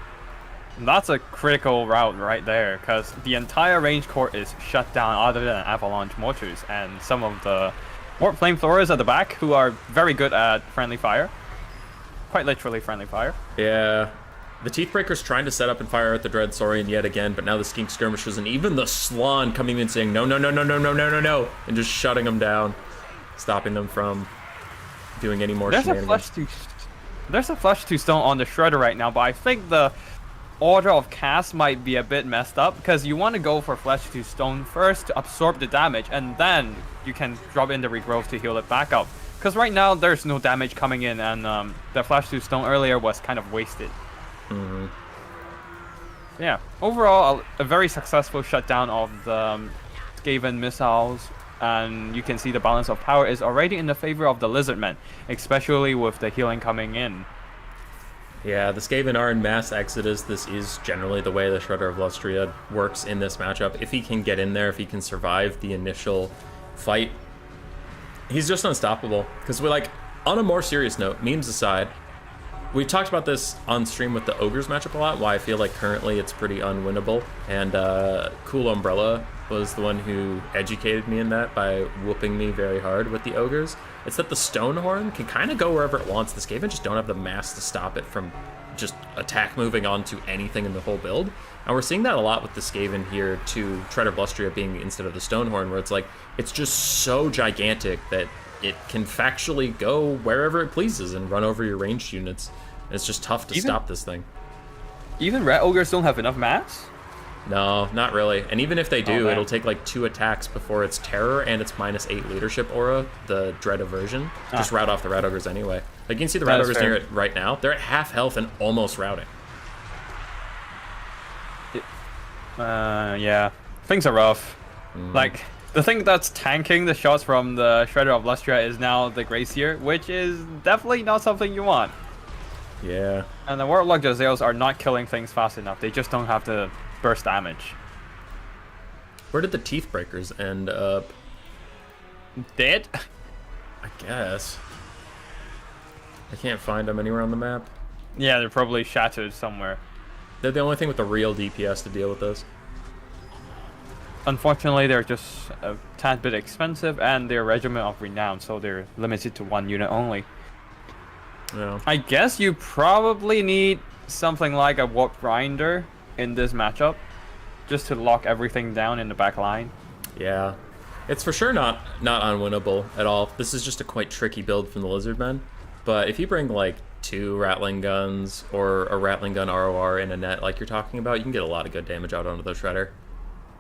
That's a critical route right there, because the entire range court is shut down other than Avalanche Mortars and some of the Warp Flamethrowers at the back, who are very good at friendly fire. Quite literally friendly fire. Yeah. The Teethbreaker's trying to set up and fire at the Dread Saurian yet again, but now the Skink Skirmishers and even the Slan coming in saying no, and just shutting them down, stopping them from doing any more shenanigans. There's a Flesh to Stone on the Shredder right now, but I think the order of cast might be a bit messed up, because you want to go for Flesh to Stone first to absorb the damage, and then you can drop in the Regrowth to heal it back up. Because right now there's no damage coming in, and the Flesh to Stone earlier was kind of wasted. Yeah, overall, a very successful shutdown of the Skaven missiles, and you can see the balance of power is already in the favor of the Lizardmen, especially with the healing coming in. Yeah, the Skaven are in mass exodus. This is generally the way the Shredder of Lustria works in this matchup. If he can get in there, if he can survive the initial fight, he's just unstoppable. Because we're like, on a more serious note, memes aside, we talked about this on stream with the Ogres matchup a lot, why I feel like currently it's pretty unwinnable. And Cool Umbrella was the one who educated me in that by whooping me very hard with the Ogres. It's that the Stonehorn can kind of go wherever it wants. The Skaven just don't have the mass to stop it from just attack moving onto anything in the whole build. And we're seeing that a lot with the Skaven here to Shredder of Lustria being instead of the Stonehorn, where it's like, it's just so gigantic that it can factually go wherever it pleases and run over your ranged units. And it's just tough to stop this thing. Even Red Ogres don't have enough mass? No, not really. And even if they do, man. it'll take like 2 attacks before its Terror and its -8 leadership aura, the Dread Aversion, just rout off the Rat Ogres anyway. Like you can see the Rat Ogres near it right now. They're at half health and almost routing. Yeah. Things are rough. Like, the thing that's tanking the shots from the Shredder of Lustria is now the Gracier, which is definitely not something you want. Yeah. And the Warlock Jezzails are not killing things fast enough. They just don't have the burst damage. Where did the Teeth Breakers end up? Dead? I guess. I can't find them anywhere on the map. Yeah, they're probably shattered somewhere. They're the only thing with the real DPS to deal with this. Unfortunately, they're just a tad bit expensive, and they're Regiment of Renown, so they're limited to 1 unit only. Yeah. I guess you probably need something like a Warp Grinder in this matchup, just to lock everything down in the back line. Yeah. It's for sure not unwinnable at all. This is just a quite tricky build from the Lizardmen. But if you bring like 2 Rattling Guns or a Rattling Gun ROR in a net like you're talking about, you can get a lot of good damage out onto the Shredder.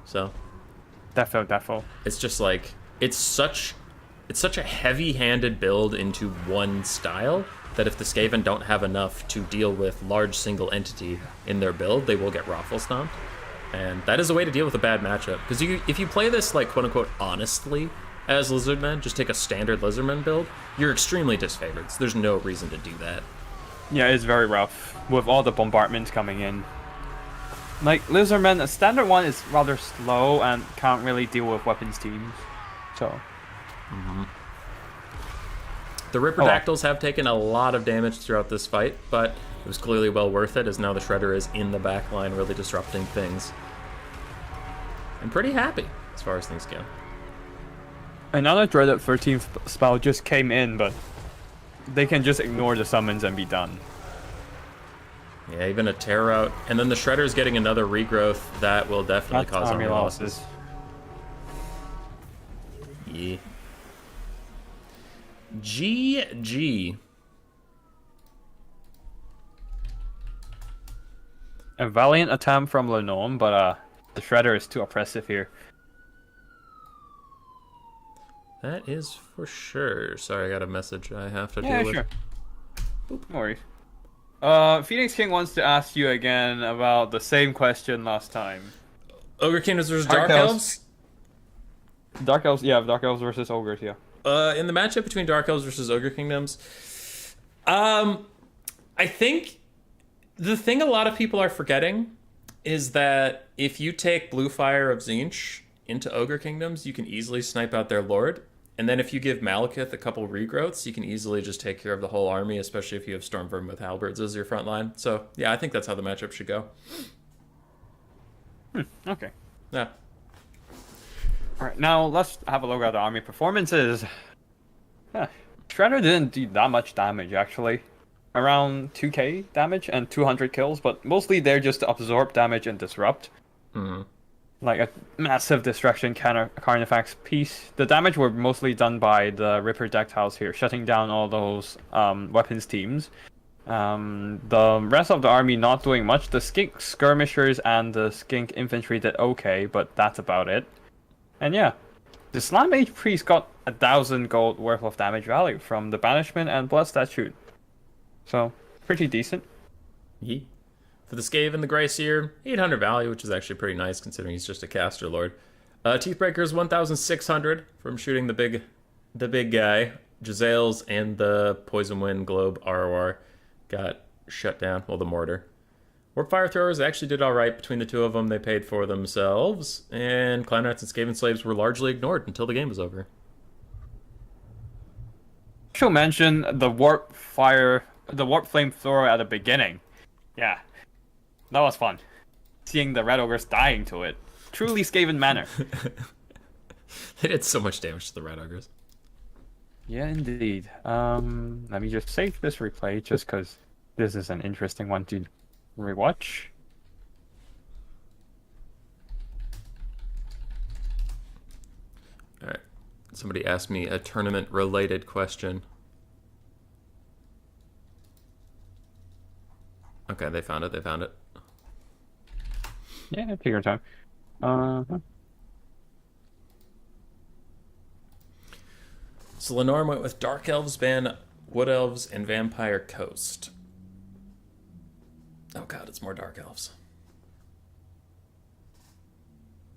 So Defo. it's just like it's such a heavy-handed build into one style that if the Skaven don't have enough to deal with large single entity in their build, they will get Raffle Stomped. And that is a way to deal with a bad matchup. Because if you play this, like, quote-unquote, honestly as Lizardmen, just take a standard Lizardman build, you're extremely disfavored. So there's no reason to do that. Yeah, it's very rough, with all the bombardments coming in. Like, Lizardmen, a standard one is rather slow and can't really deal with weapons teams. So... The Ripperdactyls have taken a lot of damage throughout this fight, but it was clearly well worth it, as now the Shredder is in the back line, really disrupting things. I'm pretty happy as far as things go. Another dreaded 13th spell just came in, but they can just ignore the summons and be done. Yeah, even a tear out. And then the Shredder's getting another regrowth that will definitely cause army losses. Yeah. GG. A valiant attempt from Lenorm, but the Shredder is too oppressive here. That is for sure. Sorry, I got a message I have to deal with. Yeah, sure. Boop. No worries. Phoenix King wants to ask you again about the same question last time. Ogre Kingdoms versus Dark Elves? Dark Elves, yeah, Dark Elves versus Ogres, yeah. In the matchup between Dark Elves versus Ogre Kingdoms, I think the thing a lot of people are forgetting is that if you take Blue Fire of Tzeentch into Ogre Kingdoms, you can easily snipe out their Lord. And then if you give Malekith a couple regrowths, you can easily just take care of the whole army, especially if you have Stormvermin with Halberds as your front line. So, yeah, I think that's how the matchup should go. Okay. Yeah. Alright, now let's have a look at the army performances. Shredder didn't do that much damage, actually. Around 2k damage and 200 kills, but mostly they're just to absorb damage and disrupt. Like a massive destruction Carnifex piece. The damage were mostly done by the Ripperdactyls here, shutting down all those weapons teams. The rest of the army not doing much. The Skink Skirmishers and the Skink Infantry did okay, but that's about it. And yeah, the Slime Mage Priest got 1,000 gold worth of damage value from the Banishment and Blood Statute. So, pretty decent. Yeah. For the Skaven, the Grey Seer, 800 value, which is actually pretty nice considering he's just a caster lord. Teethbreaker's 1,600 from shooting the big guy. Gisele's and the Poison Wind Globe ROR got shut down. Well, the Mortar. Warp Fire Throwers actually did alright between the two of them. They paid for themselves. And Clan Rats and Skaven Slaves were largely ignored until the game was over. She'll mention the Warp Flamethrower at the beginning. Yeah, that was fun. Seeing the Red Ogres dying to it. Truly Skaven manner. They did so much damage to the Red Ogres. Yeah, indeed. Let me just save this replay just because this is an interesting one to rewatch. Alright. Somebody asked me a tournament-related question. Okay, they found it. Yeah, take your time. So Lenore went with Dark Elves, Ban, Wood Elves, and Vampire Coast. Oh god, it's more Dark Elves.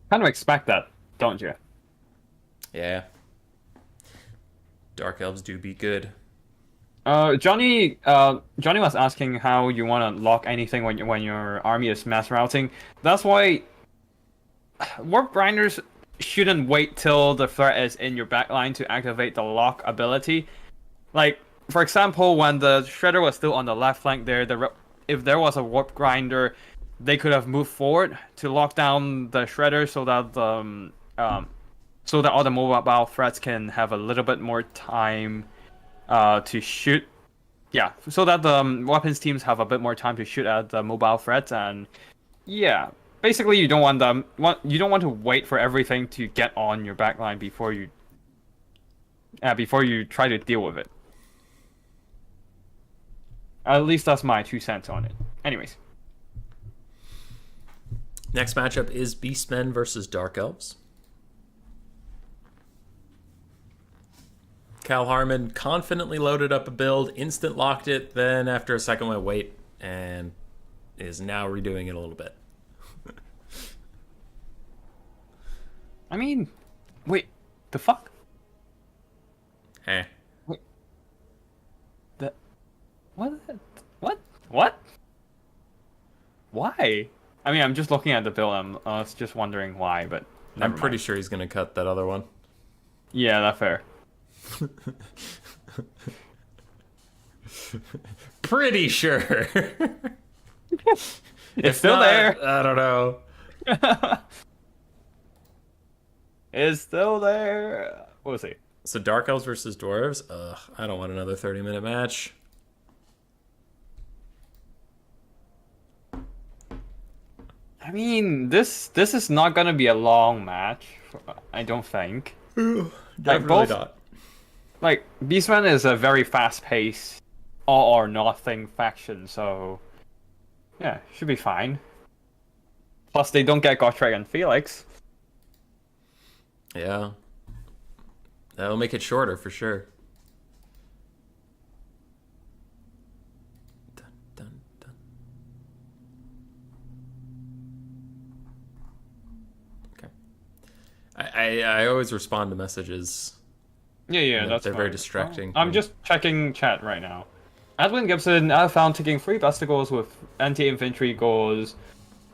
Kind of expect that, don't you? Yeah. Dark Elves do be good. Johnny was asking how you want to lock anything when your army is mass routing. That's why Warp Grinders shouldn't wait till the threat is in your backline to activate the lock ability. Like, for example, when the Shredder was still on the left flank there, if there was a Warp Grinder, they could have moved forward to lock down the Shredder so that all the mobile threats can have a little bit more time to shoot. Yeah, so that the weapons teams have a bit more time to shoot at the mobile threats, and yeah, basically you don't want to wait for everything to get on your backline before you try to deal with it. At least that's my 2 cents on it. Anyways. Next matchup is Beastmen versus Dark Elves. Cal Harmon confidently loaded up a build, instant locked it, then after a second went wait, and is now redoing it a little bit. I mean, wait, the fuck? Hey. Wait. What? What? Why? I mean, I'm just looking at the build, I was just wondering why, but I'm pretty sure he's going to cut that other one. Yeah, that's fair. Pretty sure. It's still there. I don't know. It's still there. We'll see. So Dark Elves versus Dwarves? Ugh, I don't want another 30-minute match. I mean, this is not gonna be a long match. I don't think. Definitely not. Like, Beastman is a very fast-paced, all-or-nothing faction, so yeah, should be fine. Plus, they don't get Gotrek and Felix. Yeah. That'll make it shorter for sure. Dun, dun, dun. Okay. I always respond to messages. Yeah, that's they're fine. very distracting. I'm just checking chat right now. Edwin Gibson, I found taking 3 Bestigals with anti-infantry goals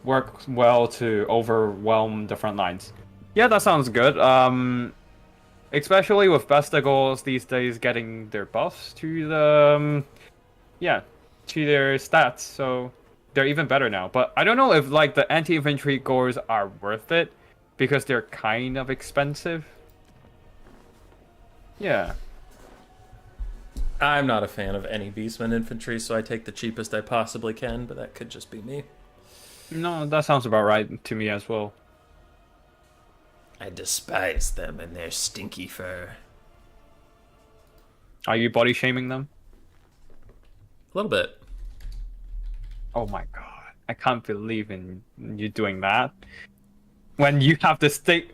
work well to overwhelm the front lines. Yeah, that sounds good. Especially with Bestigals these days getting their buffs to the to their stats, so they're even better now. But I don't know if like the anti-infantry gores are worth it because they're kind of expensive. Yeah. I'm not a fan of any Beastman infantry, so I take the cheapest I possibly can, but that could just be me. No, that sounds about right to me as well. I despise them and their stinky fur. Are you body shaming them? A little bit. Oh my god. I can't believe in you doing that. When you have the stink...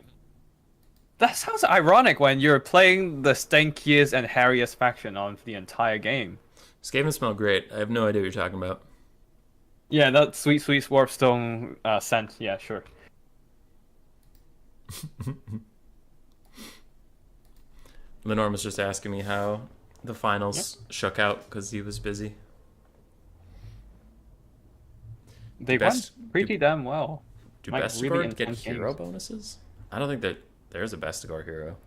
That sounds ironic when you're playing the stinkiest and hairiest faction on the entire game. Skaven smell great. I have no idea what you're talking about. Yeah, that sweet, sweet Swarpstone scent. Yeah, sure. Lenorm was just asking me how the Yep. finals shook out because he was busy. Do They went best pretty damn well. do Like really Bestigor get intense hero games. bonuses? I don't think that there's a Bestigor hero.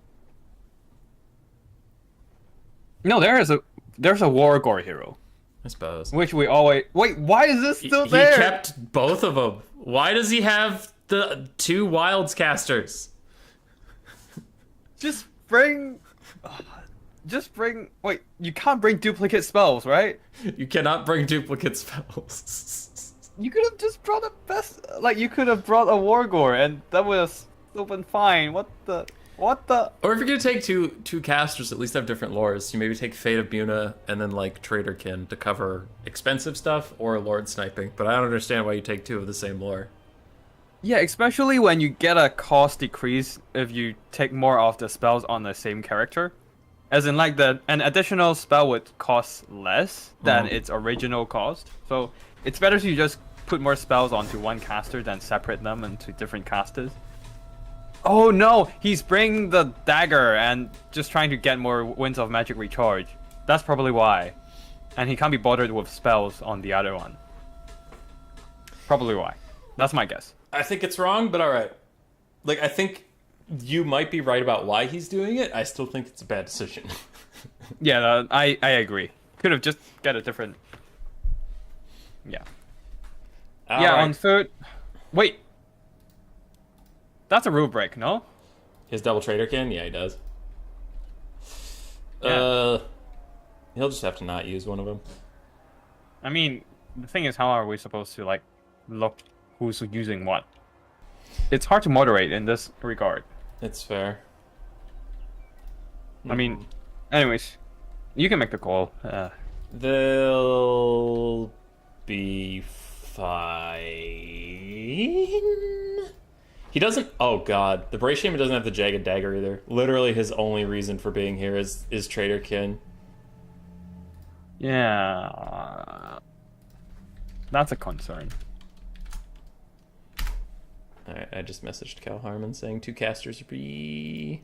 No, there's a Wargore hero, I suppose. which we always wait. Why is this still He there? kept both of them. Why does he have the two Wilds casters? Just bring. Just bring. Wait, you can't bring duplicate spells, right? You cannot bring duplicate spells. You could have just brought a best. Like you could have brought a Wargore, and that would have still been fine. What the? What the? Or if you're gonna take two casters, at least have different lores. You maybe take Fate of Buna and then like Traderkin to cover expensive stuff or Lord sniping. But I don't understand why you take two of the same lore. Yeah, especially when you get a cost decrease if you take more of the spells on the same character. As in, like, an additional spell would cost less than its original cost. So, it's better to just put more spells onto one caster than separate them into different casters. Oh no! He's bringing the dagger and just trying to get more Winds of Magic recharge. That's probably why. And he can't be bothered with spells on the other one. Probably why. That's my guess. I think it's wrong, but alright. Like, I think you might be right about why he's doing it. I still think it's a bad decision. Yeah, I agree. Could have just got a different. Yeah. Yeah, Alright. on third. Wait. That's a rule break, no? His double Traderkin? Yeah, he does. Yeah. He'll just have to not use one of them. I mean, the thing is, how are we supposed to, like, look who's using what? It's hard to moderate in this regard. It's fair. I mean, anyways, you can make the call. They'll be fine. He doesn't. Oh god, the Brace Shaman doesn't have the Jagged Dagger either. Literally, his only reason for being here is Traderkin. Yeah. That's a concern. Alright, I just messaged Cal Harmon saying 2 casters are free.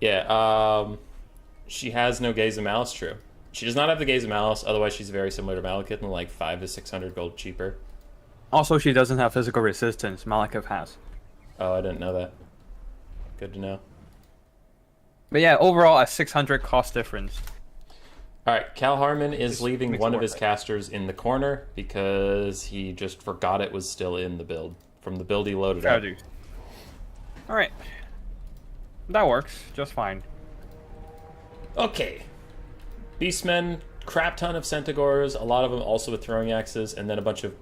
Yeah, she has no Gaze of Malice, true. She does not have the Gaze of Malice, otherwise she's very similar to Malekith and like 5 to 600 gold cheaper. Also, she doesn't have physical resistance. Malekith has. Oh, I didn't know that. Good to know. But yeah, overall, a 600 cost difference. Alright, Cal Harmon is Just leaving makes one it of his worth it. casters in the corner because he just forgot it was still in the build. From the build he loaded up. Alright. That works just fine. Okay. Beastmen, crap ton of Centaurs, a lot of them also with throwing axes, and then a bunch of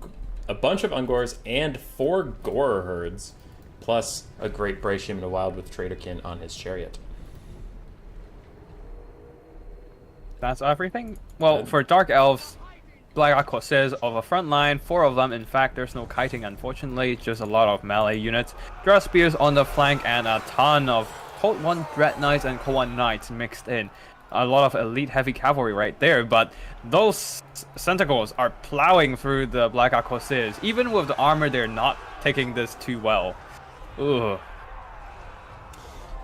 Ungors and 4 Gore herds, plus a great Brace Shaman of Wild with Traderkin on his chariot. That's everything? Well, for Dark Elves, Black Aqua says of a front line, 4 of them. In fact, there's no kiting, unfortunately, just a lot of melee units. Draw Spears on the flank and a ton of Cold 1 Dread Knights and Cold 1 Knights mixed in. A lot of elite heavy cavalry right there, but those Centaurs are plowing through the Black Aqua Says. Even with the armor, they're not taking this too well. Ugh.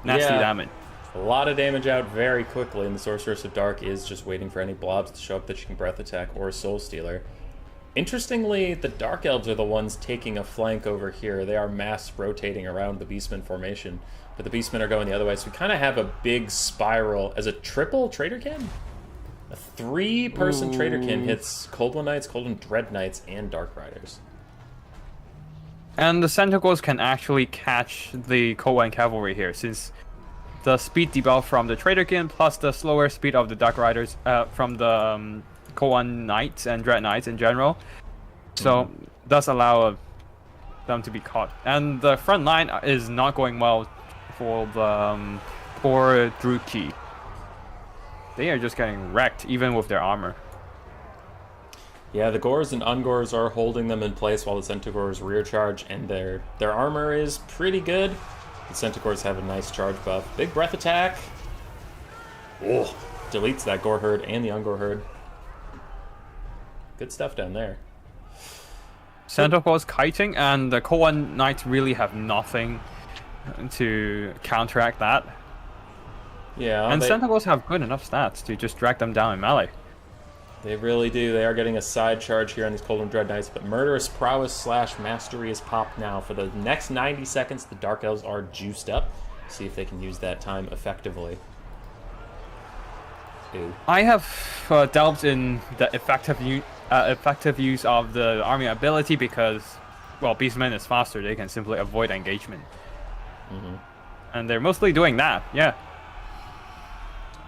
Nasty Yeah. damage. A lot of damage out very quickly, and the Sorceress of Dark is just waiting for any blobs to show up that she can Breath Attack or Soul Stealer. Interestingly, the Dark Elves are the ones taking a flank over here. They are mass rotating around the Beastmen formation, but the Beastmen are going the other way, so we kind of have a big spiral. As a triple Traderkin? A 3-person Traderkin hits Cold One Knights, Cold One Dread Knights, and Dark Riders. And the Centaurs can actually catch the Cold 1 Cavalry here, since the speed debuff from the Traderkin plus the slower speed of the Dark Riders from the Cold 1 Knights and Dread Knights in general. So, does allow them to be caught. And the front line is not going well for the poor Druki. They are just getting wrecked, even with their armor. Yeah, the Gores and Ungors are holding them in place while the Centaurs rear charge, and their armor is pretty good. The Centaurs have a nice charge buff. Big Breath Attack. Oh, deletes that Gore Herd and the Ungore Herd. Good stuff down there. Centaur's kiting, and the Koan Knights really have nothing to counteract that. Yeah, and Centaurs have good enough stats to just drag them down in melee. They really do. They are getting a side charge here on these Cold Dread Knights, but Murderous Prowess / Mastery is popped now. For the next 90 seconds, the Dark Elves are juiced up. See if they can use that time effectively. Ew. I have delved in the effective use of the army ability because, well, Beastmen is faster. They can simply avoid engagement. And they're mostly doing that, yeah.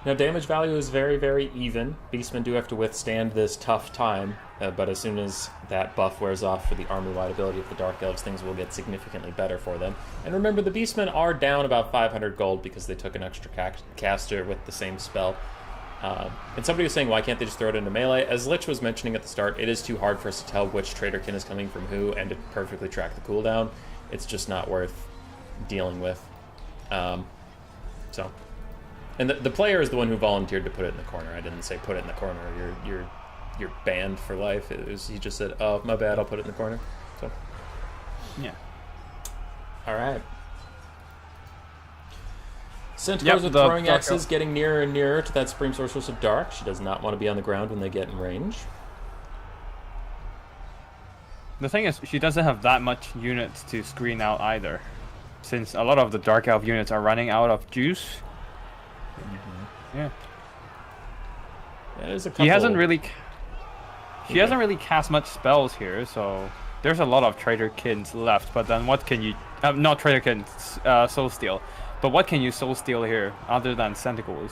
Now, damage value is very, very even. Beastmen do have to withstand this tough time, but as soon as that buff wears off for the army-wide ability of the Dark Elves, things will get significantly better for them. And remember, the Beastmen are down about 500 gold because they took an extra caster with the same spell. And somebody was saying, why can't they just throw it into melee? As Lich was mentioning at the start, it is too hard for us to tell which Traderkin is coming from who and to perfectly track the cooldown. It's just not worth dealing with. And the player is the one who volunteered to put it in the corner. I didn't say put it in the corner. You're banned for life. He just said, oh, my bad, I'll put it in the corner. So, yeah. All right. Centaurs with throwing axes getting nearer and nearer to that Supreme Sorceress of Dark. She does not want to be on the ground when they get in range. The thing is, she doesn't have that much units to screen out either, since a lot of the Dark Elf units are running out of juice. Yeah. There's a couple. He hasn't really cast much spells here, so there's a lot of Traderkins left. But then what can you? Not Traderkins, Soul Steal. But what can you Soul Steal here other than Centaurs?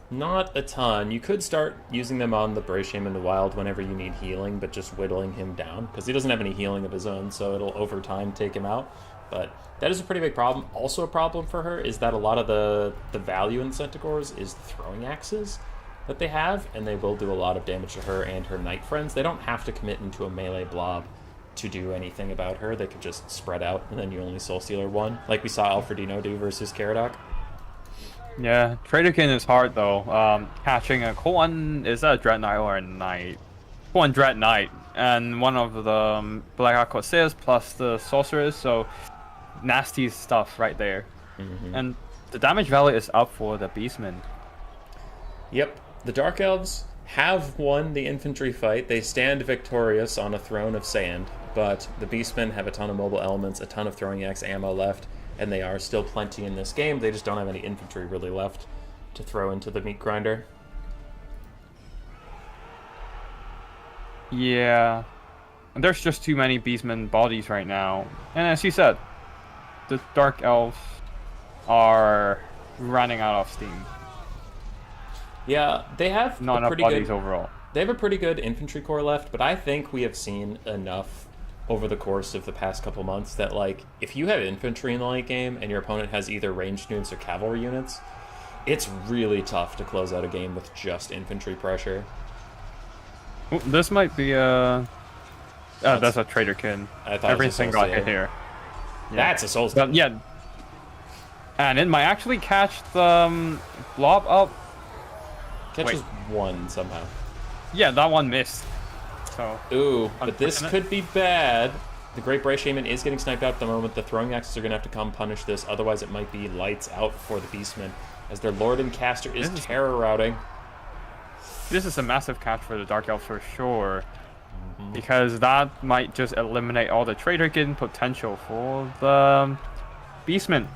Not a ton. You could start using them on the Bray Shaman in the wild whenever you need healing, but just whittling him down because he doesn't have any healing of his own, so it'll over time take him out. But that is a pretty big problem. Also a problem for her is that a lot of the value in Centaurs is the throwing axes that they have, and they will do a lot of damage to her and her knight friends. They don't have to commit into a melee blob to do anything about her. They could just spread out, and then you only Soul Stealer one, like we saw Alfredino do versus Caradoc. Yeah, Traderkin is hard though. Catching a Koan, is that a Dread Knight or a Knight? Koan Dread Knight, and one of the Black Aqua Corsairs plus the Sorceress, so nasty stuff right there. And the damage value is up for the Beastmen. Yep, the Dark Elves have won the infantry fight. They stand victorious on a throne of sand, but the Beastmen have a ton of mobile elements, a ton of throwing axe ammo left, and they are still plenty in this game. They just don't have any infantry really left to throw into the meat grinder. Yeah, and there's just too many Beastmen bodies right now. And as you said, the Dark Elves are running out of steam. Yeah, they have not enough bodies overall. They have a pretty good infantry corps left, but I think we have seen enough over the course of the past couple months that, like, if you have infantry in the late game and your opponent has either ranged units or cavalry units, it's really tough to close out a game with just infantry pressure. Ooh, this might be a... that's a Traderkin. I thought everything got hit here. Yeah. That's a Soul Steal. Yeah. And it might actually catch the blob up. Catches one somehow. Yeah, that one missed. So. Ooh, but this could be bad. The Great Bray Shaman is getting sniped out at the moment. The throwing axes are going to have to come punish this. Otherwise, it might be lights out for the Beastmen, as their Lord and Caster is terror routing. This is a massive catch for the Dark Elves for sure. Because that might just eliminate all the Traderkin potential for the Beastmen.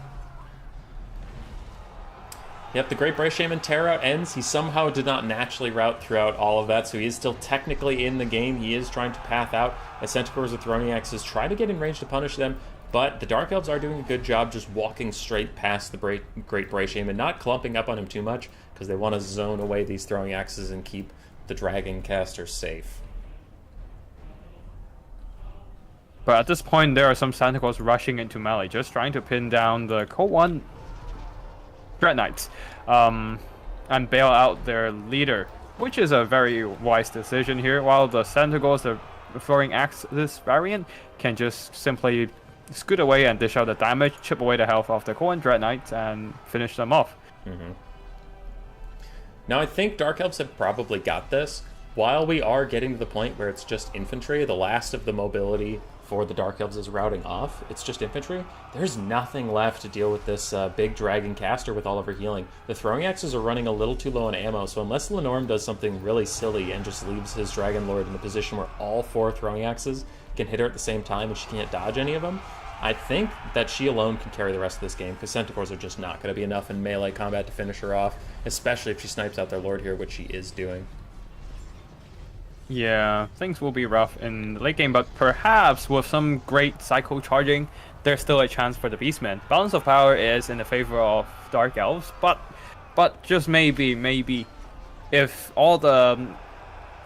Yep, the Great Bray Shaman terror route ends. He somehow did not naturally route throughout all of that, so he is still technically in the game. He is trying to path out as Centaurs with throwing axes try to get in range to punish them, but the Dark Elves are doing a good job just walking straight past the Great Bray Shaman, not clumping up on him too much, because they want to zone away these throwing axes and keep the Dragon Caster safe. But at this point, there are some Centaurs rushing into melee, just trying to pin down the Koan Dread Knights and bail out their leader, which is a very wise decision here, while the Centaurs, the throwing axis variant, can just simply scoot away and dish out the damage, chip away the health of the Koan Dread Knights, and finish them off. Now, I think Dark Elves have probably got this. While we are getting to the point where it's just infantry, the last of the mobility for the Dark Elves is routing off. It's just infantry. There's nothing left to deal with this big dragon caster with all of her healing. The throwing axes are running a little too low on ammo, so unless Lenorm does something really silly and just leaves his Dragon Lord in a position where all 4 throwing axes can hit her at the same time and she can't dodge any of them, I think that she alone can carry the rest of this game, because Centaurs are just not going to be enough in melee combat to finish her off, especially if she snipes out their Lord here, which she is doing. Yeah, things will be rough in the late game, but perhaps with some great cycle charging, there's still a chance for the Beastmen. Balance of power is in the favor of Dark Elves, but just maybe, if all the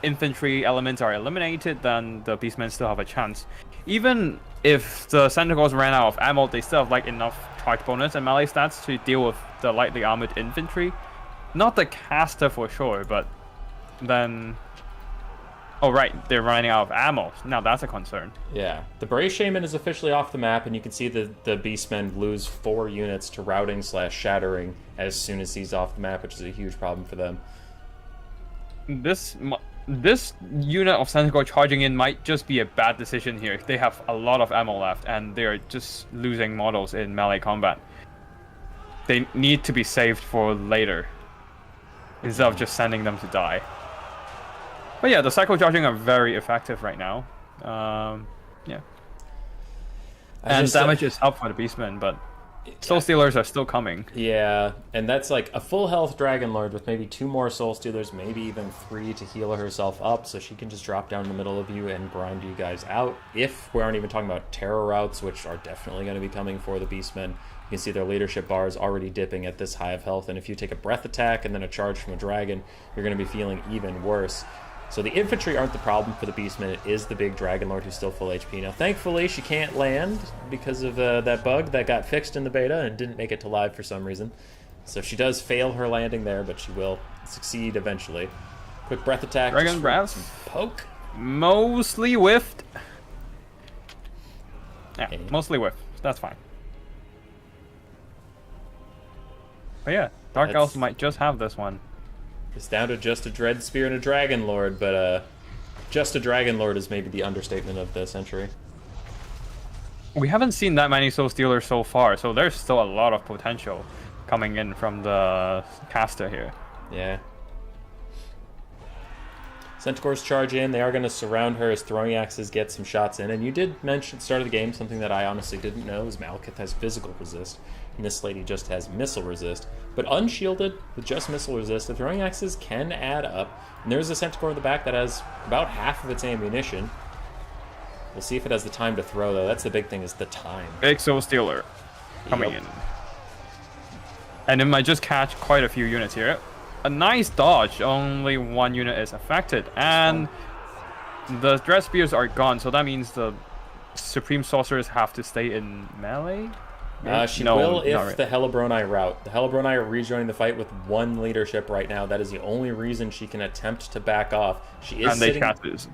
infantry elements are eliminated, then the Beastmen still have a chance. Even if the Centaurs ran out of ammo, they still have like enough charge bonus and melee stats to deal with the lightly armored infantry. Not the caster for sure, but then... Oh, right, they're running out of ammo. Now that's a concern. Yeah. The Brave Shaman is officially off the map, and you can see the Beastmen lose 4 units to routing/shattering as soon as he's off the map, which is a huge problem for them. This unit of Centaur charging in might just be a bad decision here. They have a lot of ammo left, and they're just losing models in melee combat. They need to be saved for later, instead of just sending them to die. But yeah, the cycle charging are very effective right now. Yeah. And damage is up for the Beastmen, but Soul Stealers are still coming. Yeah, and that's like a full health Dragon Lord with maybe 2 more Soul Stealers, maybe even 3 to heal herself up, so she can just drop down in the middle of you and grind you guys out. If we aren't even talking about terror routes, which are definitely going to be coming for the Beastmen. You can see their leadership bar is already dipping at this high of health, and if you take a breath attack and then a charge from a dragon, you're going to be feeling even worse. So the infantry aren't the problem for the Beastmen. It is the big Dragon Lord who's still full HP. Now, thankfully, she can't land because of that bug that got fixed in the beta and didn't make it to live for some reason. So she does fail her landing there, but she will succeed eventually. Quick breath attack. Dragon Breath. Poke. Mostly whiffed. Yeah, mostly whiffed. That's fine. But yeah, Dark Elves might just have this one. It's down to just a Dread Spear and a Dragon Lord, but just a Dragon Lord is maybe the understatement of the century. We haven't seen that many Soul Stealers so far, so there's still a lot of potential coming in from the caster here. Yeah. Centaurs charge in. They are going to surround her as throwing axes get some shots in. And you did mention at the start of the game something that I honestly didn't know is Malekith has physical resist, and this lady just has missile resist. But unshielded with just missile resist, the throwing axes can add up. And there's a Centaur in the back that has about half of its ammunition. We'll see if it has the time to throw, though. That's the big thing, is the time. Big Soul Stealer coming in. And it might just catch quite a few units here. A nice dodge. Only 1 unit is affected. And the Dread Spears are gone, so that means the Supreme Sorcerers have to stay in melee? She will if the Hellebroni route. The Hellebroni are rejoining the fight with 1 leadership right now. That is the only reason she can attempt to back off. She is sitting...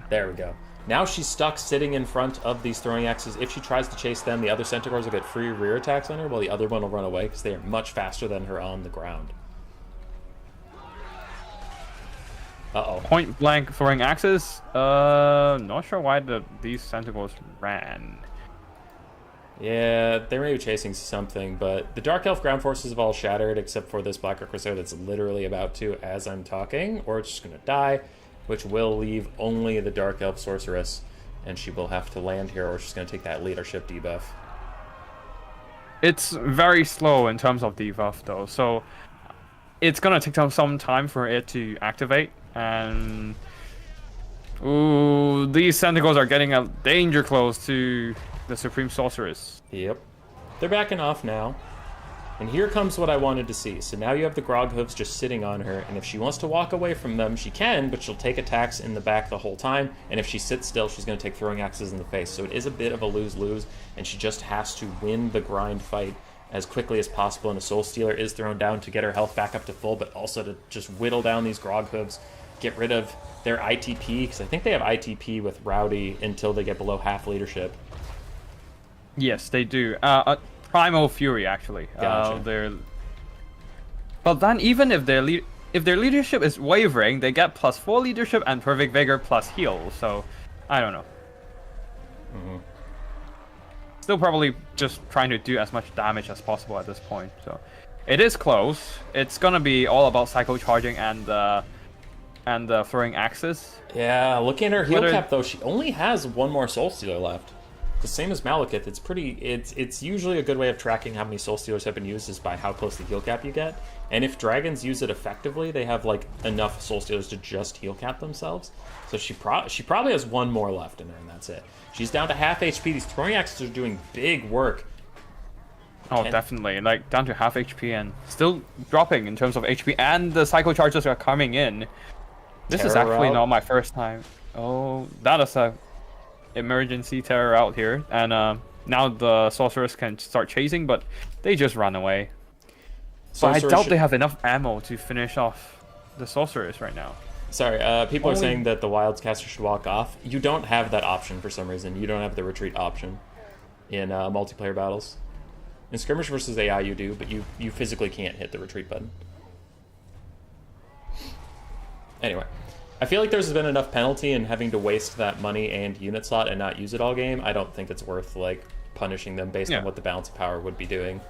There we go. Now she's stuck sitting in front of these throwing axes. If she tries to chase them, the other Centaurs will get free rear attacks on her, while the other one will run away because they are much faster than her on the ground. Uh-oh. Point blank throwing axes. Not sure why these Centaurs ran. Yeah, they may be chasing something, but the Dark Elf ground forces have all shattered except for this Black Crusader that's literally about to as I'm talking, or it's just going to die, which will leave only the Dark Elf Sorceress, and she will have to land here, or she's going to take that leadership debuff. It's very slow in terms of debuff, though, so it's going to take some time for it to activate, and... Ooh, these Centaurs are getting a danger close to the Supreme Sorceress. Yep. They're backing off now. And here comes what I wanted to see. So now you have the Grog Hooves just sitting on her, and if she wants to walk away from them, she can, but she'll take attacks in the back the whole time, and if she sits still, she's going to take throwing axes in the face. So it is a bit of a lose-lose, and she just has to win the grind fight as quickly as possible, and a Soul Stealer is thrown down to get her health back up to full, but also to just whittle down these Grog Hooves, get rid of their ITP, because I think they have ITP with Rowdy until they get below half leadership. Yes, they do. Primal Fury, actually. Gotcha. But then, even if they're if their leadership is wavering, they get +4 leadership and perfect vigor plus heal. So, I don't know. Still probably just trying to do as much damage as possible at this point. So, it is close. It's gonna be all about cycle charging and throwing axes. Yeah, looking at her heal cap though, she only has one more Soul Stealer left. The same as Malekith. It's usually a good way of tracking how many Soul Stealers have been used is by how close the heal cap you get. And if dragons use it effectively, they have like enough Soul Stealers to just heal cap themselves. So she probably has one more left in her, and that's it. She's down to half HP. These throwing axes are doing big work. Oh, definitely. Like, down to half HP and still dropping in terms of HP, and the cycle charges are coming in. This is actually not my first time. Oh, that is a emergency terror out here. And now the sorceress can start chasing, but they just run away. But I doubt they have enough ammo to finish off the sorceress right now. Sorry, people are saying that the Wilds caster should walk off. You don't have that option for some reason. You don't have the retreat option in multiplayer battles. In skirmish versus AI you do, but you physically can't hit the retreat button. Anyway, I feel like there's been enough penalty in having to waste that money and unit slot and not use it all game. I don't think it's worth like punishing them based on what the balance of power would be doing.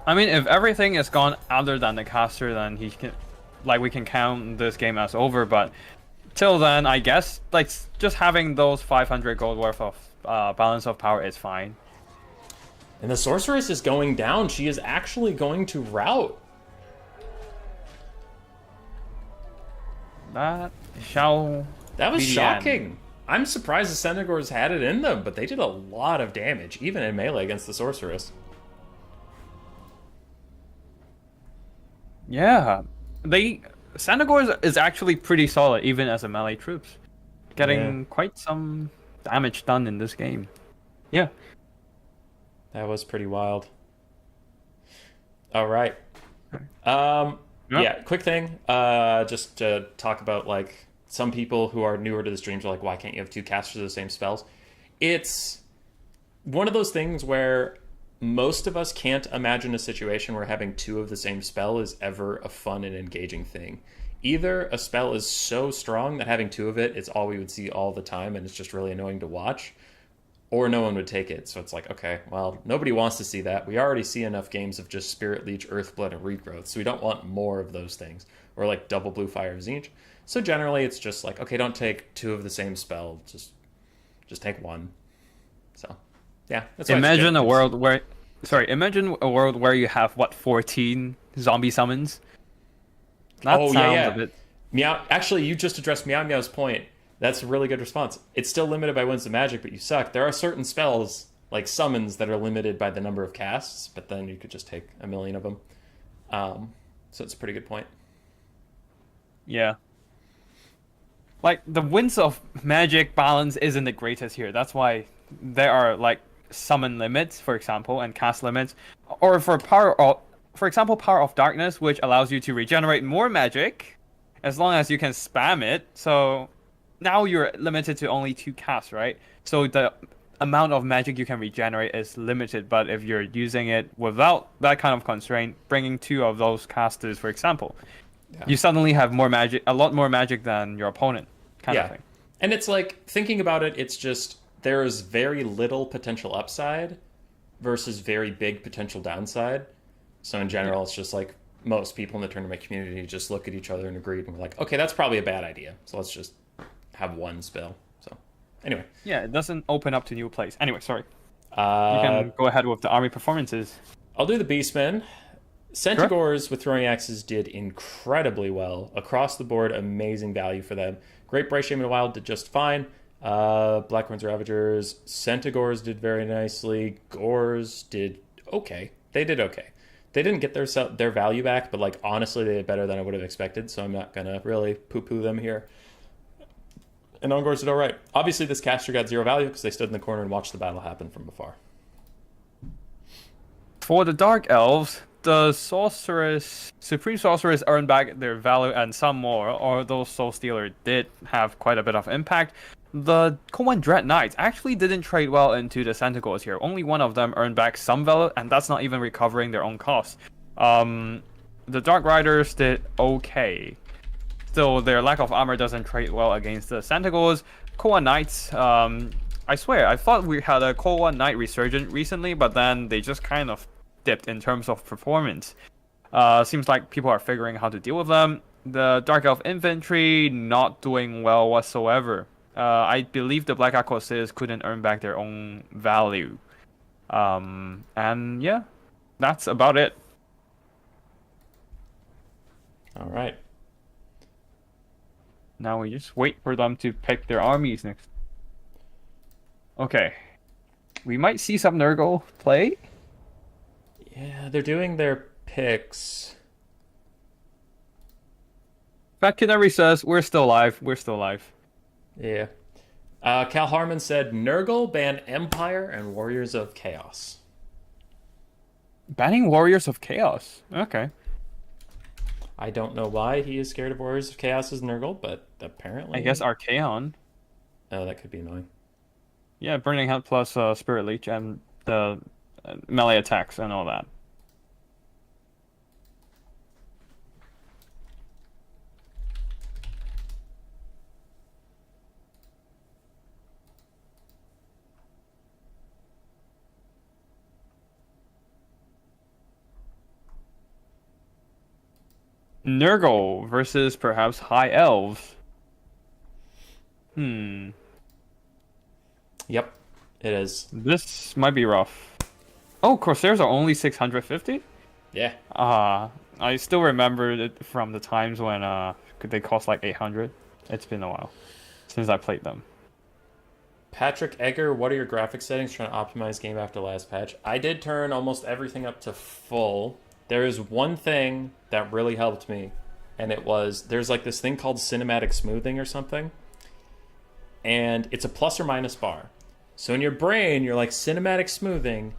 I mean, if everything is gone other than the caster, then he can, like, we can count this game as over. But till then, I guess like just having those 500 gold worth of balance of power is fine. And the sorceress is going down. She is actually going to rout. That was shocking. I'm surprised the Centaurs had it in them, but they did a lot of damage, even in melee against the sorceress. Yeah, Centaurs is actually pretty solid, even as a melee troops, getting quite some damage done in this game. Yeah, that was pretty wild. All right. Yeah, quick thing. Just to talk about like some people who are newer to the streams are like, why can't you have two casters of the same spells? It's one of those things where most of us can't imagine a situation where having two of the same spell is ever a fun and engaging thing. Either a spell is so strong that having two of it is all we would see all the time and it's just really annoying to watch, or no one would take it. So it's like, okay, well, nobody wants to see that. We already see enough games of just Spirit Leech, Earthblood, and Regrowth, so we don't want more of those things. Or like double Blue Fire of Zinj. So generally it's just like, okay, don't take two of the same spell, just take one. So yeah, that's imagine a world where you have 14 zombie summons. That sounds a bit... Meow. Actually, you just addressed Meow Meow's point. That's a really good response. It's still limited by Winds of Magic, but you suck. There are certain spells, like summons, that are limited by the number of casts, but then you could just take a million of them. So it's a pretty good point. Yeah. Like, the Winds of Magic balance isn't the greatest here. That's why there are, like, summon limits, for example, and cast limits. Or for example, Power of Darkness, which allows you to regenerate more magic as long as you can spam it. So now you're limited to only 2 casts, right? So the amount of magic you can regenerate is limited, but if you're using it without that kind of constraint, bringing 2 of those casters, for example, you suddenly have more magic, a lot more magic than your opponent, kind of thing. And it's like, thinking about it, it's just, there is very little potential upside versus very big potential downside. So in general, it's just like most people in the tournament community just look at each other and agree, and we're like, okay, that's probably a bad idea. So let's just have one spell. So anyway. Yeah, it doesn't open up to new plays. Anyway, sorry. You can go ahead with the army performances. I'll do the Beastmen. Centaurs with throwing axes did incredibly well. Across the board, amazing value for them. Great Bright Shaman Wild did just fine. Blackhorns Ravagers, Centaurs did very nicely. Gores did okay. They did okay. They didn't get their value back, but like honestly, they did better than I would have expected. So I'm not gonna really poo-poo them here. And Ongors did all right. Obviously, this caster got 0 value because they stood in the corner and watched the battle happen from afar. For the Dark Elves, the Supreme Sorceress earned back their value and some more, although Soul Stealer did have quite a bit of impact. The Cohen Dread Knights actually didn't trade well into the Centaurs here. Only one of them earned back some value, and that's not even recovering their own costs. the Dark Riders did okay. Still, their lack of armor doesn't trade well against the Centaurs. Core Knights, I swear, I thought we had a Core Knight resurgent recently, but then they just kind of dipped in terms of performance. Seems like people are figuring how to deal with them. The Dark Elf Infantry not doing well whatsoever. I believe the Black Aquasis couldn't earn back their own value. And yeah, that's about it. All right. Now we just wait for them to pick their armies next. Okay. We might see some Nurgle play. Yeah, they're doing their picks. Fat Canary says, we're still alive. We're still alive. Yeah. Cal Harmon said, Nurgle ban Empire and Warriors of Chaos. Banning Warriors of Chaos. Okay. I don't know why he is scared of Warriors of Chaos as Nurgle, but apparently... I guess Archaon. Oh, that could be annoying. Yeah, Burning Hand plus Spirit Leech and the melee attacks and all that. Nurgle versus perhaps High Elves. Yep, it is. This might be rough. Oh, Corsairs are only 650? Yeah. I still remember it from the times when they cost like 800. It's been a while since I played them. Patrick Egger, what are your graphic settings trying to optimize game after last patch? I did turn almost everything up to full. There is one thing that really helped me, and it was, there's like this thing called cinematic smoothing or something, and it's a plus or minus bar. So in your brain, you're like, cinematic smoothing,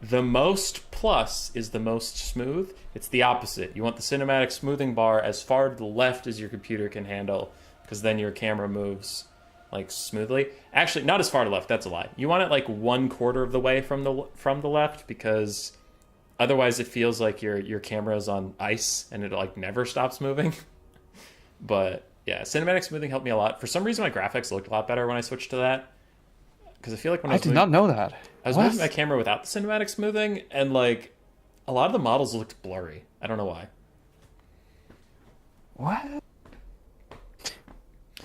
the most plus is the most smooth. It's the opposite. You want the cinematic smoothing bar as far to the left as your computer can handle, because then your camera moves like smoothly. Actually, not as far to the left, that's a lie. You want it like 1/4 of the way from the left, because otherwise it feels like your camera is on ice and it like never stops moving. But yeah, cinematic smoothing helped me a lot. For some reason my graphics looked a lot better when I switched to that. Because I feel like when I did not know that. I was moving my camera without the cinematic smoothing, and like a lot of the models looked blurry. I don't know why. What?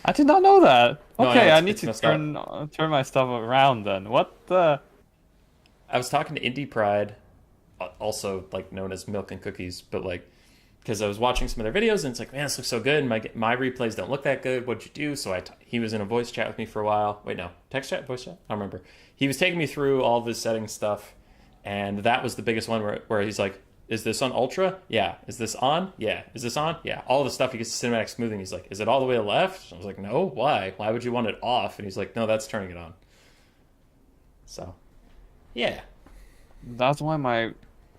I did not know that. No, Okay, I I need to turn my stuff around then. What the? I was talking to Indie Pride, also like known as Milk and Cookies, but like because I was watching some of their videos and it's like, man, this looks so good. And my replays don't look that good. What'd you do? So he was in a voice chat with me for a while. Wait, no, text chat, voice chat. I don't remember. He was taking me through all of his settings stuff, and that was the biggest one where he's like, is this on ultra? Yeah. Is this on? Yeah. Is this on? Yeah. All the stuff he gets to cinematic smoothing. He's like, is it all the way to the left? I was like, no. Why? Why would you want it off? And he's like, no, that's turning it on. So, yeah. That's why my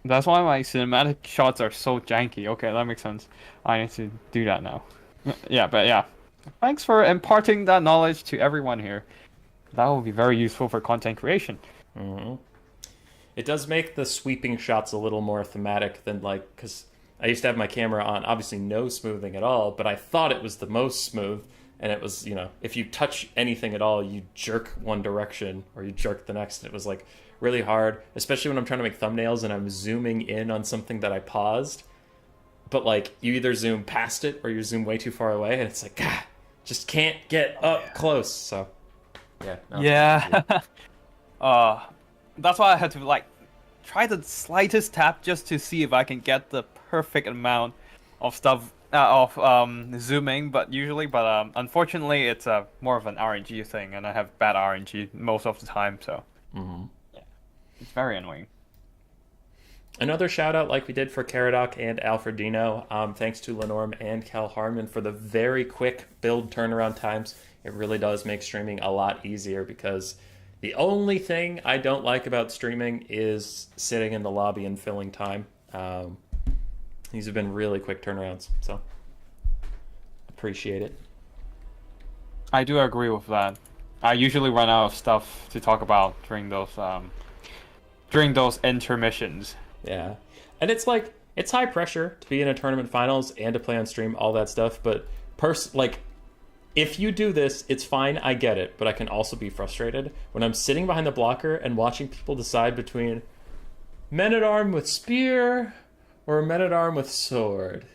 cinematic shots are so janky. Okay, that makes sense. I need to do that now. Yeah, but yeah. Thanks for imparting that knowledge to everyone here. That will be very useful for content creation. Mm-hmm. It does make the sweeping shots a little more thematic than like, because I used to have my camera on, obviously no smoothing at all, but I thought it was the most smooth. And it was, you know, if you touch anything at all, you jerk one direction or you jerk the next. And it was like really hard, especially when I'm trying to make thumbnails and I'm zooming in on something that I paused. But like you either zoom past it or you zoom way too far away. And it's like, God, just can't get up close. So, yeah. No, yeah. That's why I had to like try the slightest tap just to see if I can get the perfect amount of stuff zooming, but unfortunately it's more of an RNG thing, and I have bad RNG most of the time, so yeah, it's very annoying. Another shout out like we did for Caradoc and Alfredino. Thanks to Lenorm and Cal Harmon for the very quick build turnaround times. It really does make streaming a lot easier, because the only thing I don't like about streaming is sitting in the lobby and filling time. These have been really quick turnarounds, so appreciate it. I do agree with that. I usually run out of stuff to talk about during those intermissions. Yeah, and it's like it's high pressure to be in a tournament finals and to play on stream, all that stuff. But like, if you do this, it's fine. I get it, but I can also be frustrated when I'm sitting behind the blocker and watching people decide between men-at-arm with spear or men-at-arm with sword.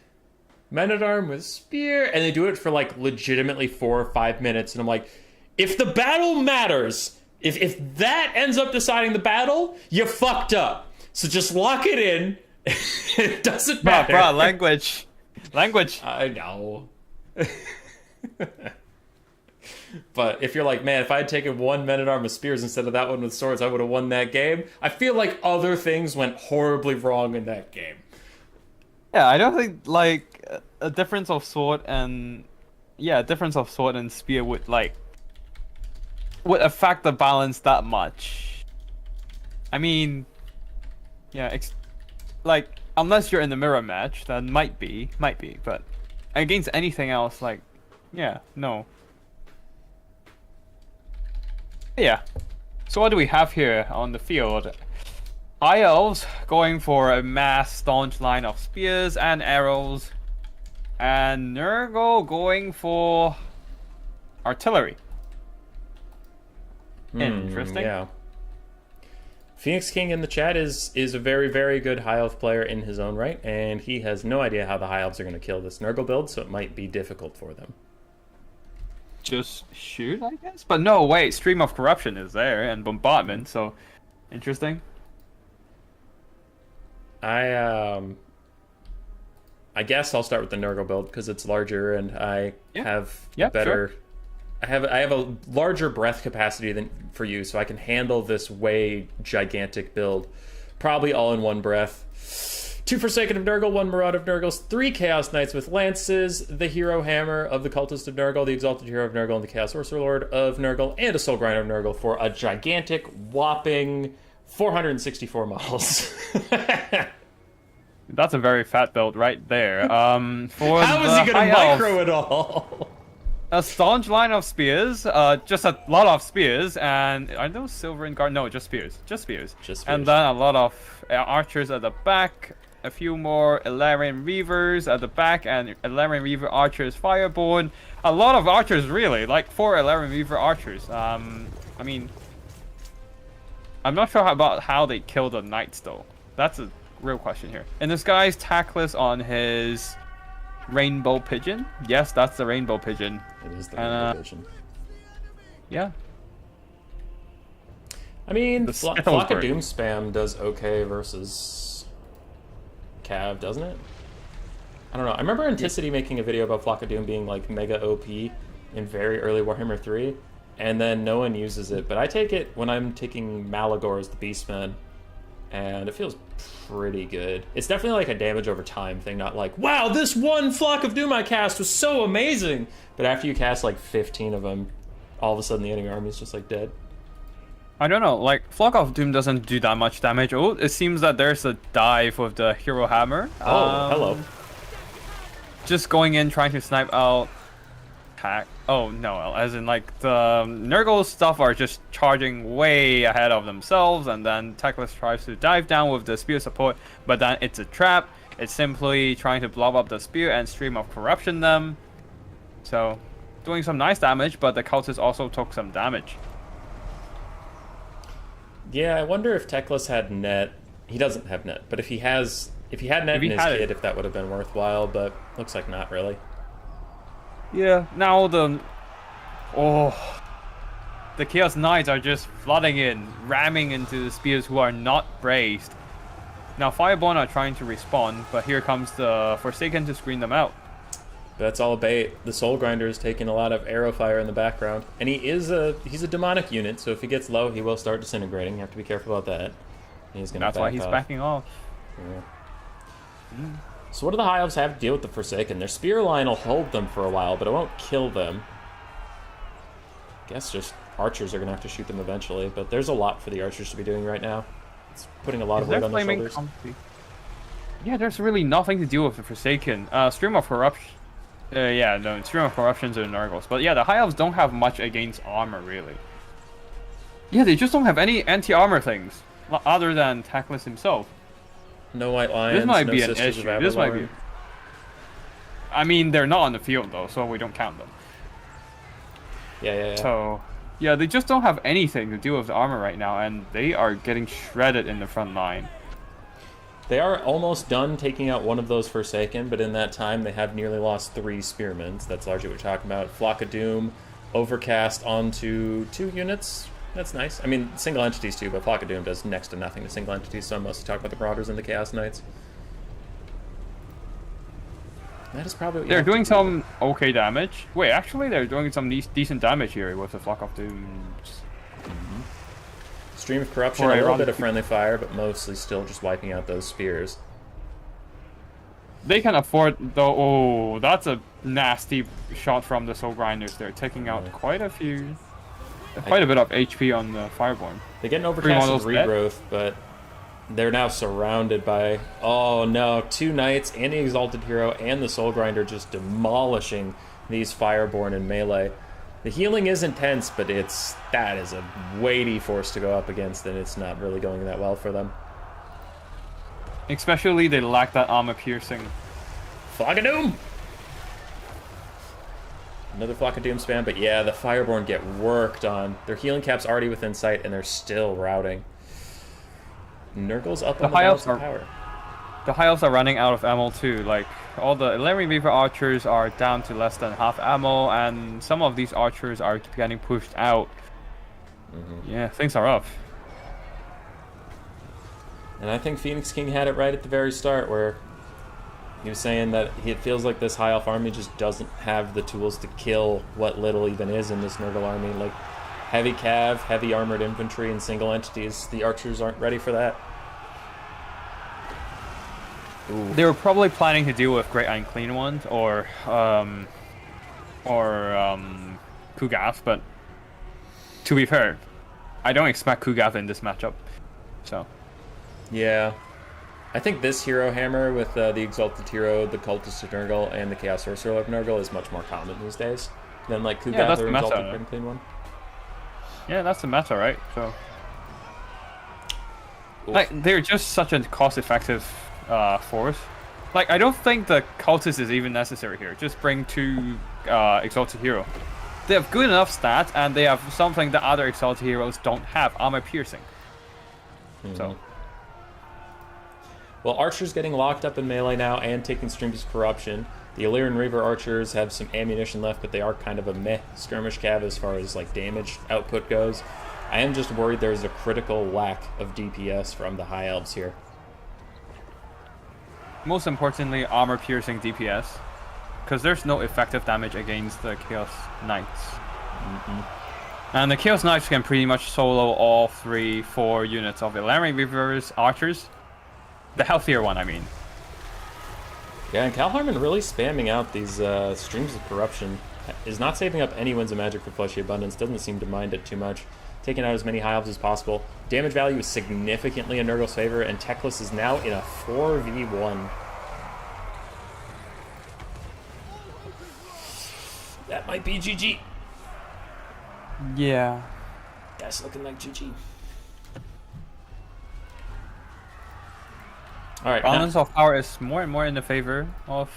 Men-at-arm with spear, and they do it for like legitimately 4 or 5 minutes, and I'm like, if the battle matters, if that ends up deciding the battle, you fucked up. So just lock it in. It doesn't matter. Bro, language. I know. But if you're like, man, if I had taken one men-at-arm with spears instead of that one with swords, I would have won that game. I feel like other things went horribly wrong in that game. Yeah, I don't think like a difference of sword and spear would affect the balance that much. I mean, yeah, like unless you're in the mirror match, then might be, but against anything else, like, yeah, no. Yeah. So what do we have here on the field? High Elves going for a mass staunch line of spears and arrows, and Nurgle going for artillery. Interesting. Yeah. Phoenix King in the chat is a very, very good High Elf player in his own right, and he has no idea how the High Elves are going to kill this Nurgle build, so it might be difficult for them. Just shoot, I guess? But no, wait, Stream of Corruption is there, and Bombardment, so interesting. I guess I'll start with the Nurgle build because it's larger and I have better. Sure. I have a larger breath capacity than for you, so I can handle this way gigantic build, probably all in one breath. 2 Forsaken of Nurgle, 1 Maraud of Nurgles, 3 Chaos Knights with Lances, the Hero Hammer of the Cultist of Nurgle, the Exalted Hero of Nurgle, and the Chaos Sorcerer Lord of Nurgle, and a Soul Grinder of Nurgle for a gigantic, whopping 464 models. That's a very fat build right there. How is he going to micro it all? A staunch line of spears, just a lot of spears, and are those silver and guard? No, just spears. And then a lot of archers at the back, a few more Ilarian Reavers at the back, and Ilarian Reaver archers fireborn. A lot of archers, really, like 4 Ilarian Reaver archers. I mean, I'm not sure about how they kill the knights, though. That's a real question here. And this guy's Tacticalitch on his Rainbow Pigeon. Yes, that's the Rainbow Pigeon. It is the Rainbow Pigeon. Yeah. I mean, Flock of Doom spam does okay versus Cav, doesn't it? I don't know. I remember Anticity making a video about Flock of Doom being like mega OP in very early Warhammer 3, and then no one uses it. But I take it when I'm taking Malagor as the Beastman, and it feels pretty good. It's definitely like a damage over time thing, not like, wow, this one Flock of Doom I cast was so amazing! But after you cast like 15 of them, all of a sudden the enemy army is just like dead. I don't know, like, Flock of Doom doesn't do that much damage. Oh, it seems that there's a dive with the Hero Hammer. Oh, hello. Just going in, trying to snipe out... Oh, no, as in, like, the Nurgle stuff are just charging way ahead of themselves, and then Tacticalitch tries to dive down with the spear support, but then it's a trap. It's simply trying to blob up the spear and Stream of Corruption them. So, doing some nice damage, but the cultist also took some damage. Yeah, I wonder if Teclis had net. He doesn't have net, but if he had net in his kit, if that would have been worthwhile, but looks like not really. Yeah, now the Chaos Knights are just flooding in, ramming into the spears who are not braced. Now Fireborn are trying to respawn, but here comes the Forsaken to screen them out. That's all bait. The Soul Grinder is taking a lot of arrow fire in the background, and he's a demonic unit, so if he gets low, he will start disintegrating. You have to be careful about that. That's why he's backing off. Yeah. So what do the High Elves have to deal with the Forsaken? Their spear line will hold them for a while, but it won't kill them. I guess just archers are going to have to shoot them eventually, but there's a lot for the archers to be doing right now. It's putting a lot of weight on their shoulders. Yeah, there's really nothing to deal with the Forsaken. Stream of Corruption. Stream of Corruptions and Nurgles. But yeah, the High Elves don't have much against armor, really. Yeah, they just don't have any anti-armor things, other than Tacticalitch himself. No white lions. This might no be an Sisters of issue. This might Avalorn. be. I mean, they're not on the field though, so we don't count them. Yeah. So, yeah, they just don't have anything to do with the armor right now, and they are getting shredded in the front line. They are almost done taking out one of those Forsaken, but in that time they have nearly lost 3 Spearmen. That's largely what we're talking about. Flock of Doom, Overcast onto 2 units. That's nice. I mean, single entities too, but Flock of Doom does next to nothing to single entities, so I'm mostly talking about the Marauders and the Chaos Knights. That is probably what They're doing some okay damage. Wait, actually, they're doing some decent damage here with the Flock of Dooms. Stream of Corruption, a little bit of friendly fire, but mostly still just wiping out those spears. They can afford, though. Oh, that's a nasty shot from the Soul Grinders. They're taking out quite a bit of HP on the Fireborn. They get an Overcast and Regrowth, but they're now surrounded by, oh no, 2 Knights and the Exalted Hero and the Soul Grinder just demolishing these Fireborn in melee. The healing is intense, but that is a weighty force to go up against, and it's not really going that well for them. Especially they lack that armor piercing. Flock of Doom! Another Flock of Doom spam, but yeah, the Fireborn get worked on. Their healing cap's already within sight, and they're still routing. Nurgle's up on the balance of power. The High Elves are running out of ammo too. Like, all the Ellery Reaver archers are down to less than half ammo, and some of these archers are getting pushed out. Yeah, things are rough. And I think Phoenix King had it right at the very start, where he was saying that it feels like this High Elf army just doesn't have the tools to kill what little even is in this Nurgle army. Like, heavy cav, heavy armored infantry, and single entities, the archers aren't ready for that. Ooh. They were probably planning to deal with Great Unclean Ones or Kugath, but to be fair, I don't expect Kugath in this matchup. So, yeah, I think this hero hammer with the Exalted Hero, the Cultist of Nurgle, and the Chaos Sorcerer of Nurgle is much more common these days than like Kugath or Exalted Unclean One. Yeah, that's the meta, right? So, like, they're just such a cost-effective force. Like, I don't think the Cultist is even necessary here. Just bring 2 Exalted Hero. They have good enough stats, and they have something that other Exalted Heroes don't have, armor piercing. So, well, Archers getting locked up in melee now and taking Streams of Corruption. The Illyrian Reaver Archers have some ammunition left, but they are kind of a meh skirmish cav as far as like damage output goes. I am just worried there's a critical lack of DPS from the High Elves here. most importantly, armor piercing DPS, because there's no effective damage against the Chaos Knights. And the Chaos Knights can pretty much solo all 3-4 units of Illyrian Reavers Archers. The healthier one, I mean. Yeah, and Cal Harmon really spamming out these Streams of Corruption. Is not saving up any Winds of Magic for Fleshy Abundance. Doesn't seem to mind it too much. Taking out as many High Elves as possible. Damage value is significantly in Nurgle's favor, and Teclis is now in a 4v1. That might be GG. Yeah. That's looking like GG. Alright, Balance of power is more and more in the favor of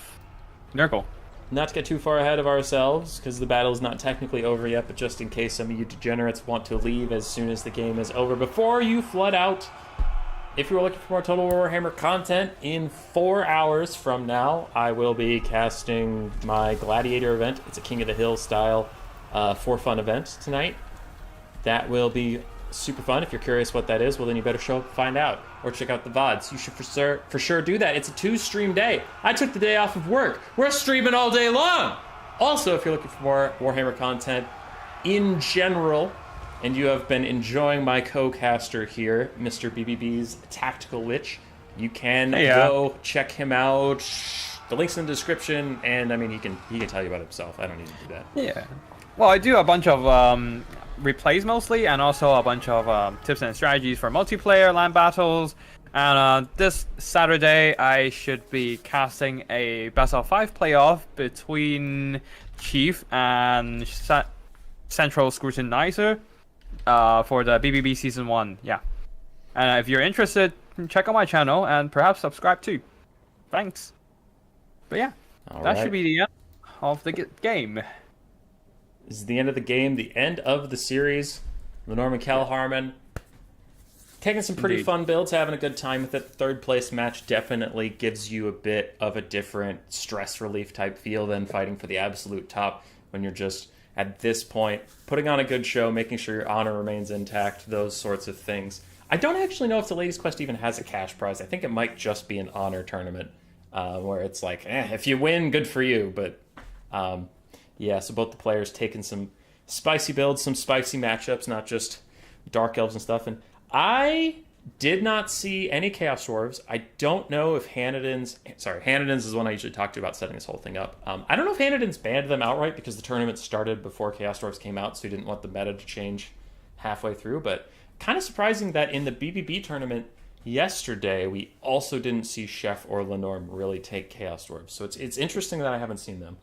Nurgle. Not to get too far ahead of ourselves, because the battle is not technically over yet, but just in case some of you degenerates want to leave as soon as the game is over, before you flood out, if you're looking for more Total Warhammer content, in 4 hours from now, I will be casting my Gladiator event. It's a King of the Hill style for fun event tonight. That will be super fun. If you're curious what that is, well then you better show up and find out, or check out the VODs. You should for sure do that. It's a 2-stream day. I took the day off of work. We're streaming all day long. Also, if you're looking for more Warhammer content in general, and you have been enjoying my co-caster here, Mr. BBB's Tacticalitch, you can go check him out. The link's in the description, and I mean he can tell you about himself. I don't need to do that. Yeah. Well, I do a bunch of replays mostly, and also a bunch of tips and strategies for multiplayer land battles. And this Saturday, I should be casting a best of 5 playoff between Chief and Central Scrutinizer for the BBB Season 1. Yeah. And if you're interested, check out my channel and perhaps subscribe too. Thanks. But yeah, All that right. should be the end of the game. This is the end of the game, the end of the series. Lenormand Cal Harmon taking some pretty Indeed. fun builds, having a good time with it. Third place match definitely gives you a bit of a different stress relief type feel than fighting for the absolute top when you're just at this point putting on a good show, making sure your honor remains intact, those sorts of things. I don't actually know if the Ladies Quest even has a cash prize. I think it might just be an honor tournament where it's like, if you win, good for you. But yeah, so both the players taking some spicy builds, some spicy matchups, not just Dark Elves and stuff. And I did not see any Chaos Dwarves. I don't know if Hanniden's is the one I usually talk to about setting this whole thing up. I don't know if Hanniden's banned them outright because the tournament started before Chaos Dwarves came out, so he didn't want the meta to change halfway through. But kind of surprising that in the BBB tournament yesterday, we also didn't see Chef or Lenorm really take Chaos Dwarves. So it's interesting that I haven't seen them.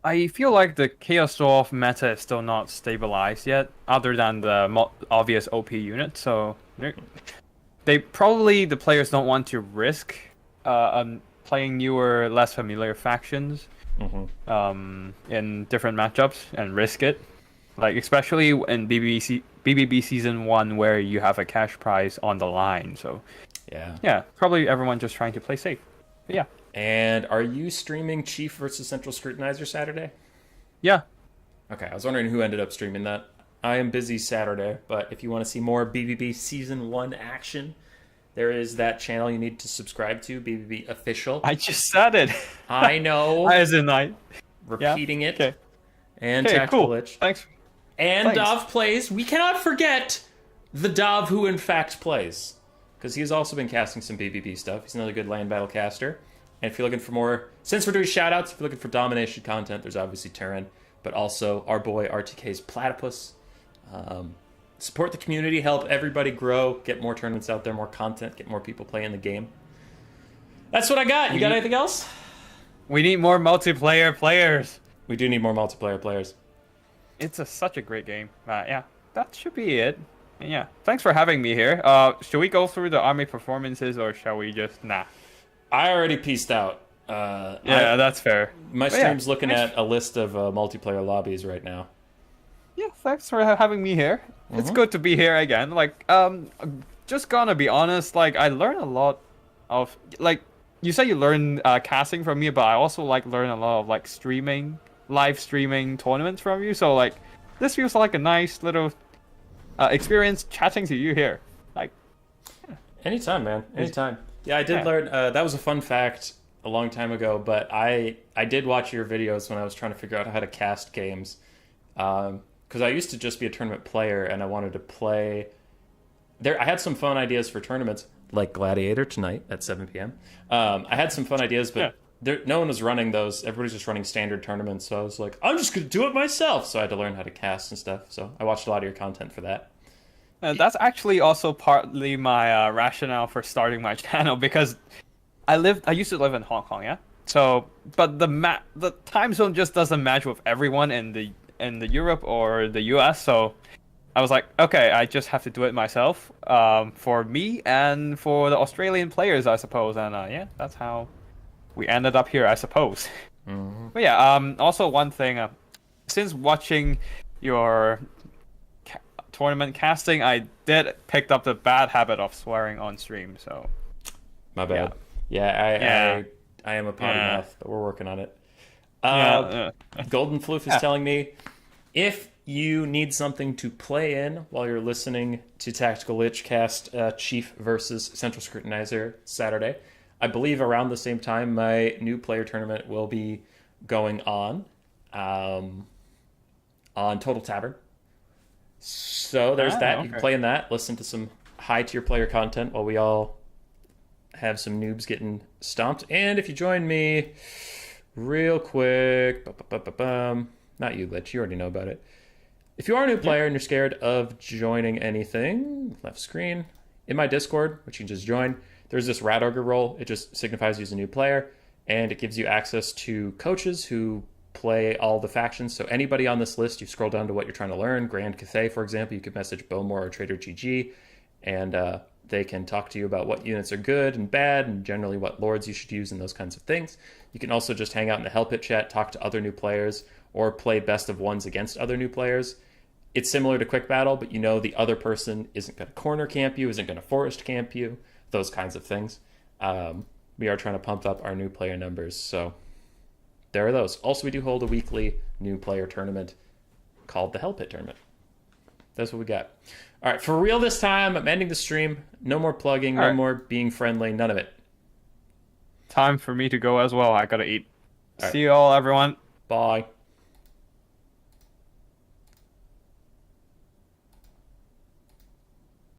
I feel like the Chaos Dwarf meta is still not stabilized yet, other than the obvious OP unit. So they probably, the players don't want to risk playing newer, less familiar factions in different matchups and risk it. Like especially in BBB Season 1 where you have a cash prize on the line. So yeah, probably everyone just trying to play safe. But yeah. And are you streaming Chief versus Central Scrutinizer Saturday? Yeah. Okay, I was wondering who ended up streaming that. I am busy Saturday, but if you want to see more BBB Season 1 action, there is that channel you need to subscribe to, BBB Official. I just said it. I know. As in Repeating it. Okay. And Okay, cool. Tacticalitch. Thanks. And Thanks. Dov plays. We cannot forget the Dov who in fact plays. Because he's also been casting some BBB stuff. He's another good land battle caster. And if you're looking for more, since we're doing shoutouts, if you're looking for domination content, there's obviously Turin, but also our boy RTK's Platypus. Support the community, help everybody grow, get more tournaments out there, more content, get more people playing the game. That's what I got. You got anything else? We need more multiplayer players. We do need more multiplayer players. It's such a great game. Yeah, that should be it. And yeah, thanks for having me here. Should we go through the army performances or shall we just nah? I already pieced out. That's fair. My But stream's yeah, looking thanks. at a list of multiplayer lobbies right now. Yeah, thanks for having me here. It's good to be here again. Like, just gonna be honest. Like, I learned a lot of like. You say you learn casting from me, but I also like learn a lot of like live streaming tournaments from you. So like, this feels like a nice little experience chatting to you here. Like, Anytime, man. Anytime. Yeah, I did learn. That was a fun fact a long time ago, but I did watch your videos when I was trying to figure out how to cast games. Because I used to just be a tournament player, and I wanted to play. I had some fun ideas for tournaments, like Gladiator tonight at 7 p.m. I had some fun ideas, but no one was running those. Everybody's just running standard tournaments, so I was like, I'm just going to do it myself. So I had to learn how to cast and stuff. So I watched a lot of your content for that. that's actually also partly my rationale for starting my channel because I used to live in Hong Kong, yeah. So, but the time zone just doesn't match with everyone in the Europe or the US. So, I was like, okay, I just have to do it myself, for me and for the Australian players, I suppose. And yeah, that's how we ended up here, I suppose. But yeah, also one thing, since watching your tournament casting, I did pick up the bad habit of swearing on stream. So, My bad. Yeah, I am a potty mouth, but we're working on it. Golden Floof is telling me, if you need something to play in while you're listening to Tacticalitch cast Chief versus Central Scrutinizer Saturday, I believe around the same time my new player tournament will be going on Total Tavern. So there's that. Okay. You can play in that, listen to some high tier player content while we all have some noobs getting stomped. And if you join me real quick, not you, Glitch, you already know about it. If you are a new player and you're scared of joining anything, left screen, in my Discord, which you can just join, there's this Rat Ogre role. It just signifies you as a new player, and it gives you access to coaches who play all the factions. So anybody on this list, you scroll down to what you're trying to learn. Grand Cathay, for example, you could message Bowmore or Trader GG, and They can talk to you about what units are good and bad and generally what lords you should use and those kinds of things. You can also just hang out in the Hell Pit chat, talk to other new players, or play best of ones against other new players. It's similar to Quick Battle, but you know the other person isn't going to corner camp you, isn't going to forest camp you, those kinds of things. We are trying to pump up our new player numbers, so there are those. Also, we do hold a weekly new player tournament called the Hell Pit Tournament. That's what we got. All right, for real this time, I'm ending the stream. No more plugging, no more being friendly, none of it. Time for me to go as well. I gotta eat. All right. See you all, everyone. Bye.